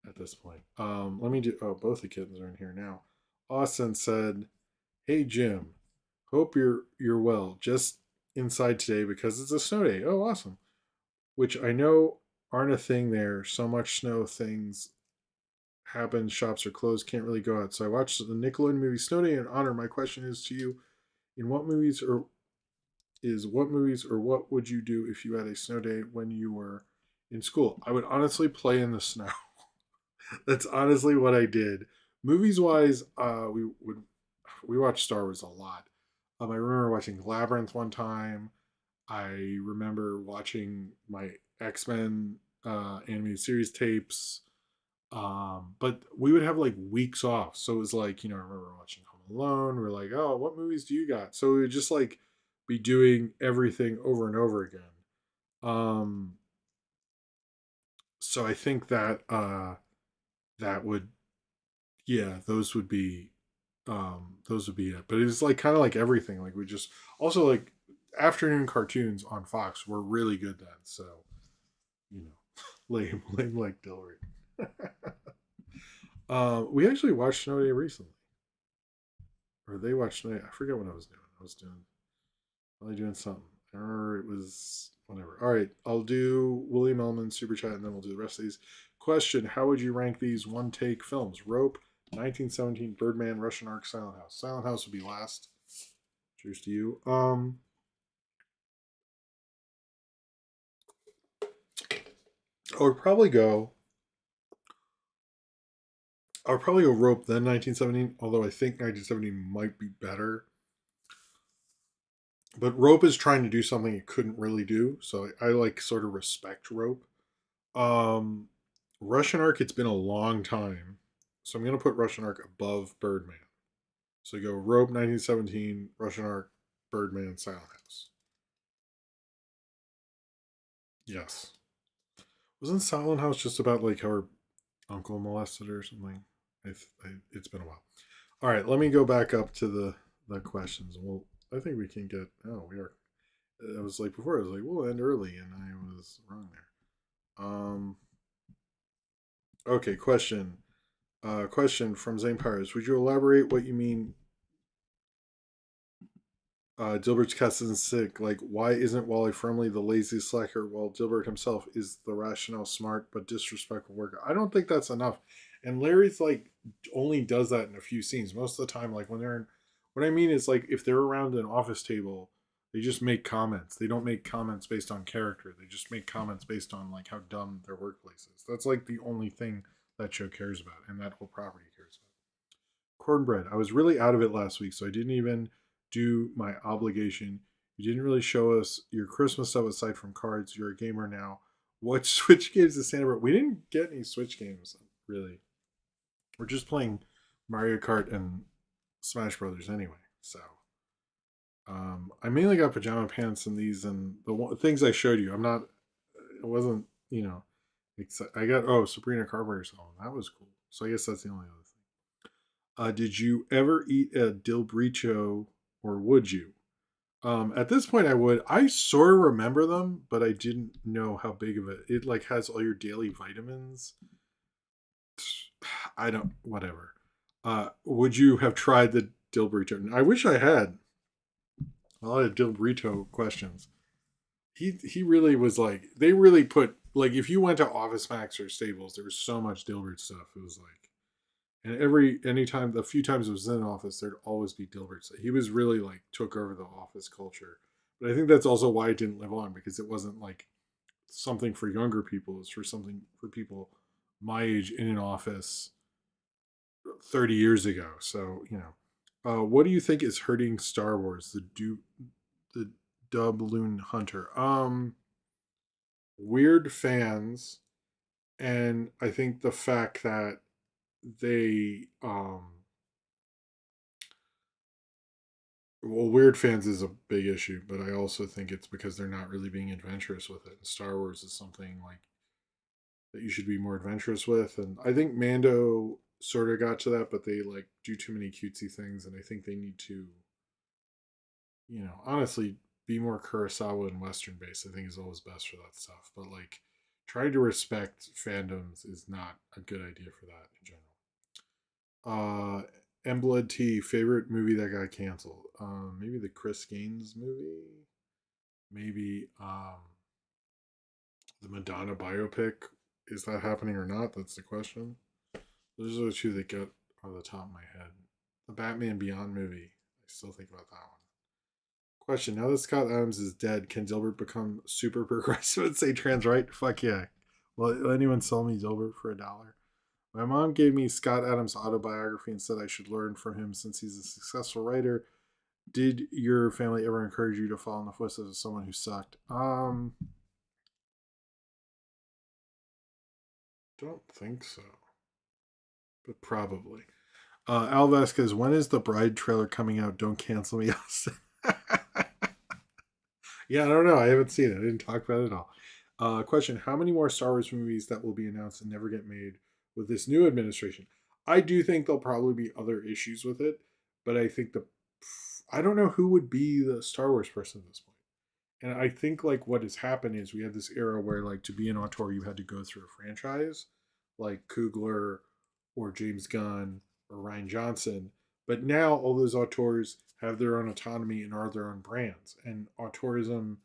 at this point. Let me do. Oh, both the kittens are in here now. Austin said, "Hey Jim, hope you're well. Just inside today because it's a snow day. Oh, awesome. Which I know aren't a thing there. So much snow things happen. Shops are closed. Can't really go out. So I watched the Nickelodeon movie Snow Day in honor. My question is to you: in what movies or what would you do if you had a snow day when you were in school? I would honestly play in the snow. That's honestly what I did. Movies wise, we watched Star Wars a lot. I remember watching Labyrinth one time. I remember watching my X-Men animated series tapes. But we would have like weeks off. So it was like, I remember watching Home Alone. We're like, oh, what movies do you got? So we would just like be doing everything over and over again. Um, so I think that that would, yeah, those would be it. But it was like kind of like everything. Like we just also like afternoon cartoons on Fox were really good then. So, you know, lame like Dilbert. We actually watched Snow Day recently. Or they watched Snow Day. I forget what I was doing. I was doing probably doing something. I remember it was whatever. All right, I'll do William Ellman super chat, and then we'll do the rest of these. Question: how would you rank these one take films? Rope, 1917, Birdman, Russian Ark, Silent House. Silent House would be last. Cheers to you. I would probably go. I would probably go Rope then 1917. Although I think 1917 might be better. But Rope is trying to do something it couldn't really do, so I like sort of respect Rope. Um, Russian Ark. It's been a long time, so I'm gonna put Russian Ark above Birdman. So go Rope 1917, Russian Ark, Birdman, Silent House. Yes. Wasn't Silent House just about like how her uncle molested her or something? It's been a while. All right, let me go back up to the questions. Well, I think we can get. Oh, we are. I was like before. I was like, we'll end early, and I was wrong there. Okay. Question. Question from Zane Pires. Would you elaborate what you mean Dilbert's cousin sick? Like, why isn't Wally firmly the lazy slacker while Dilbert himself is the rational, smart, but disrespectful worker? I don't think that's enough. And Larry's like only does that in a few scenes. Most of the time, like when they're in, what I mean is like if they're around an office table, they just make comments. They don't make comments based on character. They just make comments based on like how dumb their workplace is. That's like the only thing that show cares about and that whole property cares about. Cornbread. I was really out of it last week, so I didn't even do my obligation. You didn't really show us your Christmas stuff aside from cards. You're a gamer now. What Switch games is Santa? We didn't get any Switch games really. We're just playing Mario Kart and Smash Brothers anyway. So I mainly got pajama pants and these and things I showed you. I'm not. It wasn't. I got Sabrina Carpenter's Home. That was cool. So I guess that's the only other thing. Did you ever eat a dilbricho, or would you? At this point, I would. I sort of remember them, but I didn't know how big of it. It like has all your daily vitamins. I don't. Whatever. Would you have tried the dilbricho? I wish I had. A lot of dilbrito questions. He really was like they really put like if you went to Office Max or Staples, there was so much Dilbert stuff. It was like and anytime the few times it was in office, there'd always be Dilbert. So he was really like took over the office culture. But I think that's also why it didn't live on because it wasn't like something for younger people. It's for something for people my age in an office 30 years ago. So what do you think is hurting Star Wars? The Doubloon Hunter. Weird fans, and I think the fact that they well, weird fans is a big issue, but I also think it's because they're not really being adventurous with it. And Star Wars is something like that you should be more adventurous with, and I think Mando sort of got to that, but they like do too many cutesy things, and I think they need to, honestly, be more Kurosawa and Western based. I think is always best for that stuff, but like trying to respect fandoms is not a good idea for that in general. Emblood T favorite movie that got canceled. Maybe the Chris Gaines movie. Maybe the Madonna biopic. Is that happening or not? That's the question. Those are the two that get on the top of my head. The Batman Beyond movie. I still think about that one. Question: now that Scott Adams is dead, can Dilbert become super progressive and say trans right? Fuck yeah. Will anyone sell me Dilbert for $1? My mom gave me Scott Adams' autobiography and said I should learn from him since he's a successful writer. Did your family ever encourage you to follow in the footsteps of someone who sucked? Don't think so, but probably. Al Vasquez, when is the Bride trailer coming out? Don't cancel me. Yeah, I don't know. I haven't seen it. I didn't talk about it at all. Question: how many more Star Wars movies that will be announced and never get made with this new administration? I do think there'll probably be other issues with it, but I think I don't know who would be the Star Wars person at this point. And I think like what has happened is we had this era where like to be an auteur you had to go through a franchise, like Coogler or James Gunn or Ryan Johnson. But now all those auteurs have their own autonomy and are their own brands. And auteurism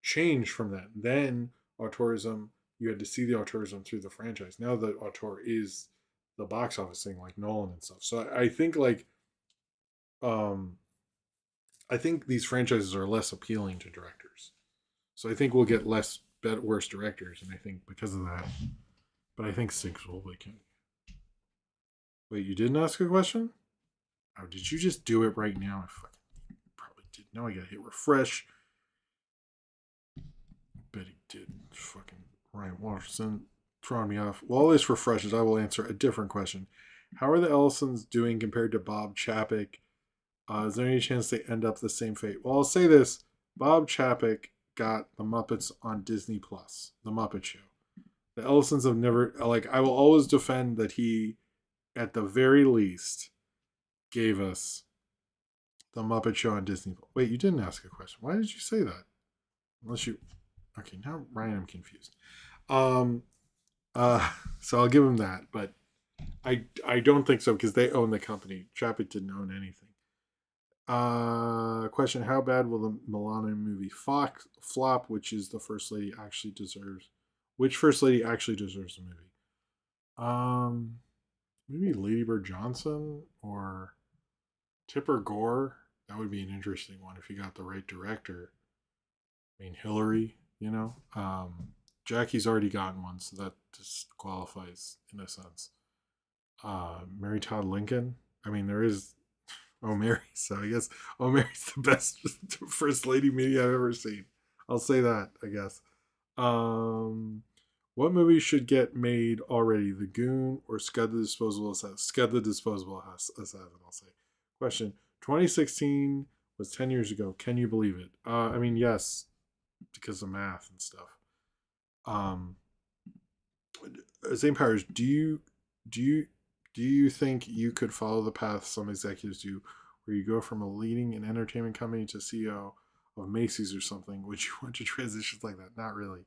changed from that. Then auteurism, you had to see the auteurism through the franchise. Now the auteur is the box office thing, like Nolan and stuff. So I think like um I think these franchises are less appealing to directors. So I think we'll get worse directors, and I think because of that. But I think six will be King. Wait, you didn't ask a question? Oh, did you just do it right now? I fucking probably did. Now I gotta hit refresh. Bet he did. Fucking Ryan Washington throwing me off. While this refreshes, I will answer a different question. How are the Ellisons doing compared to Bob Chapek? Is there any chance they end up the same fate? Well, I'll say this: Bob Chapek got the Muppets on Disney Plus, the Muppet Show. The Ellisons have never like. I will always defend that he, at the very least, gave us the Muppet Show on Disney Plus. Wait, you didn't ask a question. Why did you say that? Unless you. Okay, now Ryan, I'm confused. Um. So I'll give him that, but I don't think so because they own the company. Chapek didn't own anything. Question: how bad will the Milano movie flop? Which is the first lady actually deserves? Which first lady actually deserves the movie? Um, Maybe Lady Bird Johnson or Tipper Gore. That would be an interesting one if you got the right director. I mean, Hillary. Jackie's already gotten one, so that disqualifies in a sense. Mary Todd Lincoln. I mean, there is Mary. So I guess Mary's the best first lady media I've ever seen. I'll say that, I guess. Um, what movie should get made already? The Goon or Scud the Disposable Assassin? Scud the Disposable Assassin, I'll say. Question: 2016 was 10 years ago. Can you believe it? I mean, yes, because of math and stuff. Um, Zane Powers, do you do you think you could follow the path some executives do, where you go from a leading an entertainment company to CEO of Macy's or something? Would you want to transition like that? Not really.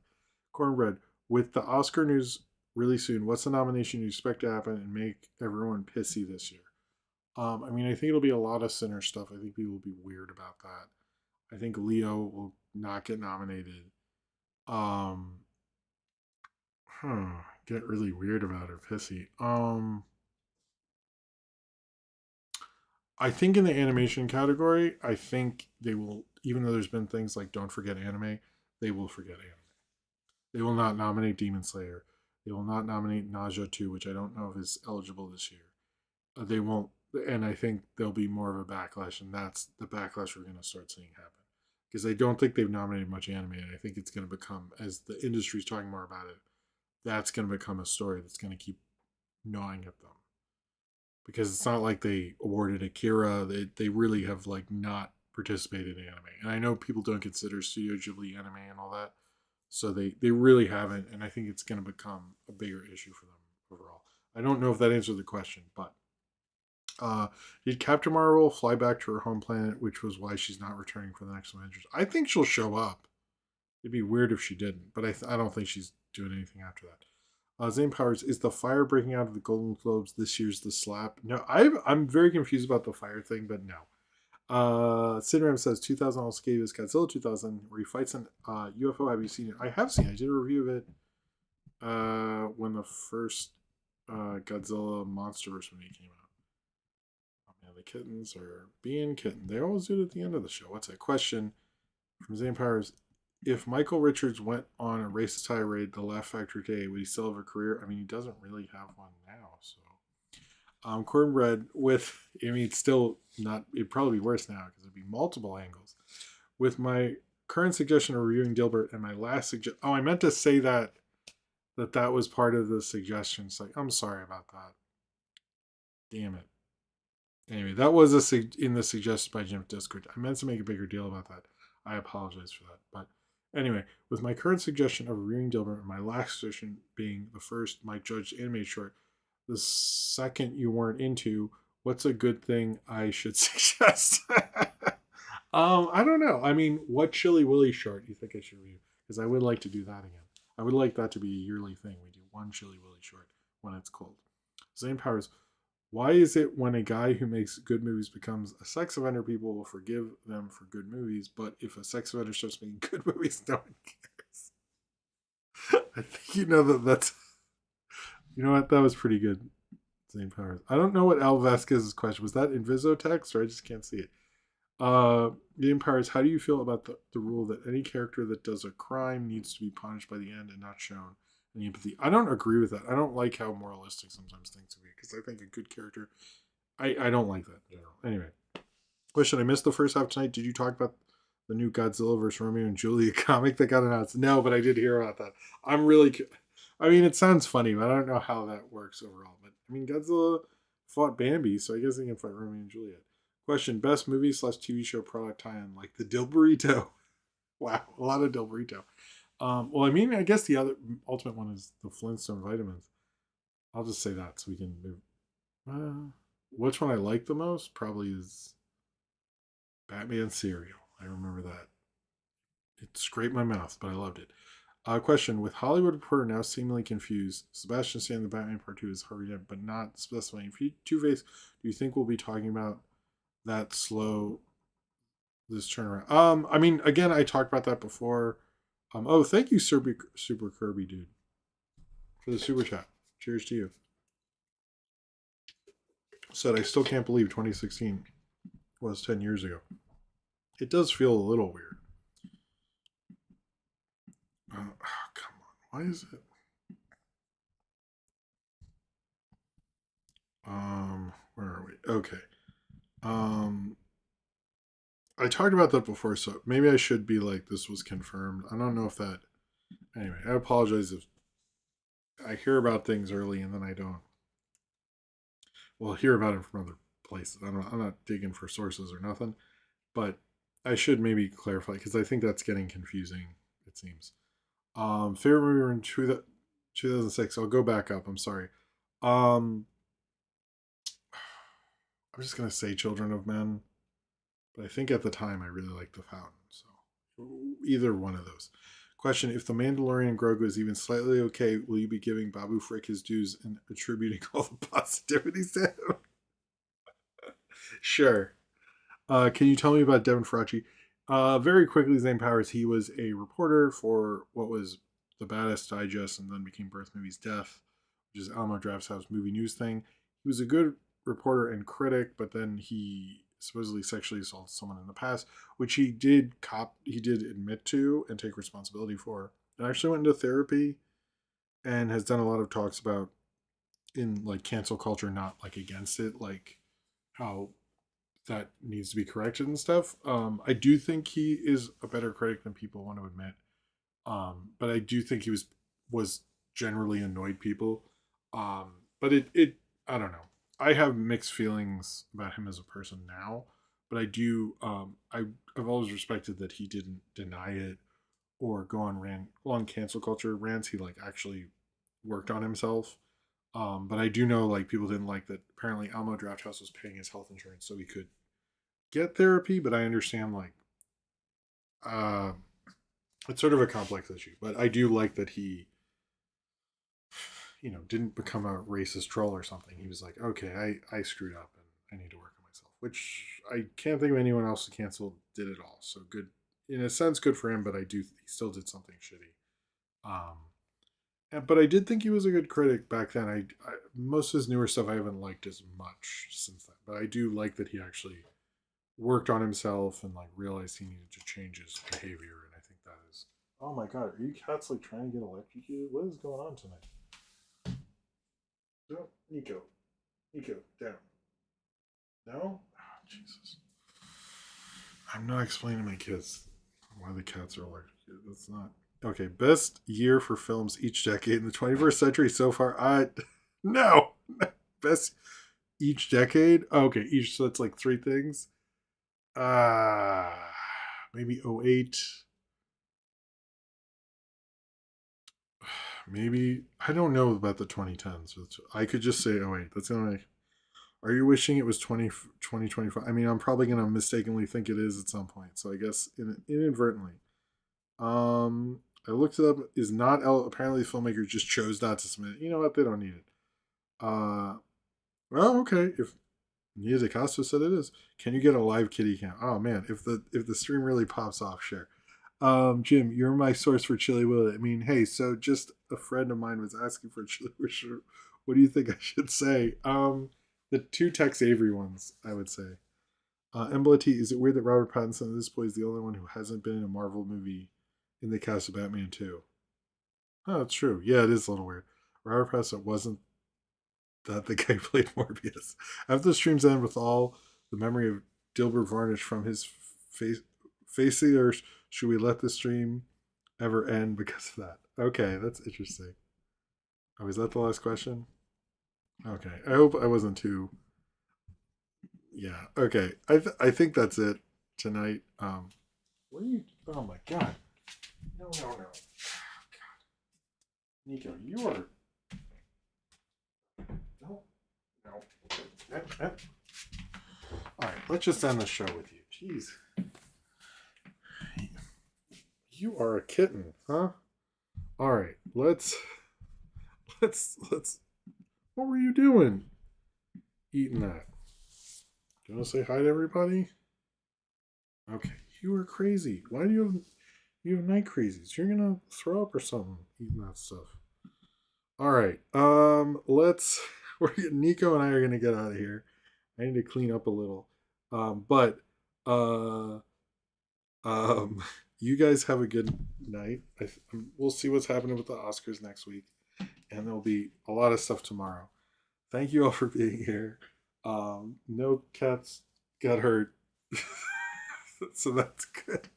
Cornbread, with the Oscar news really soon, what's the nomination you expect to happen and make everyone pissy this year? I mean, I think it'll be a lot of Sinner stuff. I think people will be weird about that. I think Leo will not get nominated. Um, get really weird about it, pissy. I think in the animation category, I think they will, even though there's been things like Don't Forget Anime, they will forget anime. They will not nominate Demon Slayer. They will not nominate Nausea 2, which I don't know if is eligible this year. They won't, and I think there'll be more of a backlash, and that's the backlash we're going to start seeing happen. Because I don't think they've nominated much anime, and I think it's going to become, as the industry's talking more about it, that's going to become a story that's going to keep gnawing at them. Because it's not like they awarded Akira. They really have like not participated in anime. And I know people don't consider Studio Ghibli anime and all that. So they really haven't, and I think it's going to become a bigger issue for them overall. I don't know if that answered the question, but uh, did Captain Marvel fly back to her home planet, which was why she's not returning for the next Avengers? I think she'll show up. It'd be weird if she didn't, but I don't think she's doing anything after that. Zane Powers, is the fire breaking out of the Golden Globes this year's the slap? No, I'm very confused about the fire thing, but no. Sidram says 2000 also gave us Godzilla 2000, where he fights an UFO. Have you seen it? I have seen it. I did a review of it when the first Godzilla MonsterVerse movie came out. Oh man, the kittens are being kitten. They always do it at the end of the show. What's that question from Zane Powers? If Michael Richards went on a racist tirade the Laugh Factory day, would he still have a career? I mean, he doesn't really have one now, so Cornbread with, I mean, it's still not, it'd probably be worse now because it'd be multiple angles. With my current suggestion of reviewing Dilbert and my last suggestion, oh, I meant to say that was part of the suggestion. It's like, I'm sorry about that. Damn it. Anyway, that was in the suggested by Jim Discord. I meant to make a bigger deal about that. I apologize for that. But anyway, with my current suggestion of reviewing Dilbert and my last suggestion being the first Mike Judge animated short, the second you weren't into, what's a good thing I should suggest? I don't know. I mean, what Chili Willy short do you think I should review? Because I would like to do that again. I would like that to be a yearly thing. We do one Chili Willy short when it's cold. Zane Powers, why is it when a guy who makes good movies becomes a sex offender, people will forgive them for good movies, but if a sex offender starts making good movies, no one cares? I think you know that's. You know what? That was pretty good. Zane Powers. I don't know what Al Vasquez's question was. That Inviso text, or I just can't see it. Zane Powers, how do you feel about the rule that any character that does a crime needs to be punished by the end and not shown any empathy? I don't agree with that. I don't like how moralistic sometimes things can be because I think a good character. I don't like that in general. Anyway, question: I missed the first half tonight. Did you talk about the new Godzilla vs. Romeo and Juliet comic that got announced? No, but I did hear about that. I'm really. I mean, it sounds funny, but I don't know how that works overall. But I mean, Godzilla fought Bambi, so I guess he can fight Romeo and Juliet. Question: best movie / TV show product tie-in, like the Dilburrito. Wow, a lot of Dilburrito. Well, I mean, I guess the other ultimate one is the Flintstone vitamins. I'll just say that so we can move. Which one I like the most probably is Batman cereal. I remember that. It scraped my mouth, but I loved it. Question: with Hollywood Reporter now seemingly confused, Sebastian Stan the Batman Part 2 is Harvey Dent, but not specifying Two-Face, do you think we'll be talking about that slow this turnaround? I mean, again, I talked about that before. Oh, thank you, Super Kirby, dude, for the super chat. Cheers to you. Said I still can't believe 2016 was 10 years ago. It does feel a little weird. Oh, come on. Why is it? Where are we? Okay. I talked about that before, so maybe I should be like, this was confirmed. I don't know if that. Anyway, I apologize if I hear about things early and then I don't. Well, hear about it from other places. I'm not digging for sources or nothing, but I should maybe clarify because I think that's getting confusing. It seems. Favorite movie in 2006. I'll go back up. I'm sorry. Um, I'm just gonna say Children of Men, but I think at the time I really liked The Fountain. So either one of those. Question: if the Mandalorian Grogu is even slightly okay, will you be giving Babu Frik his dues and attributing all the positivities to him? Sure. Can you tell me about Devin Faraci? Very quickly, Zane Powers. He was a reporter for what was the Baddest Digest and then became Birth Movies Death, which is Alamo Drafthouse movie news thing. He was a good reporter and critic, but then he supposedly sexually assaulted someone in the past, which he did admit to and take responsibility for. And actually went into therapy and has done a lot of talks about in like cancel culture, not like against it, like how that needs to be corrected and stuff. I do think he is a better critic than people want to admit. But I do think he was generally annoyed people. But it I don't know. I have mixed feelings about him as a person now, but I do I've always respected that he didn't deny it or go on cancel culture rants. He like actually worked on himself. But I do know like people didn't like that. Apparently, Alamo Drafthouse was paying his health insurance so he could get therapy. But I understand like uh, it's sort of a complex issue. But I do like that he didn't become a racist troll or something. He was like, okay, I screwed up and I need to work on myself, which I can't think of anyone else who canceled did it all. So good, in a sense, good for him, but he still did something shitty. But I did think he was a good critic back then. Most of his newer stuff I haven't liked as much since then, but I do like that he actually worked on himself and like realized he needed to change his behavior. And I think that is. Oh my god, are you cats like trying to get electrocuted? What is going on tonight? No, Nico. Nico, down. No? Oh, Jesus. I'm not explaining to my kids why the cats are allergic. That's not. Okay, best year for films each decade in the 21st century so far. No. Best each decade? Okay, each, so it's like three things. Uh maybe '08. Maybe I don't know about the 2010s. I could just say '08. That's the only. Are you wishing it was 2025? I mean, I'm probably going to mistakenly think it is at some point. So I guess inadvertently. I looked it up. Is not apparently the filmmaker just chose not to submit it. You know what? They don't need it. Well, okay. If Nia DaCosta said it is, can you get a live kitty count? Oh man, if the stream really pops off, share. Jim, you're my source for Chili Willy. I mean, hey, so just a friend of mine was asking for Chili Willy. What do you think I should say? The two Tex Avery ones, I would say. Embla T, is it weird that Robert Pattinson at this point is the only one who hasn't been in a Marvel movie in the cast of Batman 2? Oh, it's true. Yeah, it is a little weird. Robert Pattinson wasn't that the guy played Morbius. After the streams end with all the memory of Dilbert varnished from his face, or should we let the stream ever end because of that? Okay, that's interesting. Oh, is that the last question? Okay, I hope I wasn't too. Yeah. Okay. I think that's it tonight. What are you? Oh my god. No, no, no. God. Nico, you are. No. No. All right. Let's just end the show with you. Jeez. You are a kitten, huh? All right. Let's. What were you doing? Eating that. Do you want to say hi to everybody? Okay. You are crazy. Why do you have night crazies? You're gonna throw up or something eating that stuff. All right. Let's. Nico and I are gonna get out of here. I need to clean up a little. But uh, um, you guys have a good night. We'll see what's happening with the Oscars next week, and there'll be a lot of stuff tomorrow. Thank you all for being here. No cats got hurt, so that's good.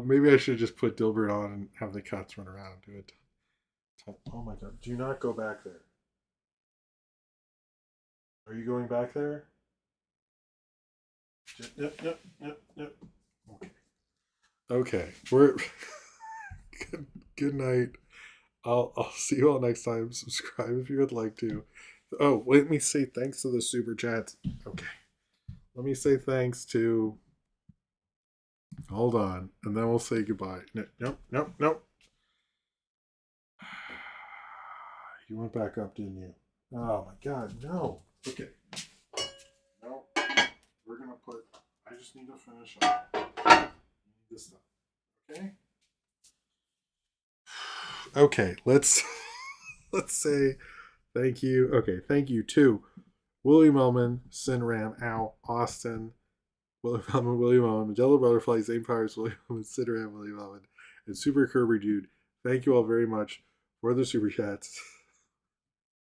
Maybe I should just put Dilbert on and have the cats run around and do it. Oh my god! Do not go back there. Are you going back there? Yep, yep, yep, yep. Okay. Okay. We're good night. I'll see you all next time. Subscribe if you would like to. Oh, let me say thanks to the super chats. Okay. Let me say thanks to. Hold on, and then we'll say goodbye. Nope, nope, nope. You went back up, didn't you? Oh my god, no. Okay. No. We're gonna put. I just need to finish up this stuff. Okay. Okay. Let's say thank you. Okay. Thank you to William Melman, Sinram, Al, Austin, William Melman, William Melman, Magellan Butterfly, Zane Powers, William Melman, Sinram, William Melman, and Super Kirby Dude. Thank you all very much for the super chats.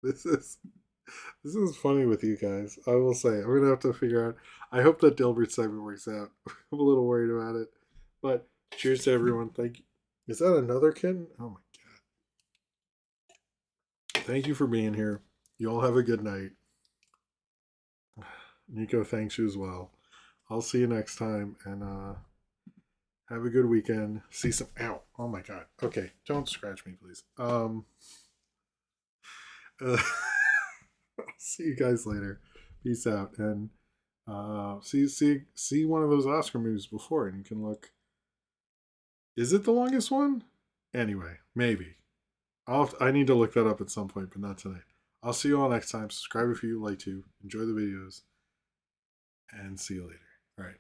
This is funny with you guys. I will say I'm gonna have to figure out. I hope that Dilbert segment works out. I'm a little worried about it, but cheers to everyone. Thank you. Is that another kitten? Oh my god! Thank you for being here. You all have a good night. Nico, thanks you as well. I'll see you next time, and have a good weekend. See some. Ow! Oh my god. Okay, don't scratch me, please. Uh, see you guys later. Peace out, and see one of those Oscar movies before, and you can look. Is it the longest one? Anyway, maybe. I need to look that up at some point, but not tonight. I'll see you all next time. Subscribe if you like to. Enjoy the videos, and see you later. All right.